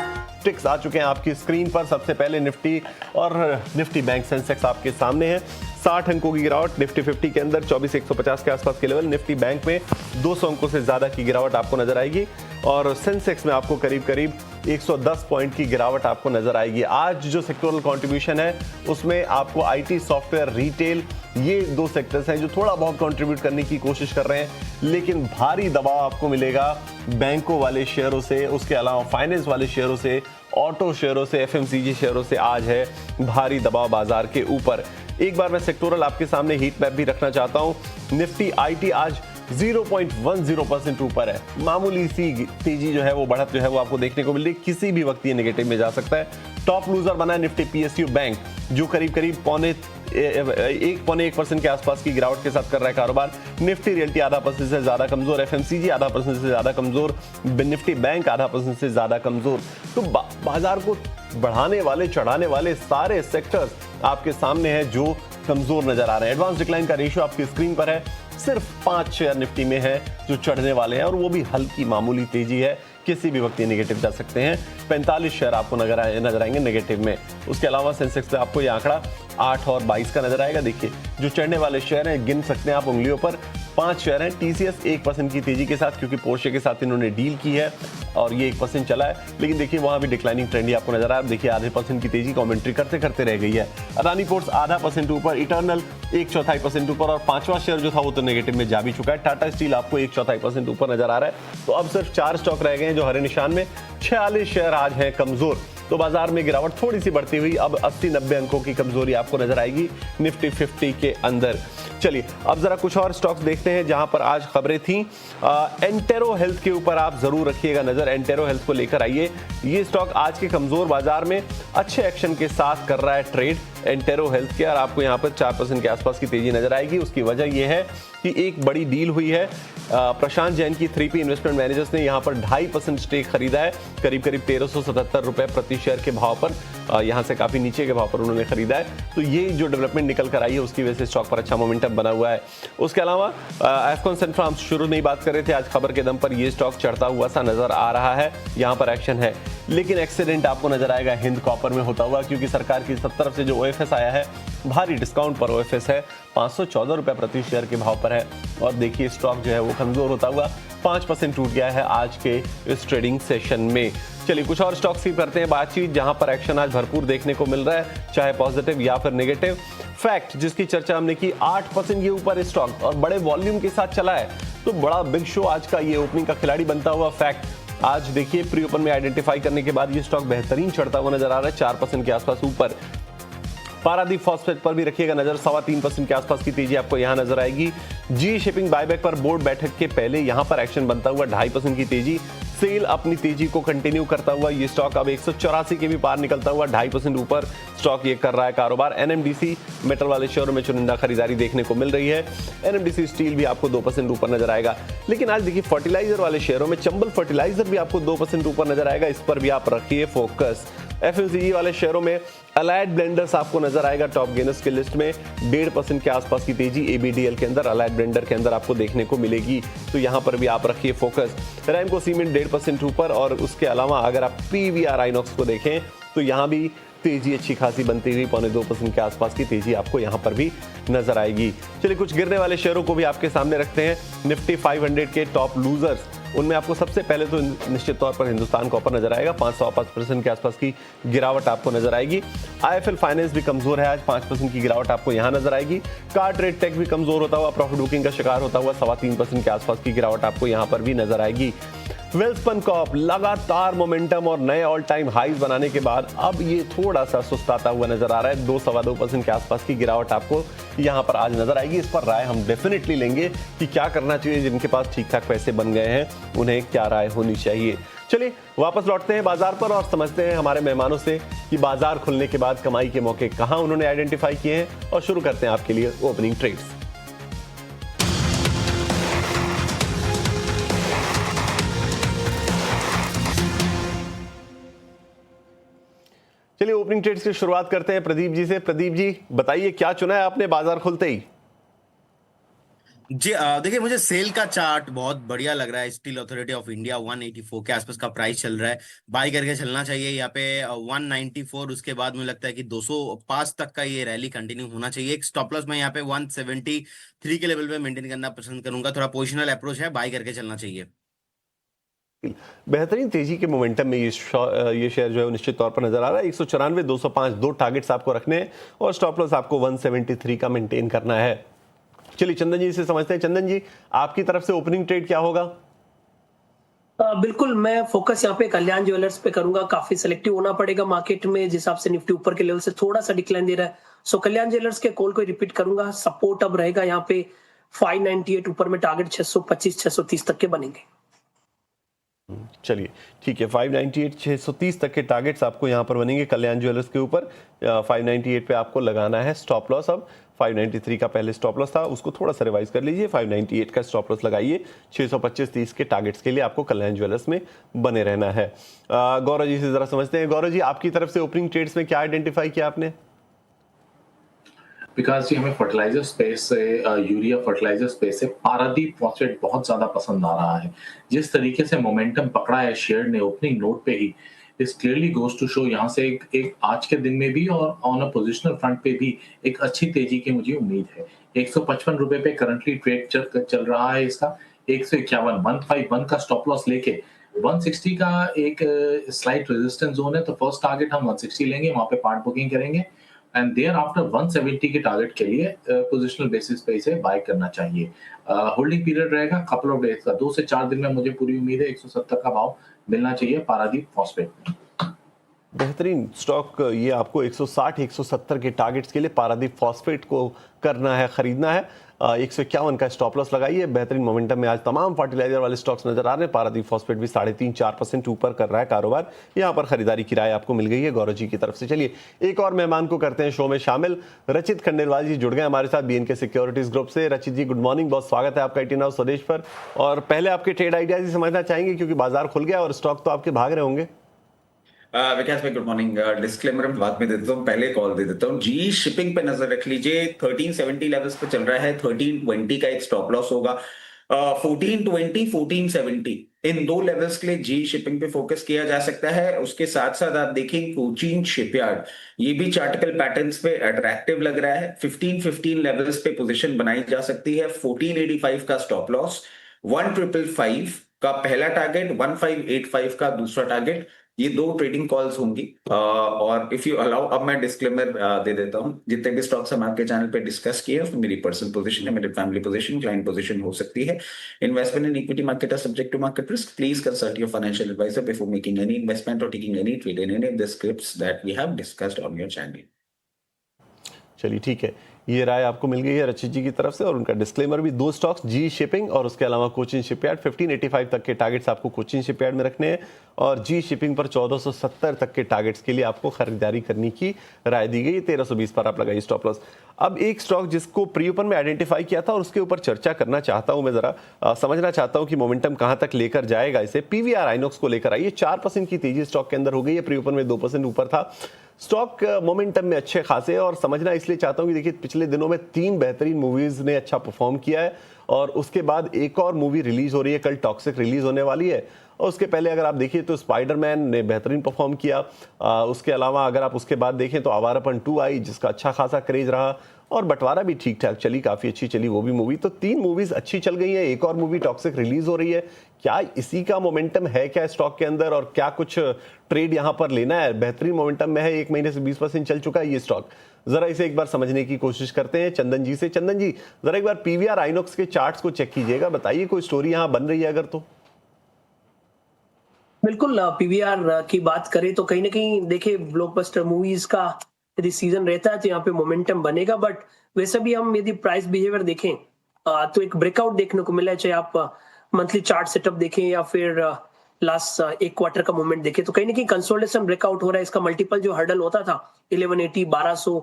टिक्स आ चुके हैं आपकी स्क्रीन पर। सबसे पहले निफ्टी और निफ्टी बैंक सेंसेक्स आपके सामने है, 60 अंकों की गिरावट निफ्टी 50 के अंदर 24,150 के आसपास के लेवल। निफ्टी बैंक में 200 अंकों से ज्यादा की गिरावट आपको नजर आएगी और सेंसेक्स में आपको करीब करीब 110 पॉइंट की गिरावट आपको नजर आएगी। आज जो सेक्टोरल कंट्रीब्यूशन है उसमें आपको आईटी, सॉफ्टवेयर, रिटेल, ये दो सेक्टर्स हैं जो थोड़ा बहुत कंट्रीब्यूट करने की कोशिश कर रहे हैं, लेकिन भारी दबाव आपको मिलेगा बैंकों वाले शेयरों से, उसके अलावा फाइनेंस वाले शेयरों से, ऑटो शेयरों से, एफएमसीजी शेयरों से आज है भारी दबाव बाजार के ऊपर। एक बार मैं सेक्टोरल आपके सामने हीट मैप भी रखना चाहता हूं। निफ्टी आईटी आज 0.10% ऊपर है, मामूली सी तेजी जो है वो बढ़त जो है वो आपको देखने को मिल रही है, किसी भी वक्त ये नेगेटिव में जा सकता है। टॉप लूजर बना है निफ्टी पीएसयू बैंक, जो करीब करीब 1.1% के आसपास की गिरावट के साथ कर रहा है कारोबार। निफ्टी रियल्टी 0.5% से ज्यादा कमजोर, एफएमसीजी 0.5% से ज्यादा कमजोर, निफ्टी बैंक 0.5% से ज्यादा कमजोर। तो बाजार को बढ़ाने वाले, चढ़ाने वाले सारे सेक्टर्स आपके सामने हैं जो कमजोर नजर आ रहे हैं। एडवांस डिक्लाइन का रेशियो आपकी स्क्रीन पर है, सिर्फ 5 शेयर निफ्टी में है जो चढ़ने वाले हैं और वो भी हल्की मामूली तेजी है, किसी भी वक्त ये नेगेटिव जा सकते हैं। 45 शेयर आपको नजर आएंगे नेगेटिव में। उसके अलावा सेंसेक्स पे आपको ये आंकड़ा 8 और 22 का नजर आएगा। देखिए, जो चढ़ने वाले शेयर हैं गिन सकते हैं आप उंगलियों पर, 5 शेयर हैं। टीसीएस 1% की तेजी के साथ, क्योंकि पोर्शे के साथ इन्होंने डील की है और ये 1% चला है, लेकिन देखिए वहां भी डिक्लाइनिंग ट्रेंड ही आपको नजर आ रहा है। देखिए, 0.5% की तेजी कमेंट्री करते करते रह गई है। अदानी पोर्ट्स 0.5% ऊपर, इटर्नल 1/4% ऊपर और 5वां शेयर जो था वो तो नेगेटिव में जा भी चुका है। टाटा स्टील आपको 1/4% ऊपर नजर आ रहा है। तो अब सिर्फ 4 स्टॉक रह गए हैं जो हरे निशान में, 46 शेयर आज हैं कमजोर। तो बाजार में गिरावट थोड़ी सी बढ़ती हुई अब 80-90 अंकों की कमजोरी आपको नजर आएगी निफ्टी 50 के अंदर। चलिए, अब जरा कुछ और स्टॉक्स देखते हैं जहां पर आज खबरें थी। एंटेरो हेल्थ के ऊपर आप जरूर रखिएगा नजर, एंटेरो हेल्थ को लेकर आइए। ये स्टॉक आज के कमजोर बाजार में अच्छे एक्शन के साथ कर रहा है ट्रेड। एंटेरो हेल्थ के, और आपको यहां पर 4% के आसपास की तेजी नजर आएगी। उसकी वजह यह है कि एक बड़ी डील हुई है, प्रशांत जैन की 3P इन्वेस्टमेंट मैनेजर्स ने यहां पर 2.5% स्टेक खरीदा है, करीब करीब 1377 रुपए प्रति शेयर के भाव पर, यहां से काफी नीचे के भाव पर उन्होंने खरीदा है। तो ये जो डेवलपमेंट निकल कर आई है उसकी वजह से स्टॉक पर अच्छा मोमेंटम बना हुआ है। उसके अलावा एफकॉन्स इंफ्रा, हम शुरू में ही बात कर रहे थे, आज खबर के दम पर ये स्टॉक चढ़ता हुआ सा नजर आ रहा है, यहां पर एक्शन है। लेकिन एक्सीडेंट आपको नजर आएगा हिंद कॉपर में होता हुआ, क्योंकि सरकार की तरफ से जो OFS आया है, भारी डिस्काउंट पर OFS है, 514 रुपए प्रति शेयर के भाव पर है। और देखिए स्टॉक जो है वो कमजोर होता हुआ 5% टूट गया है आज के इस ट्रेडिंग सेशन में। चलिए कुछ और स्टॉक्स की करते हैं बातचीत, जहां पर एक्शन आज भरपूर देखने को मिल रहा है, चाहे पॉजिटिव या फिर नेगेटिव। फैक्ट जिसकी चर्चा हमने की, 8% ये ऊपर स्टॉक और बड़े वॉल्यूम के साथ चला है, तो बड़ा बिग शो आज का ये ओपनिंग का खिलाड़ी बनता हुआ फैक्ट। आज देखिए प्री ओपन में आइडेंटिफाई करने के बाद ये स्टॉक बेहतरीन चढ़ता हुआ नजर आ रहा है, 4% के आसपास ऊपर। पारादीप फॉस्फेट पर भी रखिएगा नजर, 3.25% के आसपास की तेजी आपको यहां नजर आएगी। जी शिपिंग बायबैक पर बोर्ड बैठक के पहले यहां पर एक्शन बनता हुआ 2.5% की तेजी। सेल अपनी तेजी को कंटिन्यू करता हुआ ये स्टॉक अब 184 के भी पार निकलता हुआ 2.5% ऊपर स्टॉक ये कर रहा है कारोबार। NMDC मेटल वाले शेयरों में चुनिंदा खरीदारी देखने को मिल रही है। NMDC स्टील भी आपको 2% ऊपर नजर आएगा। लेकिन आज देखिए फर्टिलाइजर वाले शेयरों में चंबल फर्टिलाइजर भी आपको 2% ऊपर नजर आएगा, इस पर भी आप रखिए फोकस। FMCG वाले शेयरों में अलाइड ब्लेंडर्स आपको नजर आएगा टॉप गेनर्स की लिस्ट में, 1.5% के आसपास की तेजी ABDL के अंदर, अलाइड ब्लेंडर के अंदर आपको देखने को मिलेगी, तो यहां पर भी आप रखिए फोकस। रैमको सीमेंट 1.5% ऊपर, और उसके अलावा अगर आप PVR आइनॉक्स को देखें तो यहां भी तेजी अच्छी खासी बनती हुई 1.25% के आसपास की तेजी आपको यहां पर भी नजर आएगी। चलिए कुछ गिरने वाले शेयरों को भी आपके सामने रखते हैं। निफ्टी 500 के टॉप लूजर्स, उनमें आपको सबसे पहले तो निश्चित तौर पर हिंदुस्तान कॉपर नजर आएगा, 5.5% के आसपास की गिरावट आपको नजर आएगी। IIFL फाइनेंस भी कमजोर है आज, 5% की गिरावट आपको यहां नजर आएगी। कार ट्रेड टेक भी कमजोर होता हुआ, प्रॉफिट बुकिंग का शिकार होता हुआ 3.25% के आसपास की गिरावट आपको यहां पर भी नजर आएगी। वेल्सपन कॉर्प लगातार मोमेंटम और नए ऑल टाइम हाईज बनाने के बाद अब ये थोड़ा सा सुस्ताता हुआ नजर आ रहा है, 2-2.25% के आसपास की गिरावट आपको यहां पर आज नजर आएगी। इस पर राय हम डेफिनेटली लेंगे कि क्या करना चाहिए, जिनके पास ठीक ठाक पैसे बन गए हैं उन्हें क्या राय होनी चाहिए। चलिए वापस लौटते हैं बाजार पर और समझते हैं हमारे मेहमानों से कि बाजार खुलने के बाद कमाई के मौके कहां उन्होंने आइडेंटिफाई किए हैं, और शुरू करते हैं आपके लिए ओपनिंग ट्रेड्स। चलिए ओपनिंग ट्रेड्स की शुरुआत करते हैं प्रदीप जी से। प्रदीप जी बताइए क्या चुना है आपने बाजार खुलते ही? जी देखिए मुझे सेल का चार्ट बहुत बढ़िया लग रहा है। स्टील अथॉरिटी ऑफ इंडिया 184 के आसपास का प्राइस चल रहा है, बाई करके चलना चाहिए यहाँ पे 194। उसके बाद मुझे लगता है कि 205 तक का ये रैली कंटिन्यू होना चाहिए। एक स्टॉप लॉस मैं यहाँ पे 173 के लेवल पे मेंटेन करना पसंद करूंगा। थोड़ा पोजिशनल अप्रोच है, बाई करके चलना चाहिए। बेहतरीन तेजी के मोमेंटम में ये शेयर जो है निश्चित तौर पर नजर आ रहा है। 194, 205 दो टारगेट्स आपको रखने हैं और स्टॉप लॉस आपको 173 का मेंटेन करना है। चलिए चंदन जी से समझते हैं। चंदन जी आपकी तरफ से ओपनिंग ट्रेड क्या होगा? बिल्कुल, मैं फोकस यहाँ पे कल्याण ज्वेलर्स पे करूंगा। काफी सिलेक्टिव होना पड़ेगा मार्केट में, जिस हिसाब से निफ्टी ऊपर के लेवल से थोड़ा सा डिक्लाइन दे रहा है। सो कल्याण ज्वेलर्स के कॉल को रिपीट करूंगा। सपोर्ट अब रहेगा यहाँ पे 598, ऊपर में टारगेट 625 630 तक के बनेंगे। चलिए ठीक है, 598 630 तक के टारगेट्स आपको यहां पर बनेंगे कल्याण ज्वेलर्स के ऊपर। 598 पे आपको लगाना है स्टॉप लॉस। अब 593 का पहले स्टॉप लॉस था, उसको थोड़ा सा रिवाइज कर लीजिए। 598 का स्टॉप लॉस लगाइए। 625-30 के टारगेट्स के लिए आपको कल्याण ज्वेलर्स में बने रहना है। गौरव जी से जरा समझते हैं। गौरव जी आपकी तरफ से ओपनिंग ट्रेड्स में क्या आइडेंटिफाई किया आपने? विकास जी, हमें फर्टिलाइजर स्पेस से यूरिया फर्टिलाइजर स्पेस से पारादीप फॉस्फेट बहुत ज्यादा पसंद आ रहा है। जिस तरीके से मोमेंटम पकड़ा है शेयर ने ओपनिंग नोट पे ही, this clearly goes to show यहाँ से एक आज के दिन में भी और ऑन अ पोजिशनल फ्रंट पे भी एक अच्छी तेजी की मुझे उम्मीद है। 155 रुपए पे करंटली ट्रेड चल रहा है इसका। 151 151 का स्टॉप लॉस लेके 160 का एक स्लाइट रेजिस्टेंस जोन है, तो फर्स्ट टारगेट हम 160 लेंगे, वहां पे पार्ट बुकिंग करेंगे एंड देयर आफ्टर 170 के टारगेट के लिए पोजिशनल बेसिस पे इसे बाय करना चाहिए। होल्डिंग पीरियड रहेगा कपल ऑफ डेज का, 2 से 4 दिन में मुझे पूरी उम्मीद है 170 का भाव मिलना चाहिए पारादीप फॉस्फेट में। बेहतरीन स्टॉक ये आपको 160 170 के टारगेट्स के लिए पारादीप फॉस्फेट को करना है, खरीदना है। 151 का स्टॉप लॉस लगाइए। बेहतरीन मोमेंटम में आज तमाम फर्टिलाइजर वाले स्टॉक्स नजर आ रहे हैं। पारादीप फॉस्फेट भी 3.5-4% ऊपर कर रहा है कारोबार। यहाँ पर खरीदारी की राय आपको मिल गई है गौरव जी की तरफ से। चलिए एक और मेहमान को करते हैं शो में शामिल। रचित खंडेलवाल जी जुड़ गए हमारे साथ BNK सिक्योरिटीज ग्रुप से। रचित जी गुड मॉर्निंग, बहुत स्वागत है आपका 18 हाउस स्वदेश पर। और पहले आपके ट्रेड आइडियाज ही समझना चाहेंगे क्योंकि बाजार खुल गया और स्टॉक तो आपके भाग रहे होंगे। विकास भाई गुड मॉर्निंग। डिस्क्लेमर बाद में दे देता हूँ, पहले कॉल दे देता हूँ। जी शिपिंग पे नजर रख लीजिए, 1370 लेवल्स पे चल रहा है। 1320 का एक स्टॉप लॉस होगा। 1420 1470 इन 2 लेवल्स के लिए जी शिपिंग पे फोकस किया जा सकता है। उसके साथ साथ आप देखें कोचीन शिपयार्ड, ये भी चार्टिकल पैटर्न्स पे अट्रैक्टिव लग रहा है। 15-15 लेवल्स पे पोजीशन बनाई जा सकती है। 1485 का स्टॉप लॉस, 1555 का पहला टारगेट, 1585 का दूसरा टारगेट, ये 2 ट्रेडिंग कॉल्स होंगी। और इफ यू अलाउ, अब मैं डिस्क्लेमर दे देता हूं, जितने भी स्टॉक्स हम आपके चैनल पे डिस्कस किए उसमें मेरी पर्सनल पोजीशन है, मेरी फैमिली पोजीशन, क्लाइंट पोजीशन हो सकती है। Investment in equity market are subject to market risk. Please consult your financial advisor before making any investment or taking any trade in any of the scripts that we have discussed on your channel. चलिए ठीक है, ये राय आपको मिल गई है रचित जी की तरफ से, और उनका डिस्क्लेमर भी। 2 स्टॉक्स जी शिपिंग और उसके अलावा कोचिन शिपयार्ड, 1585 तक के टारगेट्स आपको कोचिन शिपयार्ड में रखने हैं और जी शिपिंग पर 1470 तक के टारगेट्स के लिए आपको खरीदारी करने की राय दी गई। 1320 पर आप लगाइए स्टॉप लॉस। अब एक स्टॉक जिसको प्री ओपन में आइडेंटिफाई किया था और उसके ऊपर चर्चा करना चाहता हूं मैं, जरा समझना चाहता हूं कि मोमेंटम कहां तक लेकर जाएगा इसे। पीवीआर आइनॉक्स को लेकर आइए, 4% की तेजी स्टॉक के अंदर हो गई है, प्री ओपन में 2% ऊपर था। स्टॉक मोमेंटम में अच्छे खासे, और समझना इसलिए चाहता हूं कि देखिए पिछले दिनों में 3 बेहतरीन मूवीज ने अच्छा परफॉर्म किया है और उसके बाद एक और मूवी रिलीज हो रही है, कल टॉक्सिक रिलीज होने वाली है। और उसके पहले अगर आप देखिए तो स्पाइडरमैन ने बेहतरीन परफॉर्म किया। उसके अलावा अगर आप उसके बाद देखें तो आवारापन 2 आई, जिसका अच्छा खासा क्रेज रहा, और बंटवारा भी ठीक ठाक चली, काफी अच्छी चली वो भी मूवी। तो 3 मूवीज अच्छी चल गई है, एक और मूवी टॉक्सिक रिलीज हो रही है। क्या इसी का मोमेंटम है क्या स्टॉक के अंदर, और क्या कुछ ट्रेड यहां पर लेना है? बेहतरीन मोमेंटम में है, 1 महीने से 20% चल चुका है ये स्टॉक। जरा इसे एक बार समझने की कोशिश करते हैं चंदन जी से। चंदन जी, जरा एक बार पीवीआर आइनॉक्स के चार्ट्स को चेक कीजिएगा, बताइए कोई स्टोरी यहां बन रही है अगर तो। बिल्कुल, पीवीआर की बात करें तो कहीं ना कहीं देखिए ब्लॉकबस्टर मूवीज का यदि सीजन रहता है तो यहाँ पे मोमेंटम बनेगा। बट वैसे भी हम यदि प्राइस बिहेवियर देखें तो एक ब्रेकआउट देखने को मिला है, चाहे आप मंथली चार्ट सेटअप देखें या फिर लास्ट 1 क्वार्टर का मूवमेंट देखें, तो कहीं ना कहीं कंसोलिडेशन ब्रेकआउट हो रहा है। इसका मल्टीपल जो हर्डल होता था 1180, 1200,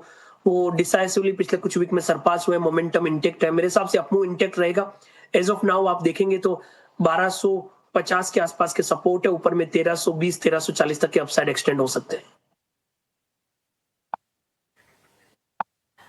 वो डिसाइसिवली पिछले कुछ वीक में सरपास हुए। मोमेंटम इंटेक्ट है, मेरे हिसाब से अपमूव इंटेक्ट रहेगा। एज ऑफ नाउ आप देखेंगे तो 1250 के आसपास के सपोर्ट है, ऊपर में 1320, 1340 तक के अपसाइड एक्सटेंड हो सकते हैं।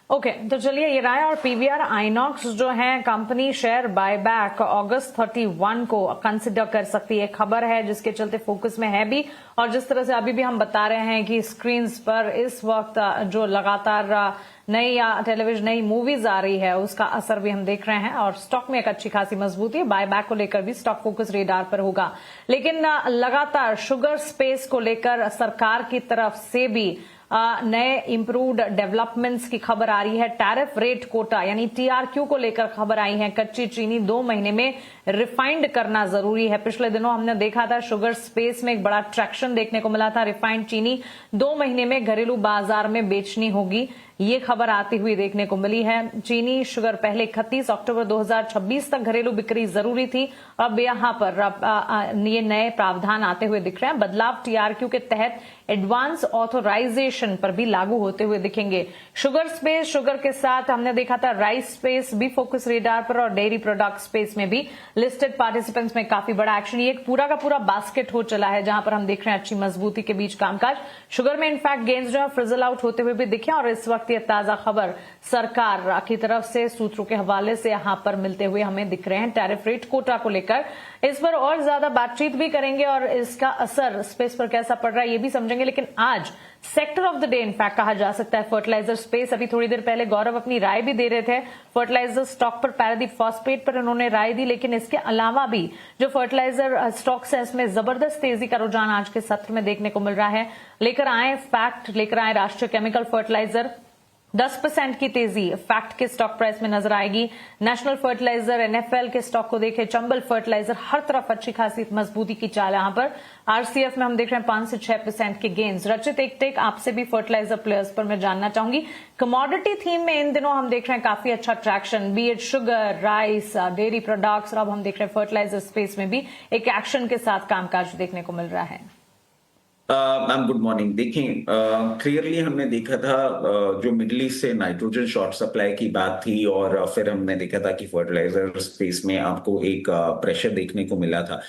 ओके, तो चलिए ये रहा। और पीवीआर आइनॉक्स जो है कंपनी शेयर बायबैक अगस्त 31 को कंसिडर कर सकती है, खबर है जिसके चलते फोकस में है भी। और जिस तरह से अभी भी हम बता रहे हैं कि स्क्रीन्स पर इस वक्त जो लगातार नई या टेलीविजन नई मूवीज आ रही है उसका असर भी हम देख रहे हैं और स्टॉक में एक अच्छी खासी मजबूती है। बायबैक को लेकर भी स्टॉक फोकस रेडार पर होगा, लेकिन लगातार शुगर स्पेस को लेकर सरकार की तरफ से भी नए इंप्रूव्ड डेवलपमेंट्स की खबर आ रही है। टैरिफ रेट कोटा यानी टीआरक्यू को लेकर खबर आई है। कच्ची चीनी 2 महीने में रिफाइंड करना जरूरी है। पिछले दिनों हमने देखा था शुगर स्पेस में एक बड़ा ट्रैक्शन देखने को मिला था। रिफाइंड चीनी 2 महीने में घरेलू बाजार में बेचनी होगी, ये खबर आती हुई देखने को मिली है। चीनी शुगर पहले 31 अक्टूबर 2026 तक घरेलू बिक्री जरूरी थी, अब यहां पर ये नए प्रावधान आते हुए दिख रहे हैं। बदलाव टीआरक्यू के तहत एडवांस ऑथोराइजेशन पर भी लागू होते हुए दिखेंगे। शुगर स्पेस, शुगर के साथ हमने देखा था राइस स्पेस भी फोकस रेडार पर, और डेयरी प्रोडक्ट स्पेस में भी लिस्टेड पार्टिसिपेंट्स में काफी बड़ा एक्शन। ये एक पूरा का पूरा बास्केट हो चला है जहां पर हम देख रहे हैं अच्छी मजबूती के बीच कामकाज। शुगर में इनफैक्ट गेंस जो है फ्रिजल आउट होते हुए भी दिखे, और इस वक्त ये ताजा खबर सरकार की तरफ से सूत्रों के हवाले से यहां पर मिलते हुए हमें दिख रहे हैं। टैरिफ रेट कोटा को लेकर इस पर और ज्यादा बातचीत भी करेंगे और इसका असर स्पेस पर कैसा पड़ रहा है ये भी समझेंगे। लेकिन आज sector of the day in fact कहा जा सकता है फर्टिलाइजर स्पेस। अभी थोड़ी देर पहले गौरव अपनी राय भी दे रहे थे फर्टिलाइजर स्टॉक पर, पैरादीप फॉस्फेट पर उन्होंने राय दी, लेकिन इसके अलावा भी जो फर्टिलाइजर स्टॉक्स है इसमें जबरदस्त तेजी का रुझान आज के सत्र में देखने को मिल रहा है। लेकर आए फैक्ट, लेकर आए राष्ट्रीय केमिकल फर्टिलाइजर 10% की तेजी फैक्ट के स्टॉक प्राइस में नजर आएगी। नेशनल फर्टिलाइजर एनएफएल के स्टॉक को देखें, चंबल फर्टिलाइजर, हर तरफ अच्छी खासी मजबूती की चाल यहां पर। आरसीएफ में हम देख रहे हैं 5 से 6% के गेन्स। रचित एक टेक आपसे भी फर्टिलाइजर प्लेयर्स पर मैं जानना चाहूंगी। कमोडिटी थीम में इन दिनों हम देख रहे हैं काफी अच्छा traction, B it sugar, rice, dairy products, और अब हम देख रहे हैं फर्टिलाइजर स्पेस में भी एक एक्शन के साथ कामकाज देखने को मिल रहा है। Ma'am good morning. देखें, क्लियरली हमने देखा था जो मिडिल ईस्ट से नाइट्रोजन शॉर्ट सप्लाई की बात थी, और फिर हमने देखा था कि फर्टिलाइजर स्पेस में आपको एक प्रेशर देखने को मिला था।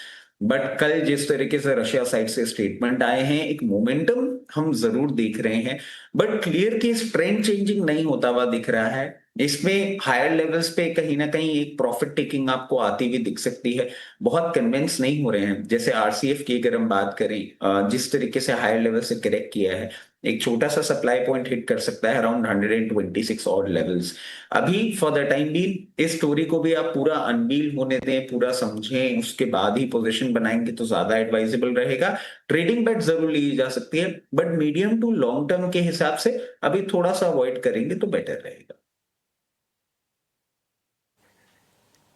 बट कल जिस तरीके से रशिया साइड से स्टेटमेंट आए हैं, एक मोमेंटम हम जरूर देख रहे हैं, but clear case trend changing नहीं होता हुआ दिख रहा है। इसमें हायर लेवल्स पे कहीं ना कहीं एक प्रॉफिट टेकिंग आपको आती हुई दिख सकती है। बहुत कन्विंस नहीं हो रहे हैं। जैसे आरसीएफ की अगर हम बात करें, जिस तरीके से हायर लेवल से करेक्ट किया है, एक छोटा सा सप्लाई पॉइंट हिट कर सकता है अराउंड 126 ऑड लेवल्स। अभी फॉर द टाइम भी इस स्टोरी को भी आप पूरा अनवील होने दें, पूरा समझें, उसके बाद ही पोजीशन बनाएंगे तो ज्यादा एडवाइजेबल रहेगा। ट्रेडिंग बेट जरूर ली जा सकती है, but medium to long term के हिसाब से अभी थोड़ा सा अवॉइड करेंगे तो बेटर रहेगा।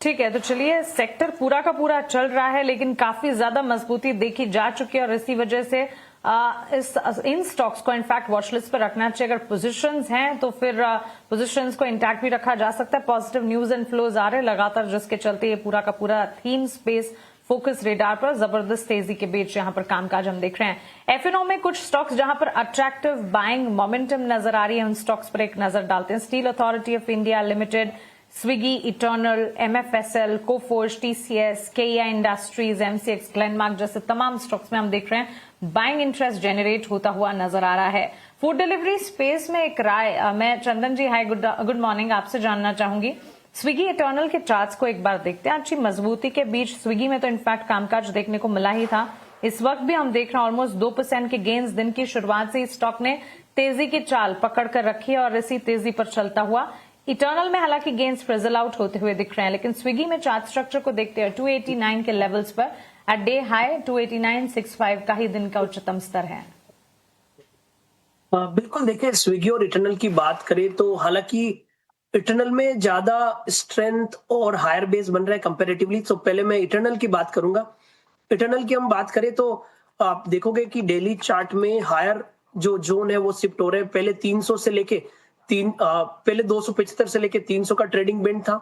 ठीक है, तो चलिए, सेक्टर पूरा का पूरा चल रहा है लेकिन काफी ज्यादा मजबूती देखी जा चुकी है और इसी वजह से इन स्टॉक्स को इनफैक्ट वॉचलिस्ट पर रखना चाहिए। अगर पोजीशंस हैं तो फिर पोजीशंस को इंटैक्ट भी रखा जा सकता है। पॉजिटिव न्यूज एंड फ्लोज आ रहे लगातार, जिसके चलते ये पूरा का पूरा थीम स्पेस फोकस रेडार पर जबरदस्त तेजी के बीच यहां पर कामकाज हम देख रहे हैं। एफएनओ में कुछ स्टॉक्स जहां पर अट्रैक्टिव बाइंग मोमेंटम नजर आ रही है, उन स्टॉक्स पर एक नजर डालते हैं। Steel authority of India limited, Swiggy, Eternal, MFSL, Coforge, TCS, KEI industries, MCX, Glenmark जैसे तमाम स्टॉक्स में हम देख रहे हैं बाइंग इंटरेस्ट जेनरेट होता हुआ नजर आ रहा है। फूड डिलीवरी स्पेस में एक राय मैं चंदन जी, हाय, गुड मॉर्निंग, आपसे जानना चाहूंगी। स्विगी इटर्नल के चार्ट्स को एक बार देखते हैं। अच्छी मजबूती के बीच स्विगी में तो इनफैक्ट कामकाज देखने को मिला ही था। इस वक्त भी हम देख रहे हैं ऑलमोस्ट 2% के गेन्स। दिन की शुरुआत से इस स्टॉक ने तेजी की चाल पकड़ कर रखी है और इसी तेजी पर चलता हुआ इटर्नल में हालांकि गेन्स फ्रिजल आउट होते हुए दिख रहे हैं, लेकिन स्विगी में चार्ट स्ट्रक्चर को देखते हैं 289 के लेवल्स पर एट डे हाई 289.65 का ही दिन का उच्चतम स्तर है। बिल्कुल, देखिए, स्विगी और इटर्नल की बात करें तो हालांकि इटर्नल में ज्यादा स्ट्रेंथ और हायर बेस बन रहा है कंपैरेटिवली, तो पहले मैं इटर्नल की बात करूंगा। इटर्नल की हम बात करें तो आप देखोगे कि डेली चार्ट में हायर जो जोन है वो शिफ्ट हो रहे हैं। पहले 300 से लेके पहले 275 से लेके 300 का ट्रेडिंग बेंड था,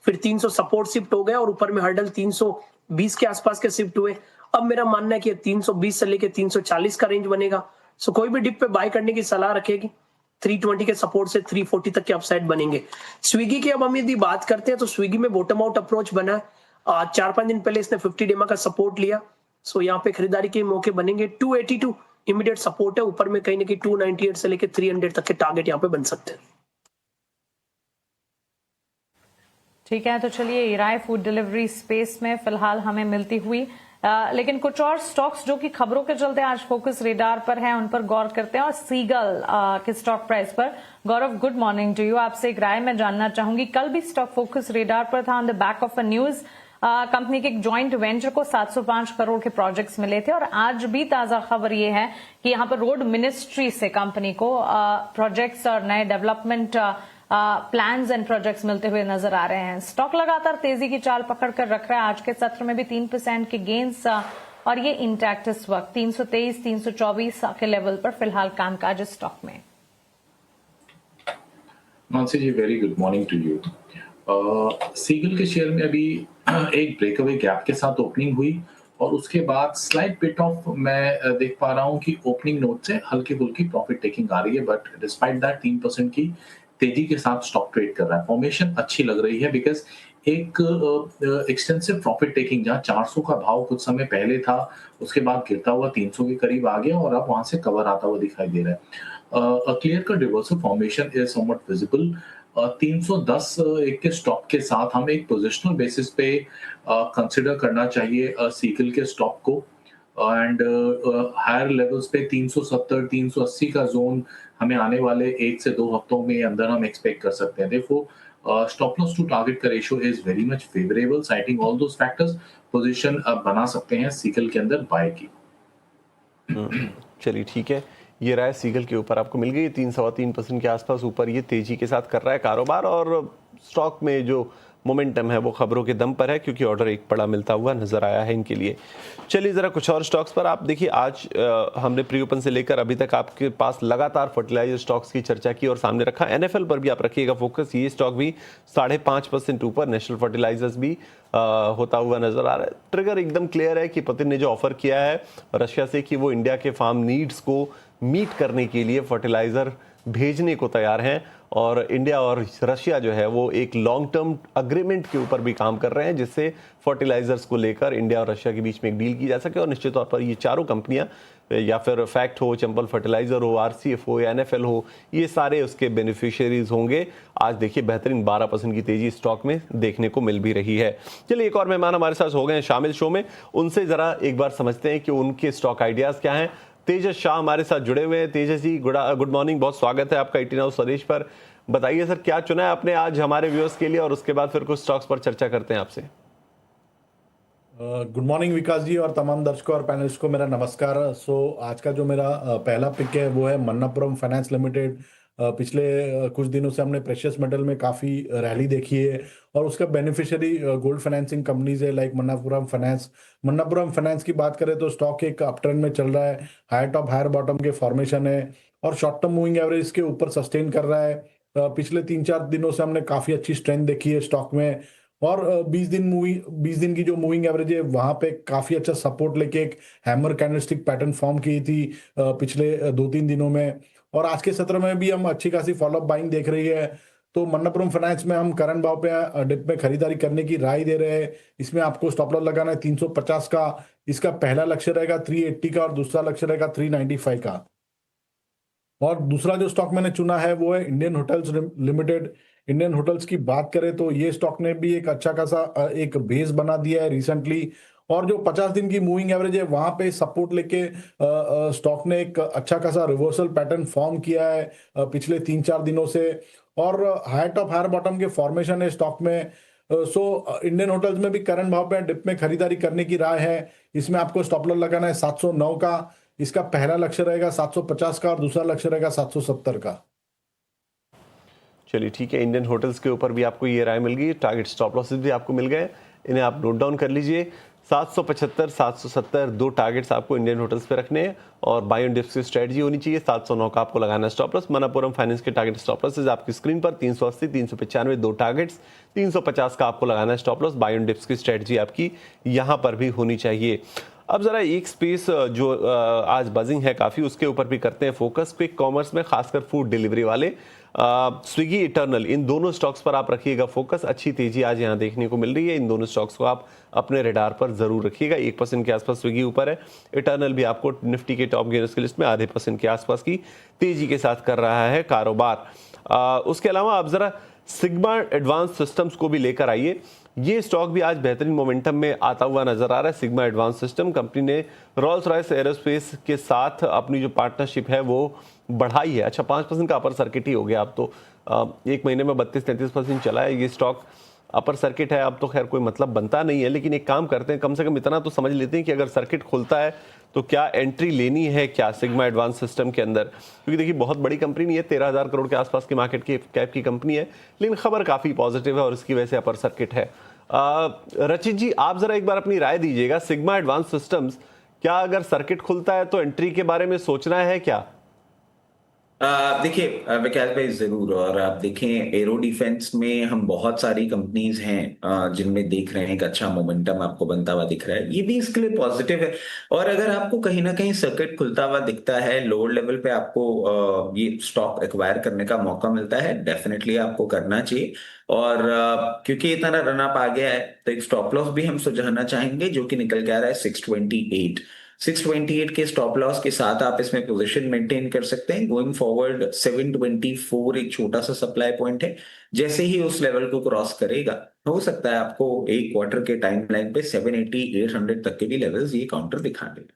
फिर 300 सपोर्ट शिफ्ट हो गया और ऊपर में हर्डल 320 के आसपास के शिफ्ट हुए। अब मेरा मानना है कि 320 से लेके 340 का रेंज बनेगा। सो कोई भी डिप पे बाय करने की सलाह रखेगी। 320 के सपोर्ट से 340 तक के अपसाइड बनेंगे। स्विगी की अब हम यदि बात करते हैं तो स्विगी में बॉटम आउट अप्रोच बना है। 4-5 दिन पहले इसने 50 डेमा का सपोर्ट लिया। सो यहाँ पे खरीदारी के मौके बनेंगे। 282 इमीडिएट सपोर्ट है, ऊपर में कहीं ना कहीं 298 से लेके 300 तक के टारगेट यहाँ पे बन सकते हैं। ठीक है, तो चलिए, ये राय फूड डिलीवरी स्पेस में फिलहाल हमें मिलती हुई। लेकिन कुछ और स्टॉक्स जो कि खबरों के चलते आज फोकस रेडार पर हैं, उन पर गौर करते हैं। और सीगल के स्टॉक प्राइस पर गौरव, गुड मॉर्निंग टू यू। आपसे एक राय मैं जानना चाहूंगी। कल भी स्टॉक फोकस रेडार पर था on the back of a news. Company के एक ज्वाइंट वेंचर को 705 करोड़ के प्रोजेक्ट्स मिले थे और आज भी ताजा खबर ये है कि यहाँ पर रोड मिनिस्ट्री से कंपनी को प्रोजेक्ट्स और नए डेवलपमेंट प्लान्स एंड प्रोजेक्ट्स मिलते हुए नजर आ रहे हैं। स्टॉक लगातार तेजी की चाल पकड़ कर रख रहा है। आज के सत्र में भी 3% के गेन्स और ये इंटैक्ट इस वक्त 323, 324 के लेवल पर फिलहाल कामकाज इस स्टॉक में। Mansi ji, very good morning to you. Ceigall के शेयर में अभी एक ब्रेकअवे गैप के साथ ओपनिंग हुई और उसके बाद स्लाइट बिट ऑफ मैं देख पा रहा हूं कि ओपनिंग नोट से हल्की फुल्की प्रॉफिट टेकिंग आ रही है, बट डिस्पाइट दैट 3% की तेजी के साथ स्टॉक ट्रेड कर रहा है। फॉर्मेशन अच्छी लग रही है बिकॉज एक एक्सटेंसिव प्रॉफिट टेकिंग जहां 400 का भाव कुछ समय पहले था, उसके बाद गिरता हुआ 300 के करीब आ गया और अब वहां से कवर आता हुआ दिखाई दे रहा है। Clear cut reversal formation is somewhat visible. 310 एक के स्टॉक के साथ हमें एक पोजिशनल बेसिस पे कंसिडर करना चाहिए सीगल के स्टॉक को एंड हायर लेवल्स पे 370 380 का जोन हमें आने वाले 1 से 2 हफ्तों में अंदर हम एक्सपेक्ट कर सकते हैं। देखो, स्टॉप लॉस टू टारगेट का ratio is very much favourable. Citing all those factors position अब बना सकते हैं सीगल के अंदर बाय की। चलिए ठीक है, ये राय सीगल के ऊपर आपको मिल गई। 3-3.25% के आसपास ऊपर ये तेजी के साथ कर रहा है कारोबार और स्टॉक में जो मोमेंटम है वो खबरों के दम पर है क्योंकि ऑर्डर एक बड़ा मिलता हुआ नजर आया है इनके लिए। चलिए जरा कुछ और स्टॉक्स पर आप देखिए। आज हमने प्री ओपन से लेकर अभी तक आपके पास लगातार फर्टिलाइजर स्टॉक्स की चर्चा की और सामने रखा। एनएफएल पर भी आप रखिएगा फोकस। ये स्टॉक भी 5.5% ऊपर, नेशनल फर्टिलाइजर्स भी होता हुआ नजर आ रहा है। ट्रिगर एकदम क्लियर है कि पुतिन ने जो ऑफर किया है रशिया से कि वो इंडिया के फार्म नीड्स को मीट करने के लिए फर्टिलाइजर भेजने को तैयार हैं और इंडिया और रशिया जो है वो एक लॉन्ग टर्म अग्रीमेंट के ऊपर भी काम कर रहे हैं, जिससे फर्टिलाइजर्स को लेकर इंडिया और रशिया के बीच में एक डील की जा सके। और निश्चित तौर पर ये चारों कंपनियां, या फिर फैक्ट हो, चंपल फर्टिलाइजर हो, आरसीएफ हो या एनएफएल हो, ये सारे उसके बेनिफिशियरीज होंगे। आज देखिए बेहतरीन 12% की तेजी स्टॉक में देखने को मिल भी रही है। चलिए एक और मेहमान हमारे साथ हो गए हैं शामिल शो में, उनसे जरा एक बार समझते हैं कि उनके स्टॉक आइडियाज क्या हैं। तेजस शाह हमारे साथ जुड़े हुए हैं। तेजस जी गुड मॉर्निंग, बहुत स्वागत है आपका 18 हाउस स्वदेश पर। बताइए सर, क्या चुना है आपने आज हमारे व्यूअर्स के लिए, और उसके बाद फिर कुछ स्टॉक्स पर चर्चा करते हैं आपसे। गुड मॉर्निंग विकास जी और तमाम दर्शकों और पैनलिस्ट को मेरा नमस्कार। आज का जो मेरा पहला पिक है वो है मन्नापुरम फाइनेंस लिमिटेड। पिछले कुछ दिनों से हमने प्रेशियस मेटल में काफ़ी रैली देखी है और उसका बेनिफिशियरी गोल्ड फाइनेंसिंग कंपनीज है like Manappuram finance. Manappuram finance की बात करें तो स्टॉक एक अपट्रेंड में चल रहा है, हायर टॉप हायर बॉटम के फॉर्मेशन है और शॉर्ट टर्म मूविंग एवरेज के ऊपर सस्टेन कर रहा है। पिछले 3-4 दिनों से हमने काफ़ी अच्छी स्ट्रेंथ देखी है स्टॉक में और 20 दिन की जो मूविंग एवरेज है वहां पे काफी अच्छा सपोर्ट लेके एक हैमर कैंडलस्टिक पैटर्न फॉर्म की थी पिछले 2-3 दिनों में। और आज के सत्र में भी हम अच्छी खासी फॉलोअप बाइंग देख रही है। तो मन्नापुरम फाइनेंस में हम करंट भाव पे डिप में खरीदारी करने की राय दे रहे हैं। इसमें आपको स्टॉप लॉस लगाना है 350 का, इसका पहला लक्ष्य रहेगा 380 का और दूसरा लक्ष्य रहेगा 395 का। और दूसरा जो स्टॉक मैंने चुना है वो है Indian hotels limited. Indian hotels की बात करें तो ये स्टॉक ने भी एक अच्छा खासा एक बेस बना दिया है रिसेंटली और जो 50 दिन की मूविंग एवरेज है वहां पे सपोर्ट लेके स्टॉक ने एक अच्छा खासा रिवर्सल पैटर्न फॉर्म किया है पिछले 3-4 दिनों से और हायर टॉप हायर बॉटम के फॉर्मेशन है स्टॉक में। सो इंडियन होटल्स में भी करंट भाव पे डिप में खरीदारी करने की राय है। इसमें आपको स्टॉप लॉस लगाना है 709 का, इसका पहला लक्ष्य रहेगा 750 का और दूसरा लक्ष्य रहेगा 770 का। चलिए ठीक है, इंडियन होटल्स के ऊपर भी आपको ये राय मिल गई, टारगेट स्टॉप लॉसेस भी आपको मिल गए, इन्हें आप नोट डाउन कर लीजिए। 775 770 दो टारगेट्स आपको इंडियन होटल्स पे रखने हैं और बाय ऑन डिप्स की स्ट्रेटजी होनी चाहिए। 709 का आपको लगाना है स्टॉप लॉस। मन्नापुरम फाइनेंस के टारगेट स्टॉप लॉसेस आपकी स्क्रीन पर 380 395 दो टारगेट्स, 350 का आपको लगाना है stop loss. Buy on dips की स्ट्रेटजी आपकी यहाँ पर भी होनी चाहिए। अब जरा एक स्पेस जो आज बजिंग है काफ़ी, उसके ऊपर भी करते हैं फोकस। क्विक कॉमर्स में खासकर फूड डिलीवरी वाले स्विगी, इटर्नल, इन दोनों स्टॉक्स पर आप रखिएगा फोकस। अच्छी तेजी आज यहाँ देखने को मिल रही है। इन दोनों स्टॉक्स को आप अपने रडार पर जरूर रखिएगा। 1% के आसपास स्विगी ऊपर है, इटर्नल भी आपको निफ्टी के टॉप गेनर्स की लिस्ट में 0.5% के आसपास की तेजी के साथ कर रहा है कारोबार। उसके अलावा आप जरा सिग्मा एडवांस सिस्टम्स को भी लेकर आइए। ये स्टॉक भी आज बेहतरीन मोमेंटम में आता हुआ नजर आ रहा है। सिग्मा एडवांस सिस्टम कंपनी ने रॉल्स रॉयस एरोस्पेस के साथ अपनी जो पार्टनरशिप है वो बढ़ाई है। अच्छा, 5% का अपर सर्किट ही हो गया अब तो। एक महीने में 32-33% चला है ये स्टॉक। अपर सर्किट है अब तो खैर कोई मतलब बनता नहीं है, लेकिन एक काम करते हैं, कम से कम इतना तो समझ लेते हैं कि अगर सर्किट खुलता है तो क्या एंट्री लेनी है क्या सिग्मा एडवांस सिस्टम के अंदर। क्योंकि देखिए बहुत बड़ी कंपनी नहीं है, 13,000 करोड़ के आसपास की मार्केट की कैप की कंपनी है, लेकिन खबर काफ़ी पॉजिटिव है और इसकी वजह से अपर सर्किट है। रचित जी, आप जरा एक बार अपनी राय दीजिएगा। सिग्मा एडवांस सिस्टम्स, क्या अगर सर्किट खुलता है तो एंट्री के बारे में सोचना है क्या? देखिए विकास भाई जरूर। और आप देखें एरो डिफेंस में हम बहुत सारी कंपनीज हैं जिनमें देख रहे हैं एक अच्छा मोमेंटम आपको बनता हुआ दिख रहा है, ये भी इसके लिए पॉजिटिव है। और अगर आपको कहीं ना कहीं सर्किट खुलता हुआ दिखता है, लोअर लेवल पे आपको ये स्टॉक एक्वायर करने का मौका मिलता है, डेफिनेटली आपको करना चाहिए। और क्योंकि इतना रन अप आ गया है तो एक स्टॉप लॉस भी हम सुझाना चाहेंगे जो कि निकल के आ रहा है 628 के स्टॉप लॉस के साथ आप इसमें पोजीशन मेंटेन कर सकते हैं। गोइंग फॉरवर्ड 724 एक छोटा सा सप्लाई पॉइंट है, जैसे ही उस लेवल को क्रॉस करेगा हो सकता है आपको एक क्वार्टर के टाइम लाइन पे 780 800 तक के भी लेवल्स ये काउंटर दिखा देगा।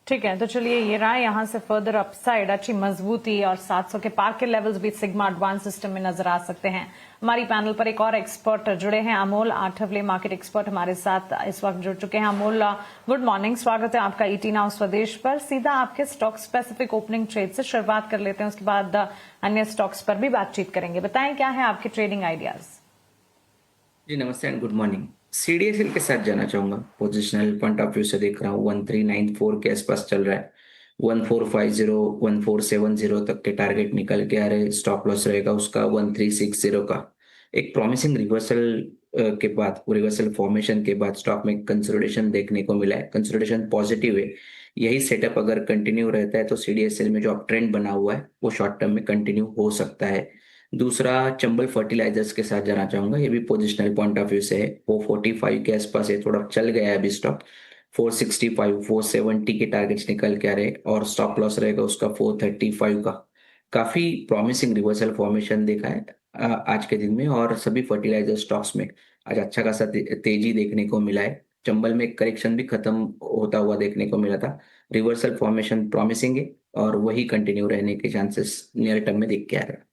ठीक है, तो चलिए ये रहा यहाँ से फर्दर अपसाइड, अच्छी मजबूती और 700 के पार के लेवल्स भी सिग्मा एडवांस सिस्टम में नजर आ सकते हैं। हमारी पैनल पर एक और एक्सपर्ट जुड़े हैं, अमोल आठवले, मार्केट एक्सपर्ट हमारे साथ इस वक्त जुड़ चुके हैं। अमोल, गुड मॉर्निंग, स्वागत है आपका 18 हाउस स्वदेश पर। सीधा आपके स्टॉक स्पेसिफिक ओपनिंग ट्रेड से शुरुआत कर लेते हैं, उसके बाद अन्य स्टॉक्स पर भी बातचीत करेंगे। बताएं क्या है आपके ट्रेडिंग आइडियाज? जी नमस्ते एंड गुड मॉर्निंग। सीडीएसएल के साथ जाना चाहूंगा। पोजिशनल पॉइंट ऑफ व्यू से देख रहा हूँ 1394 के आसपास चल रहा है। 1450 1470 तक के टारगेट निकल के आ रहे। स्टॉप लॉस रहेगा उसका 1360 का। एक प्रॉमिसिंग रिवर्सल के बाद, रिवर्सल फॉर्मेशन के बाद स्टॉक में कंसोलिडेशन देखने को मिला है। कंसोलिडेशन पॉजिटिव है, यही सेटअप अगर कंटिन्यू रहता है तो CDSL में जो अप ट्रेंड बना हुआ है वो शॉर्ट टर्म में कंटिन्यू हो सकता है। दूसरा चंबल फर्टिलाइजर्स के साथ जाना चाहूंगा, ये भी पोजिशनल पॉइंट ऑफ व्यू से है। 445 के आसपास ये थोड़ा चल गया है अभी स्टॉक। 465 470 के टारगेट्स निकल के आ रहे और स्टॉप लॉस रहेगा उसका 435 का। काफी प्रॉमिसिंग रिवर्सल फॉर्मेशन देखा है आज के दिन में, और सभी फर्टिलाइजर स्टॉक्स में आज अच्छा खासा तेजी देखने को मिला है। चंबल में करेक्शन भी खत्म होता हुआ देखने को मिला था। रिवर्सल फॉर्मेशन प्रॉमिसिंग है और वही कंटिन्यू रहने के चांसेस नियर टर्म में दिख के आ रहा है।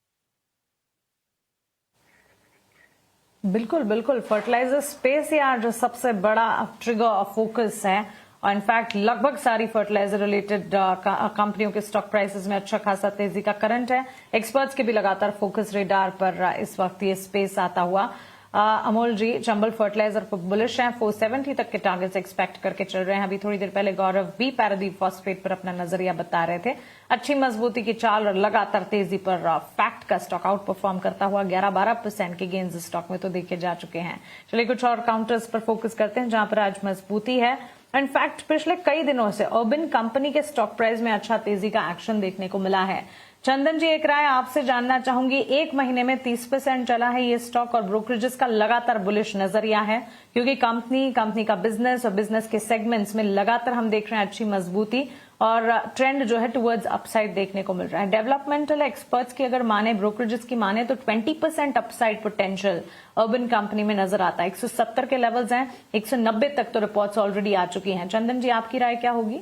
बिल्कुल बिल्कुल, फर्टिलाइजर स्पेस ही आज सबसे बड़ा ट्रिगर ऑफ फोकस है और इनफैक्ट लगभग सारी फर्टिलाइजर रिलेटेड कंपनियों के स्टॉक प्राइसेस में अच्छा खासा तेजी का करंट है। एक्सपर्ट्स के भी लगातार फोकस रेडार पर इस वक्त ये स्पेस आता हुआ। अमोल जी, चंबल फर्टिलाइजर पर बुलिश हैं, 470 तक के टारगेट्स एक्सपेक्ट करके चल रहे हैं। अभी थोड़ी देर पहले गौरव भी पैरादीप फॉस्फेट पर अपना नजरिया बता रहे थे। अच्छी मजबूती की चाल और लगातार तेजी पर फैक्ट का स्टॉक आउट परफॉर्म करता हुआ 11-12% के गेंस स्टॉक में तो देखे जा चुके हैं। चलिए कुछ और काउंटर्स पर फोकस करते हैं जहां पर आज मजबूती है। इनफैक्ट पिछले कई दिनों से अर्बन कंपनी के स्टॉक प्राइस में अच्छा तेजी का एक्शन देखने को मिला है। चंदन जी, एक राय आपसे जानना चाहूंगी, एक महीने में 30% चला है ये स्टॉक और ब्रोकरेजेस का लगातार बुलिश नजरिया है क्योंकि कंपनी का बिजनेस और बिजनेस के सेगमेंट्स में लगातार हम देख रहे हैं अच्छी मजबूती और ट्रेंड जो है टुवर्ड्स अपसाइड देखने को मिल रहा है। डेवलपमेंटल एक्सपर्ट्स की अगर माने, ब्रोकरेजेस की माने तो 20% अपसाइड पोटेंशियल अर्बन कंपनी में नजर आता है। 170 के लेवल्स हैं, 190 तक तो रिपोर्ट्स ऑलरेडी आ चुकी हैं। चंदन जी, आपकी राय क्या होगी?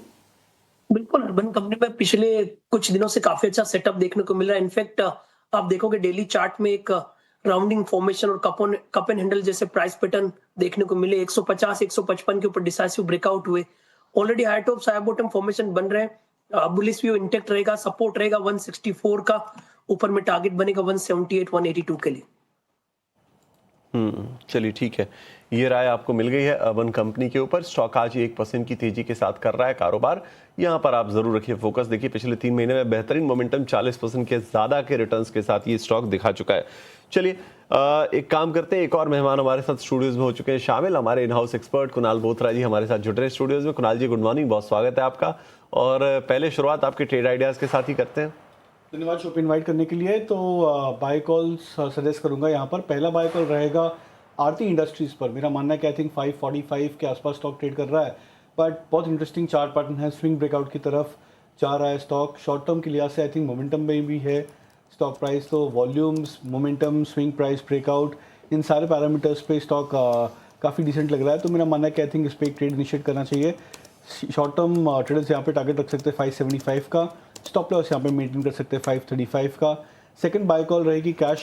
बिल्कुल, अर्बन कंपनी में पिछले कुछ दिनों से काफी अच्छा सेटअप देखने को मिल रहा है। इनफैक्ट आप देखोगे डेली चार्ट में एक राउंडिंग फॉर्मेशन और कप एंड हैंडल जैसे प्राइस पैटर्न देखने को मिले। 150 155 के ऊपर डिसाइसिव ब्रेकआउट हुए। Already high top high bottom formation बन रहे हैं। बुलिश व्यू इंटेक्ट रहेगा। सपोर्ट रहेगा 164 का, ऊपर में टारगेट बनेगा 178 182 के लिए। चलिए ठीक है, ये राय आपको मिल गई है अर्बन कंपनी के ऊपर। स्टॉक आज 1% की तेजी के साथ कर रहा है कारोबार। यहाँ पर आप जरूर रखिए फोकस। देखिए पिछले 3 महीने में बेहतरीन मोमेंटम, 40% के ज्यादा के रिटर्न्स के साथ ये स्टॉक दिखा चुका है। चलिए एक काम करते हैं, एक और मेहमान हमारे साथ स्टूडियोज में हो चुके हैं शामिल। हमारे in house expert Kunal Bothra ji हमारे साथ जुड़ रहे हैं स्टूडियोज में। कुणाल जी, गुड मॉर्निंग, बहुत स्वागत है आपका। और पहले शुरुआत आपके ट्रेड आइडियाज के साथ ही करते हैं। धन्यवाद शो पे इन्वाइट करने के लिए। तो बाय कॉल सजेस्ट करूंगा यहाँ पर। पहला बाय कॉल रहेगा आरती इंडस्ट्रीज पर। मेरा मानना है कि आई थिंक 545 के आसपास स्टॉक ट्रेड कर रहा है, बट बहुत इंटरेस्टिंग चार्ट पैटर्न है, स्विंग ब्रेकआउट की तरफ जा रहा है स्टॉक। शॉर्ट टर्म के लिहाज से आई थिंक मोमेंटम में भी है स्टॉक प्राइस। तो volumes, momentum, swing price, breakout, इन सारे पैरामीटर्स पे स्टॉक काफ़ी डिसेंट लग रहा है। तो मेरा मानना है कि आई थिंक इस पर एक ट्रेड इनिशिएट करना चाहिए। शॉर्ट टर्म ट्रेडर्स यहाँ पे टारगेट रख सकते हैं 575 का, स्टॉप लॉस यहाँ पे मेंटेन कर सकते हैं 535 का। सेकंड बाय कॉल रहेगी कैश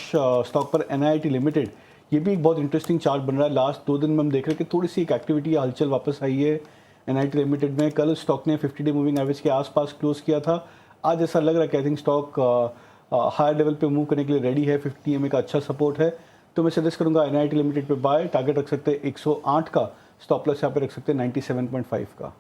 स्टॉक पर NIIT लिमिटेड। ये भी एक बहुत इंटरेस्टिंग चार्ट बन रहा है। लास्ट 2 दिन में हम देख रहे हैं कि थोड़ी सी एक एक्टिविटी या हलचल वापस आई है NIIT लिमिटेड में। कल स्टॉक ने 50 डे मूविंग एवरेज के आसपास क्लोज किया था। आज ऐसा लग रहा है कि I think stock higher level पे मूव करने के लिए रेडी है। 50 EMA का अच्छा सपोर्ट है, तो मैं सजेस्ट करूंगा NIIT लिमिटेड पे बाय। टारगेट रख सकते हैं 108 का, स्टॉप लॉस यहाँ पे रख सकते हैं 97.5 का।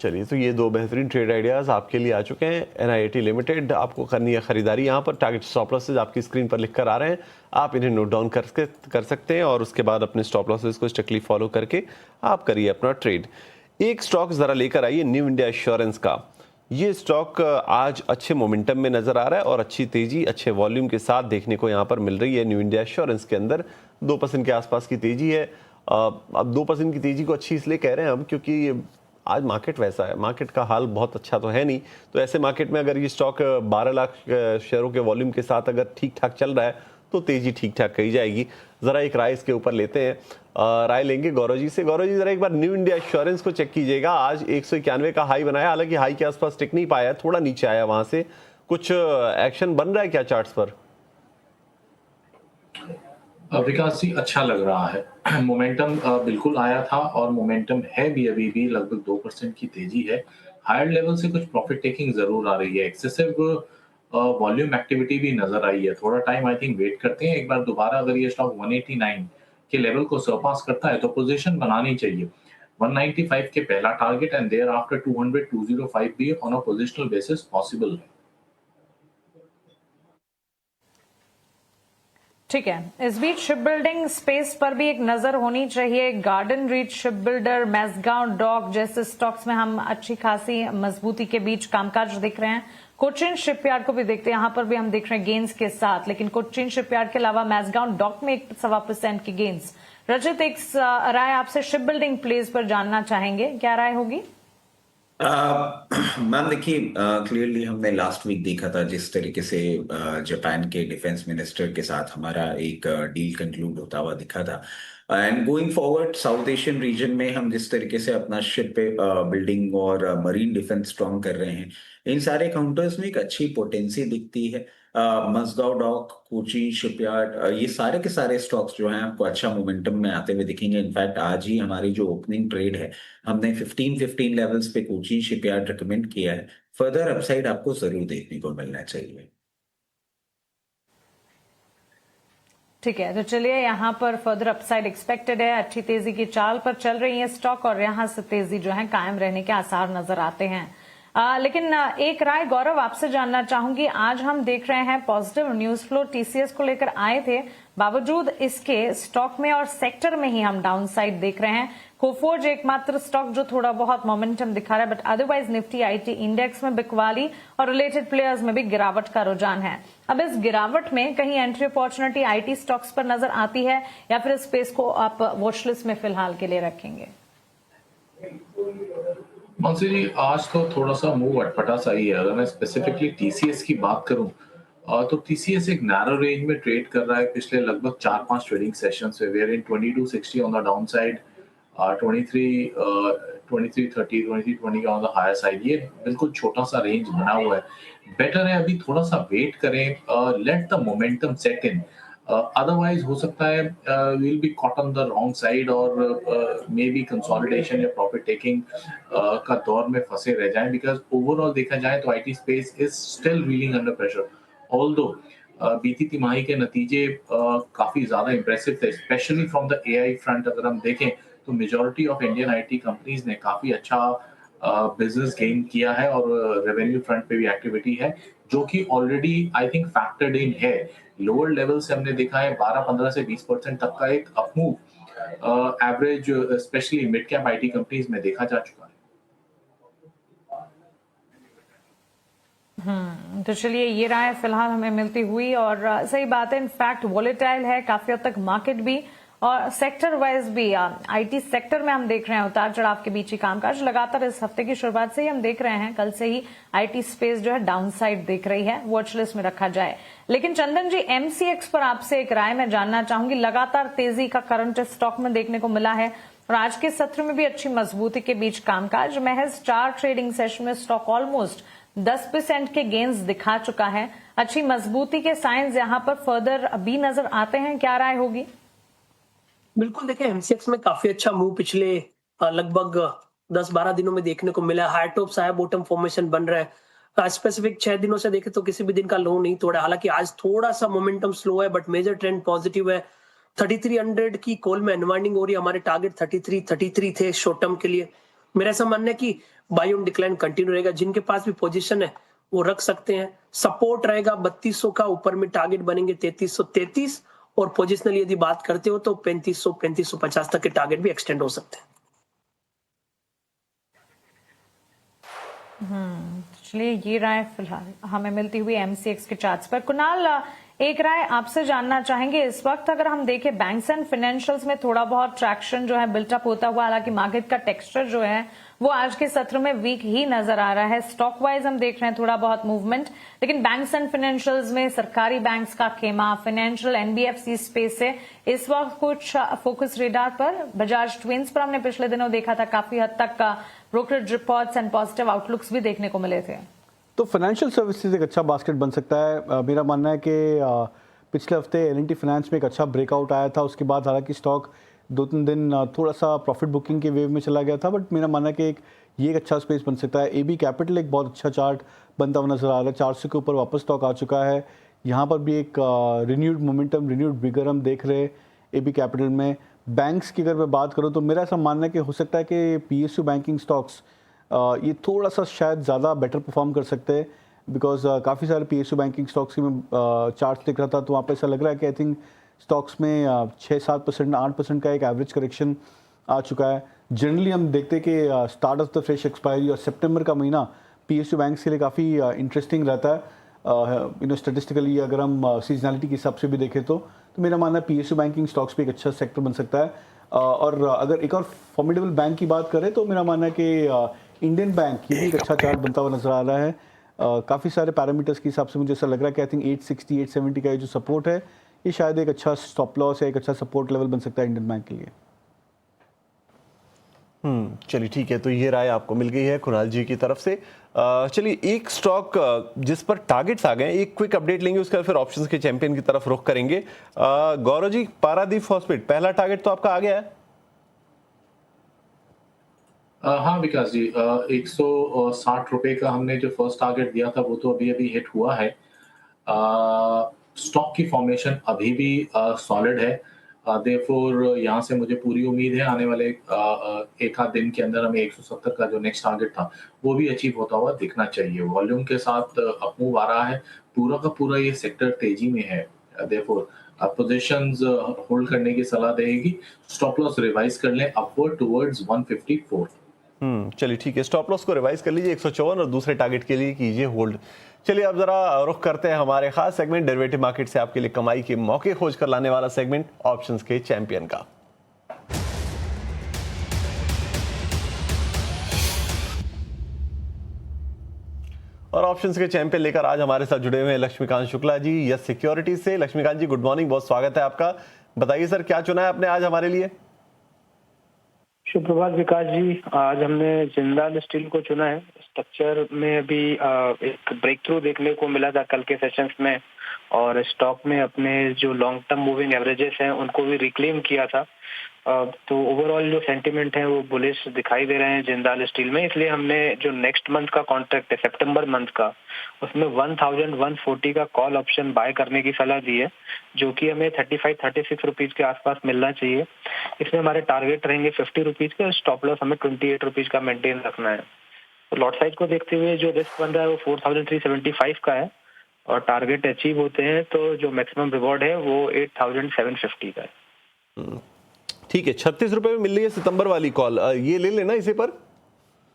चलिए, तो ये 2 बेहतरीन ट्रेड आइडियाज आपके लिए आ चुके हैं। NIIT लिमिटेड आपको करनी है खरीदारी। यहाँ पर टारगेट स्टॉप लॉसेज आपकी स्क्रीन पर लिख कर आ रहे हैं, आप इन्हें नोट डाउन कर सकते हैं और उसके बाद अपने स्टॉप लॉसेज को स्ट्रिक्टली फॉलो करके आप करिए अपना ट्रेड। एक स्टॉक जरा लेकर आइए, न्यू इंडिया एश्योरेंस का। ये स्टॉक आज अच्छे मोमेंटम में नजर आ रहा है और अच्छी तेजी, अच्छे वॉल्यूम के साथ देखने को यहाँ पर मिल रही है। न्यू इंडिया एश्योरेंस के अंदर 2% के आसपास की तेजी है। अब 2% की तेजी को अच्छी इसलिए कह रहे हैं हम क्योंकि आज मार्केट वैसा है, मार्केट का हाल बहुत अच्छा तो है नहीं। तो ऐसे मार्केट में अगर ये स्टॉक 12 लाख शेयरों के वॉल्यूम के साथ अगर ठीक ठाक चल रहा है तो तेजी ठीक ठाक कही जाएगी। जरा एक राय इसके ऊपर लेते हैं, राय लेंगे गौरव जी से। गौरव जी, जरा एक बार न्यू इंडिया एश्योरेंस को चेक कीजिएगा। आज 191 का हाई बनाया, हालांकि हाई के आसपास टिक नहीं पाया, थोड़ा नीचे आया वहां से। कुछ एक्शन बन रहा है क्या चार्ट्स पर? विकास जी, अच्छा लग रहा है। मोमेंटम बिल्कुल आया था और मोमेंटम है भी, अभी भी लगभग 2% की तेजी है। हायर लेवल से कुछ प्रॉफिट टेकिंग जरूर आ रही है। एक्सेसिव वॉल्यूम एक्टिविटी भी नजर आई है। थोड़ा टाइम आई थिंक वेट करते हैं। एक बार दोबारा अगर ये स्टॉक 189 के लेवल को सरपास करता है तो पोजीशन बनानी चाहिए। 195 के पहला टारगेट एंड देयर आफ्टर 200 205 भी on a positional basis possible है। ठीक है, इस बीच शिप बिल्डिंग स्पेस पर भी एक नजर होनी चाहिए। Garden Reach ship builder, Mazagon dock जैसे स्टॉक्स में हम अच्छी खासी मजबूती के बीच कामकाज दिख रहे हैं। कोचिन शिपयार्ड को भी देखते हैं, यहां पर भी हम देख रहे हैं गेंस के साथ, लेकिन कोचिन शिपयार्ड के अलावा मैसगांव डॉक में 1.25% की गेंस। रजत, एक राय आपसे शिप बिल्डिंग प्लेस पर जानना चाहेंगे, क्या राय होगी? मैम देखिए, क्लियरली हमने लास्ट वीक देखा था जिस तरीके से जापान के डिफेंस मिनिस्टर के साथ हमारा एक डील कंक्लूड होता हुआ दिखा था। And going forward south Asian region में हम जिस तरीके से अपना शिप बिल्डिंग और मरीन डिफेंस स्ट्रॉन्ग कर रहे हैं, इन सारे काउंटर्स में एक अच्छी पोटेंसी दिखती है। मजगांव डॉक, कोची शिपयार्ड, ये सारे के सारे स्टॉक्स जो हैं आपको अच्छा मोमेंटम में आते हुए दिखेंगे। इनफैक्ट आज ही हमारी जो ओपनिंग ट्रेड है, हमने 15 लेवल्स पे कोची शिपयार्ड रिकमेंड किया है। फर्दर अपसाइड आपको जरूर देखने को मिलना चाहिए। ठीक है, तो चलिए यहाँ पर फर्दर अपसाइड एक्सपेक्टेड है। अच्छी तेजी की चाल पर चल रही है स्टॉक और यहाँ से तेजी जो है कायम रहने के आसार नजर आते हैं। लेकिन एक राय गौरव आपसे जानना चाहूंगी। आज हम देख रहे हैं पॉजिटिव न्यूज फ्लो टीसीएस को लेकर आए थे, बावजूद इसके स्टॉक में और सेक्टर में ही हम डाउनसाइड देख रहे हैं। कोफोर्ज एकमात्र स्टॉक जो थोड़ा बहुत मोमेंटम दिखा रहा है, but otherwise Nifty IT index में बिकवाली और रिलेटेड प्लेयर्स में भी गिरावट का रुझान है। अब इस गिरावट में कहीं एंट्री अपॉर्चुनिटी आईटी स्टॉक्स पर नजर आती है या फिर स्पेस को आप वॉचलिस्ट में फिलहाल के लिए रखेंगे? मानसी जी, आज तो थोड़ा सा मूव अटपटा सा ही है। अगर मैं स्पेसिफिकली टीसीएस की बात करूं तो टीसीएस एक नैरो रेंज में ट्रेड कर रहा है पिछले लगभग 4-5 ट्रेडिंग सेशन से। Wherein 2260 on the downside, 2330, 2320 on the higher side. ये बिल्कुल छोटा सा रेंज बना हुआ है। बेटर है अभी थोड़ा सा वेट करें, let the momentum set in. Otherwise हो सकता है will be caught on the wrong side और मे बी कंसोलिडेशन या प्रॉफिट टेकिंग का दौर में फंसे रह जाएं, बिकॉज ओवरऑल देखा जाए तो IT space is still reeling under pressure. Although बीती तिमाही के नतीजे काफी ज्यादा इंप्रेसिव थे, specially from the AI front. अगर हम देखें तो majority of Indian IT companies ने काफी अच्छा बिजनेस गेन किया है और रेवेन्यू फ्रंट पे भी एक्टिविटी है, जो कि already I think factored in है। लोअर लेवल से हमने देखा है 12-15 से 20% तक का एक up move average specially mid cap IT companies में देखा जा चुका है। तो चलिए ये राय फिलहाल हमें मिलती हुई और सही बात है। इनफैक्ट वॉलेटाइल है काफी हद तक मार्केट भी और सेक्टर वाइज भी। आईटी सेक्टर में हम देख रहे हैं उतार चढ़ाव के बीच ही कामकाज लगातार इस हफ्ते की शुरुआत से ही हम देख रहे हैं। कल से ही आईटी स्पेस जो है डाउनसाइड देख रही है, वॉच लिस्ट में रखा जाए। लेकिन चंदन जी, एमसीएक्स पर आपसे एक राय मैं जानना चाहूंगी। लगातार तेजी का करंट स्टॉक में देखने को मिला है और आज के सत्र में भी अच्छी मजबूती के बीच कामकाज। महज 4 ट्रेडिंग सेशन में स्टॉक ऑलमोस्ट 10% के गेंस दिखा चुका है। अच्छी मजबूती के साइंस यहाँ पर फर्दर भी नजर आते हैं, क्या राय होगी? बिल्कुल, देखिए एमसीएक्स में काफी अच्छा मूव पिछले लगभग 10-12 दिनों में देखने को मिला। High top high bottom formation बन रहा है। स्पेसिफिक 6 दिनों से देखें तो किसी भी दिन का लो नहीं तोड़ा। हालांकि आज थोड़ा सा मोमेंटम स्लो है, बट मेजर ट्रेंड पॉजिटिव है। 3300 की कॉल में अनवाइंडिंग हो रही है। हमारे टारगेट 33 थे शॉर्ट टर्म के लिए। मेरा ऐसा मानना है कि बाय ऑन डिक्लाइन कंटिन्यू रहेगा। जिनके पास भी पोजीशन है वो रख सकते हैं। सपोर्ट रहेगा 3200 का, ऊपर में टारगेट बनेंगे 3333 और पोजिशनल यदि बात करते हो तो 3500-3550 तक के टारगेट भी एक्सटेंड हो सकते हैं। चलिए ये राय फिलहाल हमें मिलती हुई एमसीएक्स के चार्ट्स पर। कुणाल, एक राय आपसे जानना चाहेंगे। इस वक्त अगर हम देखें बैंक्स एंड फाइनेंशियल्स में थोड़ा बहुत ट्रैक्शन जो है बिल्टअप होता हुआ, हालांकि मार्केट का टेक्सचर जो है वो आज के सत्र में वीक ही नजर आ रहा है। स्टॉक वाइज हम देख रहे हैं थोड़ा बहुत मूवमेंट, लेकिन बैंक्स एंड फाइनेंशियल्स में सरकारी बैंक्स का खेमा, फाइनेंशियल एनबीएफसी स्पेस से इस वक्त कुछ फोकस रेडार पर। बजाज ट्विंस पर हमने पिछले दिनों देखा था काफी हद तक का brokerage reports and positive outlooks भी देखने को मिले थे। तो फाइनेंशियल सर्विसेज एक अच्छा बास्केट बन सकता है। मेरा मानना है कि पिछले हफ्ते एल&टी फाइनेंस में एक अच्छा ब्रेकआउट आया था। उसके बाद हालांकि स्टॉक 2-3 दिन थोड़ा सा प्रॉफिट बुकिंग के वेव में चला गया था, बट मेरा मानना है कि ये एक अच्छा स्पेस बन सकता है। एबी कैपिटल एक बहुत अच्छा चार्ट बनता हुआ नजर आ रहा है। 400 के ऊपर वापस स्टॉक आ चुका है। यहाँ पर भी एक रिन्यूड मोमेंटम, रिन्यूड विगर हम देख रहे हैं एबी कैपिटल में। बैंक्स की अगर मैं बात करूँ तो मेरा ऐसा मानना है कि हो सकता है कि पीएसयू बैंकिंग स्टॉक्स ये थोड़ा सा शायद ज़्यादा बेटर परफॉर्म कर सकते हैं। बिकॉज काफ़ी सारे PSU बैंकिंग स्टॉक्स की मैं चार्ट देख रहा था, तो वहाँ पे ऐसा लग रहा है कि आई थिंक स्टॉक्स में 6-7%, 8% का एक एवरेज करेक्शन आ चुका है। जनरली हम देखते हैं कि start of the fresh expiry और सितंबर का महीना PSU बैंक्स के लिए काफ़ी इंटरेस्टिंग रहता है। स्टेटिस्टिकली अगर हम सीजनलिटी के हिसाब से भी देखें तो मेरा मानना है PSU बैंकिंग स्टॉक्स भी एक अच्छा सेक्टर बन सकता है। और अगर एक और फॉर्मिडेबल बैंक की बात करें तो मेरा मानना है कि इंडियन बैंक ये भी एक अच्छा चार्ट बनता हुआ नजर आ रहा है। काफ़ी सारे पैरामीटर्स के हिसाब से मुझे ऐसा लग रहा है कि आई थिंक 860, 870 का ये जो सपोर्ट है ये शायद एक अच्छा स्टॉप लॉस या एक अच्छा सपोर्ट लेवल बन सकता है इंडियन बैंक के लिए। चलिए ठीक है, तो ये राय आपको मिल गई है कुणाल जी की तरफ से। चलिए एक स्टॉक जिस पर टारगेट्स आ गए, एक क्विक अपडेट लेंगे, उसके बाद फिर ऑप्शंस के चैंपियन की तरफ रुख करेंगे। गौरव जी, पारादीप फॉस्फेट पहला टारगेट तो आपका आ गया है? हाँ विकास जी, 160 रुपए का हमने जो फर्स्ट टारगेट दिया था वो तो अभी अभी हिट हुआ है। स्टॉक की फॉर्मेशन अभी भी सॉलिड है, देयरफॉर यहाँ से मुझे पूरी उम्मीद है आने वाले एक आध दिन के अंदर हमें 170 का जो नेक्स्ट टारगेट था वो भी अचीव होता हुआ दिखना चाहिए। वॉल्यूम के साथ अपमूव आ रहा है, पूरा का पूरा ये सेक्टर तेजी में है, देयरफॉर पोजीशंस होल्ड करने की सलाह देगी। स्टॉप लॉस रिवाइज कर लें अपवर्ड टुवर्ड्स 154। चलिए ठीक है, स्टॉप लॉस को रिवाइज कर लीजिए 154 और दूसरे टारगेट के लिए कीजिए होल्ड। चलिए अब जरा रुख करते हैं हमारे खास सेगमेंट डेरिवेटिव मार्केट से आपके लिए कमाई के मौके खोज कर लाने वाला सेगमेंट ऑप्शंस के चैंपियन का। और ऑप्शंस के चैंपियन लेकर आज हमारे साथ जुड़े हुए हैं लक्ष्मीकांत शुक्ला जी यस सिक्योरिटीज से। लक्ष्मीकांत जी गुड मॉर्निंग, बहुत स्वागत है आपका। बताइए सर, क्या चुना है आपने आज हमारे लिए? शुभ प्रभात विकास जी, आज हमने जिंदाल स्टील को चुना है। स्ट्रक्चर में अभी एक ब्रेक थ्रू देखने को मिला था कल के सेशंस में, और स्टॉक में अपने जो लॉन्ग टर्म मूविंग एवरेजेस हैं उनको भी रिक्लेम किया था। तो ओवरऑल जो सेंटिमेंट है वो बुलिश दिखाई दे रहे हैं जिंदाल स्टील में, इसलिए हमने जो नेक्स्ट मंथ का कॉन्ट्रैक्ट है सितंबर मंथ का, उसमें 1140 का कॉल ऑप्शन बाय करने की सलाह दी है, जो कि हमें 35-36 रुपीज के आसपास मिलना चाहिए। इसमें हमारे टारगेट रहेंगे 50 रुपीज के, स्टॉप लॉस हमें 28 रुपीज का मेंटेन रखना है। तो लॉट साइज को देखते हुए जो रिस्क बन रहा है वो 4375 का है, और टारगेट अचीव होते हैं तो जो मैक्सिमम रिवॉर्ड है वो 8750 का है। ठीक है, 36 रुपए में मिल रही है सितंबर वाली कॉल, ये ले लेना इसे पर।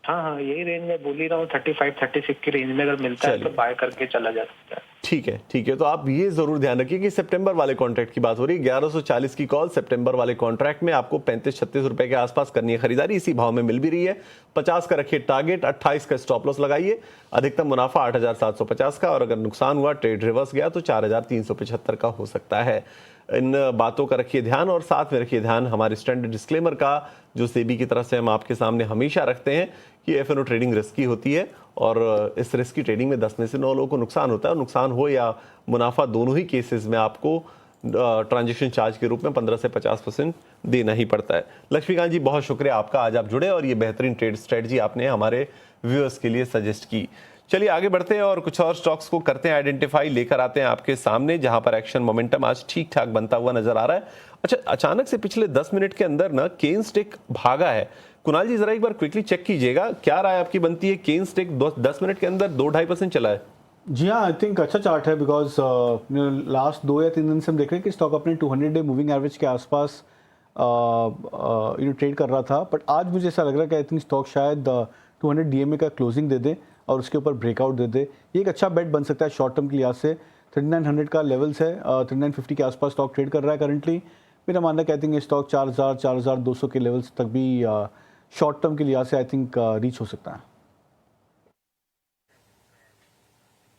हाँ, यही रेंज में बोल ही रहा हूँ, 35-36 की रेंज में अगर मिलता है तो बाय करके चला जा सकता है। ठीक है, तो आप ये जरूर ध्यान रखिए कि सितंबर वाले कॉन्ट्रैक्ट की बात हो रही है। 1140 की कॉल सितंबर वाले कॉन्ट्रैक्ट में आपको 35-36 रुपए के आसपास करनी है खरीदारी, इसी भाव में मिल भी रही है। 50 का रखिए टारगेट, 28 का स्टॉप लॉस लगाइए, अधिकतम मुनाफा 8750 का, और अगर नुकसान हुआ, ट्रेड रिवर्स गया तो 4375 का हो सकता है। इन बातों का रखिए ध्यान, और साथ में रखिए ध्यान हमारे स्टैंडर्ड डिस्क्लेमर का, जो सेबी की तरफ से हम आपके सामने हमेशा रखते हैं कि एफएनओ ट्रेडिंग रिस्की होती है, और इस रिस्की ट्रेडिंग में 10 में से 9 लोगों को नुकसान होता है, और नुकसान हो या मुनाफा दोनों ही केसेस में आपको ट्रांजैक्शन चार्ज के रूप में 15 से 50% देना ही पड़ता है। लक्ष्मीकांत जी बहुत शुक्रिया आपका, आज आप जुड़े और ये बेहतरीन ट्रेड स्ट्रेटजी आपने हमारे व्यूअर्स के लिए सजेस्ट की। चलिए आगे बढ़ते हैं और कुछ और स्टॉक्स को करते हैं आइडेंटिफाई, लेकर आते हैं आपके सामने, जहां पर एक्शन मोमेंटम आज ठीक ठाक बनता हुआ नजर आ रहा है। अच्छा, अचानक से पिछले 10 मिनट के अंदर ना केन्स टेक भागा है। कुणाल जी जरा एक बार क्विकली चेक कीजिएगा, क्या राय आपकी बनती है? केन्स टेक 10 मिनट के अंदर 2-2.5% चला है। जी हाँ, आई थिंक अच्छा चार्ट है, बिकॉज लास्ट 2 या 3 दिन से हम देख रहे हैं कि स्टॉक अपने 200 डे मूविंग एवरेज के आसपास ट्रेड कर रहा था, बट आज मुझे ऐसा लग रहा है कि आई थिंक स्टॉक शायद 200 DMA का क्लोजिंग दे दे और उसके ऊपर ब्रेकआउट दे दे। ये एक अच्छा बेट बन सकता है शॉर्ट टर्म के लिहाज से। 3900 का लेवल्स है, 3950 के आसपास स्टॉक ट्रेड कर रहा है करंटली। मेरा मानना है कि आई थिंक ये स्टॉक 4200 के लेवल्स तक भी शॉर्ट टर्म के लिहाज से आई थिंक रीच हो सकता है।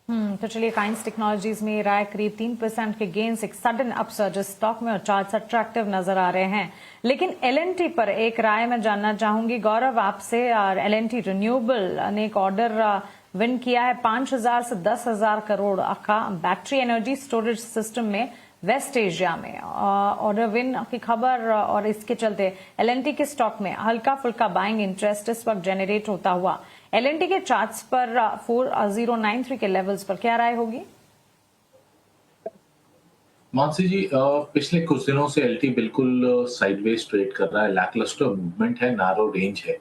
तो चलिए, काइंस टेक्नोलॉजीज में राय करीब 3% के गेन्स, एक सडन अपसर्ज स्टॉक में और चार्ट्स अट्रैक्टिव नजर आ रहे हैं। लेकिन एलएनटी पर एक राय मैं जानना चाहूंगी गौरव आपसे। और एलएनटी रिन्यूएबल ने एक ऑर्डर विन किया है 5000 से 10,000 करोड़ का बैटरी एनर्जी स्टोरेज सिस्टम में वेस्ट एशिया में ऑर्डर विन की खबर, और इसके चलते एलएनटी के स्टॉक में हल्का फुल्का बाइंग इंटरेस्ट इस वक्त जनरेट होता हुआ एलएनटी के चार्ट्स पर 4093 के लेवल्स पर क्या राय होगी? मानसी जी, पिछले कुछ दिनों से एलटी बिल्कुल साइडवेज ट्रेड कर रहा है, लैकलस्टर मूवमेंट है, नैरो रेंज है।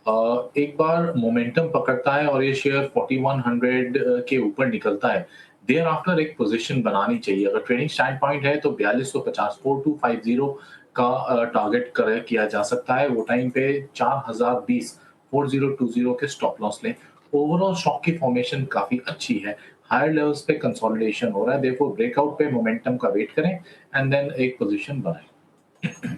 एक बार मोमेंटम पकड़ता है और ये शेयर 4100 के ऊपर निकलता है, देयर आफ्टर एक पोजीशन बनानी चाहिए। अगर ट्रेडिंग स्टैंड पॉइंट है तो 4250 4250 का टारगेट किया जा सकता है। वो टाइम पे 4020 4020 के स्टॉप लॉस लें। ओवरऑल स्टॉक की फॉर्मेशन काफी अच्छी है, हायर लेवल्स पे कंसोलिडेशन हो रहा है, देखो ब्रेकआउट पे मोमेंटम का वेट करें एंड देन एक पोजीशन बनाएं।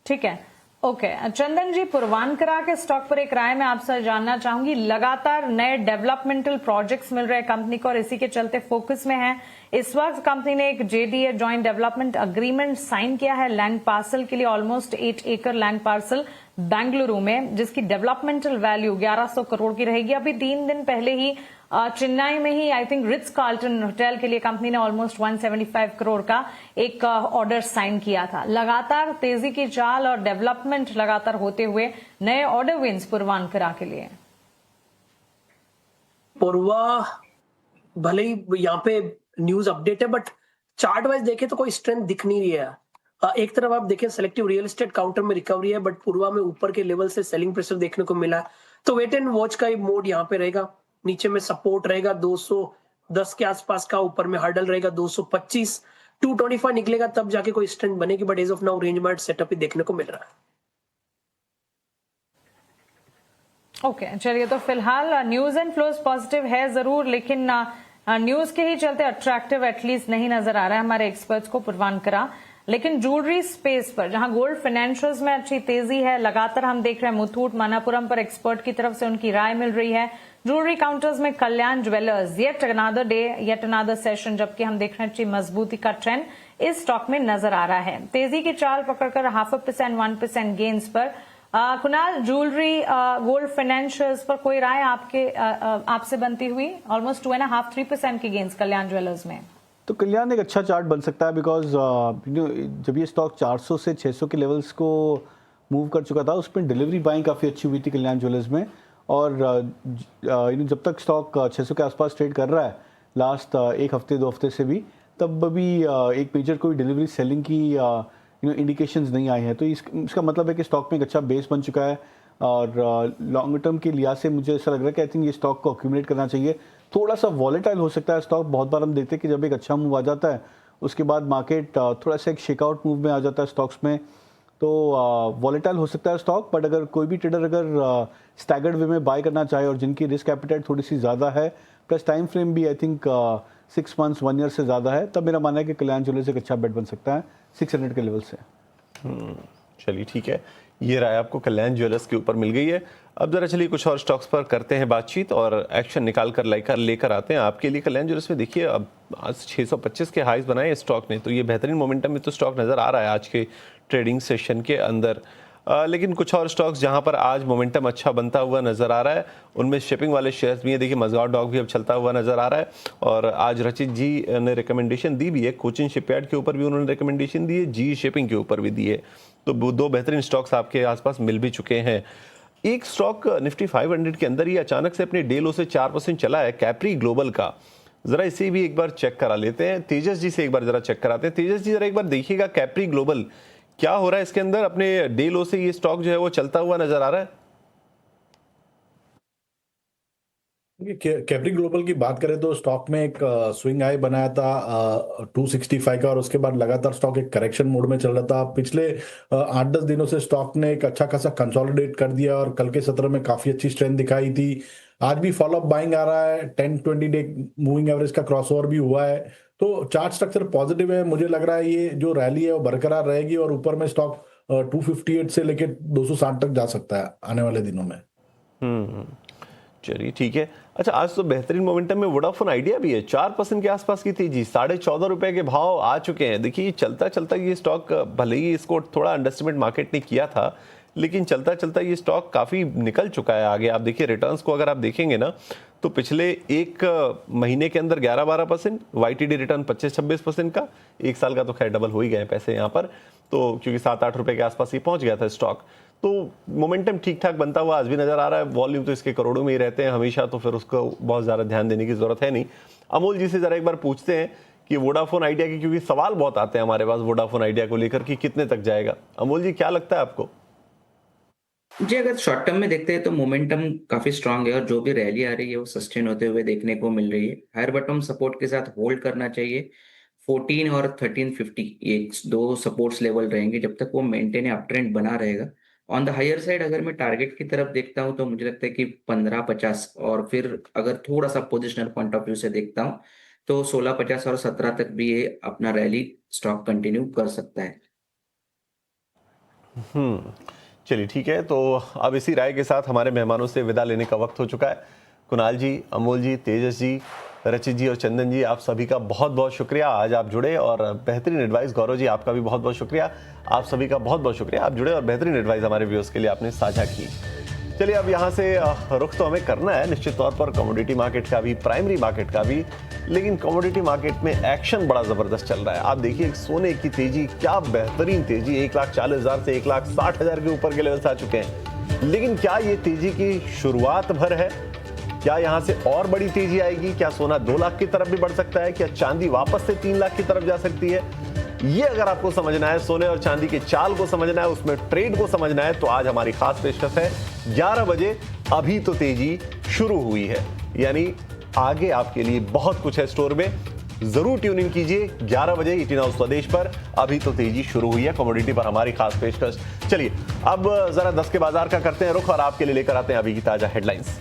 ठीक है, ओके। चंदन जी, पूर्वांकरा के स्टॉक पर एक राय मैं आपसे जानना चाहूंगी। लगातार नए डेवलपमेंटल प्रोजेक्ट्स मिल रहे हैं कंपनी को और इसी के चलते फोकस में है। इस वक्त कंपनी ने एक JDA joint development agreement sign किया है लैंड पार्सल के लिए, ऑलमोस्ट 8 एकड़ लैंड पार्सल बेंगलुरु में, जिसकी डेवलपमेंटल वैल्यू 1100 करोड़ की रहेगी। अभी 3 दिन पहले ही चेन्नई में ही I think Ritz Carlton hotel के लिए कंपनी ने ऑलमोस्ट 175 करोड़ का एक ऑर्डर साइन किया था। लगातार तेजी की चाल और डेवलपमेंट लगातार होते हुए नए ऑर्डर विंस पूर्वांकरा के लिए। पूर्वा भले ही यहाँ पे न्यूज अपडेट है, बट चार्ट वाइज देखे तो कोई स्ट्रेंथ दिख नहीं रही है। एक तरफ आप देखें सेलेक्टिव रियल एस्टेट काउंटर में रिकवरी है, बट पूर्वा में ऊपर के लेवल से सेलिंग प्रेशर देखने को मिला, तो वेट एंड वॉच का मोड यहाँ पे रहेगा। नीचे में सपोर्ट रहेगा 210 के आसपास का, ऊपर में हर्डल रहेगा 225, 225 निकलेगा तब जाके कोई स्ट्रेंथ बनेगी, but as of now range मार्ट सेटअप ही देखने को मिल रहा है। ओके, चलिए, तो फिलहाल न्यूज एंड फ्लोज पॉजिटिव है जरूर, लेकिन न्यूज के ही चलते अट्रैक्टिव एटलीस्ट नहीं नजर आ रहा है हमारे एक्सपर्ट्स को पूर्वांकरा। लेकिन ज्वेलरी स्पेस पर जहां गोल्ड फाइनेंशियल्स में अच्छी तेजी है, लगातार हम देख रहे हैं मुथूट मनापुरम पर एक्सपर्ट की तरफ से उनकी राय मिल रही है। ज्वेलरी काउंटर्स में Kalyan jewellers, yet another day, yet another session, जबकि हम देख रहे हैं अच्छी मजबूती का ट्रेंड इस स्टॉक में नजर आ रहा है। तेजी की चाल पकड़कर 0.5% 1% गेन्स पर। कुणाल, ज्वेलरी गोल्ड फाइनेंशियल्स पर कोई राय आपसे बनती हुई? ऑलमोस्ट 2.5-3% की गेन्स कल्याण ज्वेलर्स में। तो कल्याण एक अच्छा चार्ट बन सकता है बिकॉज जब ये स्टॉक 400 से 600 के लेवल्स को मूव कर चुका था, उसमें डिलीवरी बाइंग काफ़ी अच्छी हुई थी कल्याण ज्वेलर्स में, और जब तक स्टॉक 600 के आसपास ट्रेड कर रहा है लास्ट एक हफ्ते 2 हफ्ते से भी, तब अभी एक मेजर कोई डिलीवरी सेलिंग की इंडिकेशंस नहीं आई है। तो इसका मतलब है कि स्टॉक में एक अच्छा बेस बन चुका है, और लॉन्ग टर्म के लिहाज से मुझे ऐसा लग रहा है कि आई थिंक ये स्टॉक को अक्यूमुलेट करना चाहिए। थोड़ा सा वॉलेटाइल हो सकता है स्टॉक, बहुत बार हम देखते हैं कि जब एक अच्छा मूव आ जाता है उसके बाद मार्केट थोड़ा सा एक शेकआउट मूव में आ जाता है स्टॉक्स में, तो वॉलेटाइल हो सकता है स्टॉक। बट अगर कोई भी ट्रेडर अगर स्टैगर्ड वे में बाय करना चाहे और जिनकी रिस्क एपिटाइट थोड़ी सी ज़्यादा है, प्लस टाइम फ्रेम भी आई थिंक 6 मंथ्स 1 ईयर से ज़्यादा है, तब मेरा मानना है कि कल्याण ज्वेलर्स एक अच्छा बेट बन सकता है 600 के लेवल से। चलिए ठीक है, ये राय आपको कल्याण ज्वेलर्स के ऊपर मिल गई है। अब जरा चलिए कुछ और स्टॉक्स पर करते हैं बातचीत और एक्शन निकाल कर लेकर आते हैं आपके लिए। कल्याण ज्वेलर्स में देखिए अब आज 625 के हाईज बनाए स्टॉक ने, तो ये बेहतरीन मोमेंटम में तो स्टॉक नज़र आ रहा है आज के ट्रेडिंग सेशन के अंदर। लेकिन कुछ और स्टॉक्स जहां पर आज मोमेंटम अच्छा बनता हुआ नजर आ रहा है, उनमें शिपिंग वाले शेयर्स भी है। देखिए मज़गांव डॉक भी अब चलता हुआ नजर आ रहा है, और आज रचित जी ने रिकमेंडेशन दी भी है, कोचिन शिपयार्ड के ऊपर भी उन्होंने रिकमेंडेशन दी है, जी शिपिंग के ऊपर भी दी है। तो 2 बेहतरीन स्टॉक्स आपके आसपास मिल भी चुके हैं। एक स्टॉक निफ्टी 500 के अंदर ही अचानक से अपने डे लो से 4% चला है, कैप्री ग्लोबल का। जरा इसे भी एक बार चेक करा लेते हैं, तेजस जी से एक बार जरा चेक कराते हैं। तेजस जी जरा एक बार देखिएगा कैप्री ग्लोबल क्या हो रहा है इसके अंदर, अपने डे लो से ये स्टॉक जो है वो चलता हुआ नजर आ रहा है। कैप्री ग्लोबल की बात करें तो स्टॉक में एक स्विंग हाई बनाया था 265 का, और उसके बाद लगातार स्टॉक एक करेक्शन मोड में चल रहा था। पिछले 8-10 दिनों से स्टॉक ने एक अच्छा खासा कंसोलिडेट कर दिया और कल के सत्र में काफी अच्छी स्ट्रेंथ दिखाई थी। आज भी फॉलोअप बाइंग आ रहा है, 10-20 डे मूविंग एवरेज का क्रॉसओवर भी हुआ है, तो चार्ट स्ट्रक्चर पॉजिटिव है। मुझे लग रहा है ये जो रैली है वो बरकरार रहेगी और ऊपर में स्टॉक 258 से लेके 260 तक जा सकता है आने वाले दिनों में। चलिए ठीक है। अच्छा, आज तो बेहतरीन मोमेंटम में वोडाफोन आइडिया भी है, 4% के आसपास की तेजी, 14.5 रुपए के भाव आ चुके हैं। देखिए चलता चलता ये स्टॉक, भले ही इसको थोड़ा अंडरस्टिमेट मार्केट ने किया था, लेकिन चलता चलता ये स्टॉक काफ़ी निकल चुका है आगे। आप देखिए रिटर्न्स को अगर आप देखेंगे ना, तो पिछले एक महीने के अंदर 11-12%, वाईटीडी रिटर्न 25-26% का, एक साल का तो खैर डबल हो ही गए पैसे यहाँ पर, तो क्योंकि 7-8 रुपए के आसपास ही पहुंच गया था स्टॉक। तो मोमेंटम ठीक ठाक बनता हुआ आज भी नजर आ रहा है। वॉल्यूम तो इसके करोड़ों में ही रहते हैं हमेशा, तो फिर उसको बहुत ज़्यादा ध्यान देने की जरूरत है नहीं। अमोल जी से ज़रा एक बार पूछते हैं कि वोडाफोन आइडिया की, क्योंकि सवाल बहुत आते हैं हमारे पास वोडाफोन आइडिया को लेकर कि कितने तक जाएगा। अमोल जी क्या लगता है आपको? जी, अगर शॉर्ट टर्म में देखते हैं तो मोमेंटम काफी स्ट्रांग है और जो भी रैली आ रही है वो सस्टेन होते हुए देखने को मिल रही है। हायर बॉटम सपोर्ट के साथ होल्ड करना चाहिए। 14 और 1350 ये दो सपोर्ट्स लेवल रहेंगे जब तक वो मेंटेन या अप ट्रेंड बना रहेगा। ऑन द हायर साइड अगर मैं टारगेट की तरफ देखता हूं तो मुझे लगता है कि 1550 और फिर अगर थोड़ा सा पोजिशनल पॉइंट ऑफ व्यू से देखता हूं तो 1650 और 17 तक भी ये अपना रैली स्टॉक कंटिन्यू कर सकता है। चलिए ठीक है, तो अब इसी राय के साथ हमारे मेहमानों से विदा लेने का वक्त हो चुका है। कुणाल जी, अमोल जी, तेजस जी, रचित जी और चंदन जी, आप सभी का बहुत बहुत शुक्रिया, आज आप जुड़े और बेहतरीन एडवाइस। गौरव जी, आपका भी बहुत बहुत शुक्रिया, आप सभी का बहुत बहुत शुक्रिया, आप जुड़े और बेहतरीन एडवाइस हमारे व्यूअर्स के लिए आपने साझा की। चलिए अब यहाँ से रुख तो हमें करना है निश्चित तौर पर कमोडिटी मार्केट का भी, प्राइमरी मार्केट का भी, लेकिन कमोडिटी मार्केट में एक्शन बड़ा जबरदस्त चल रहा है। आप देखिए सोने की तेजी, क्या बेहतरीन तेजी, 1,40,000 से 1,60,000 के ऊपर के लेवल्स आ चुके हैं। लेकिन क्या ये तेजी की शुरुआत भर है? क्या यहाँ से और बड़ी तेजी आएगी? क्या सोना 2 लाख की तरफ भी बढ़ सकता है? क्या चांदी वापस से 3 लाख की तरफ जा सकती है? ये अगर आपको समझना है, सोने और चांदी के चाल को समझना है, उसमें ट्रेड को समझना है, तो आज हमारी खास पेशकश है 11 बजे। अभी तो तेजी शुरू हुई है, यानी आगे आपके लिए बहुत कुछ है स्टोर में। जरूर ट्यून इन कीजिए 11 बजे ईटी नाउ स्वदेश पर। अभी तो तेजी शुरू हुई है कमोडिटी पर हमारी खास पेशकश। चलिए अब जरा 10 के बाजार का करते हैं रुख और आपके लिए लेकर आते हैं अभी की ताजा हेडलाइंस।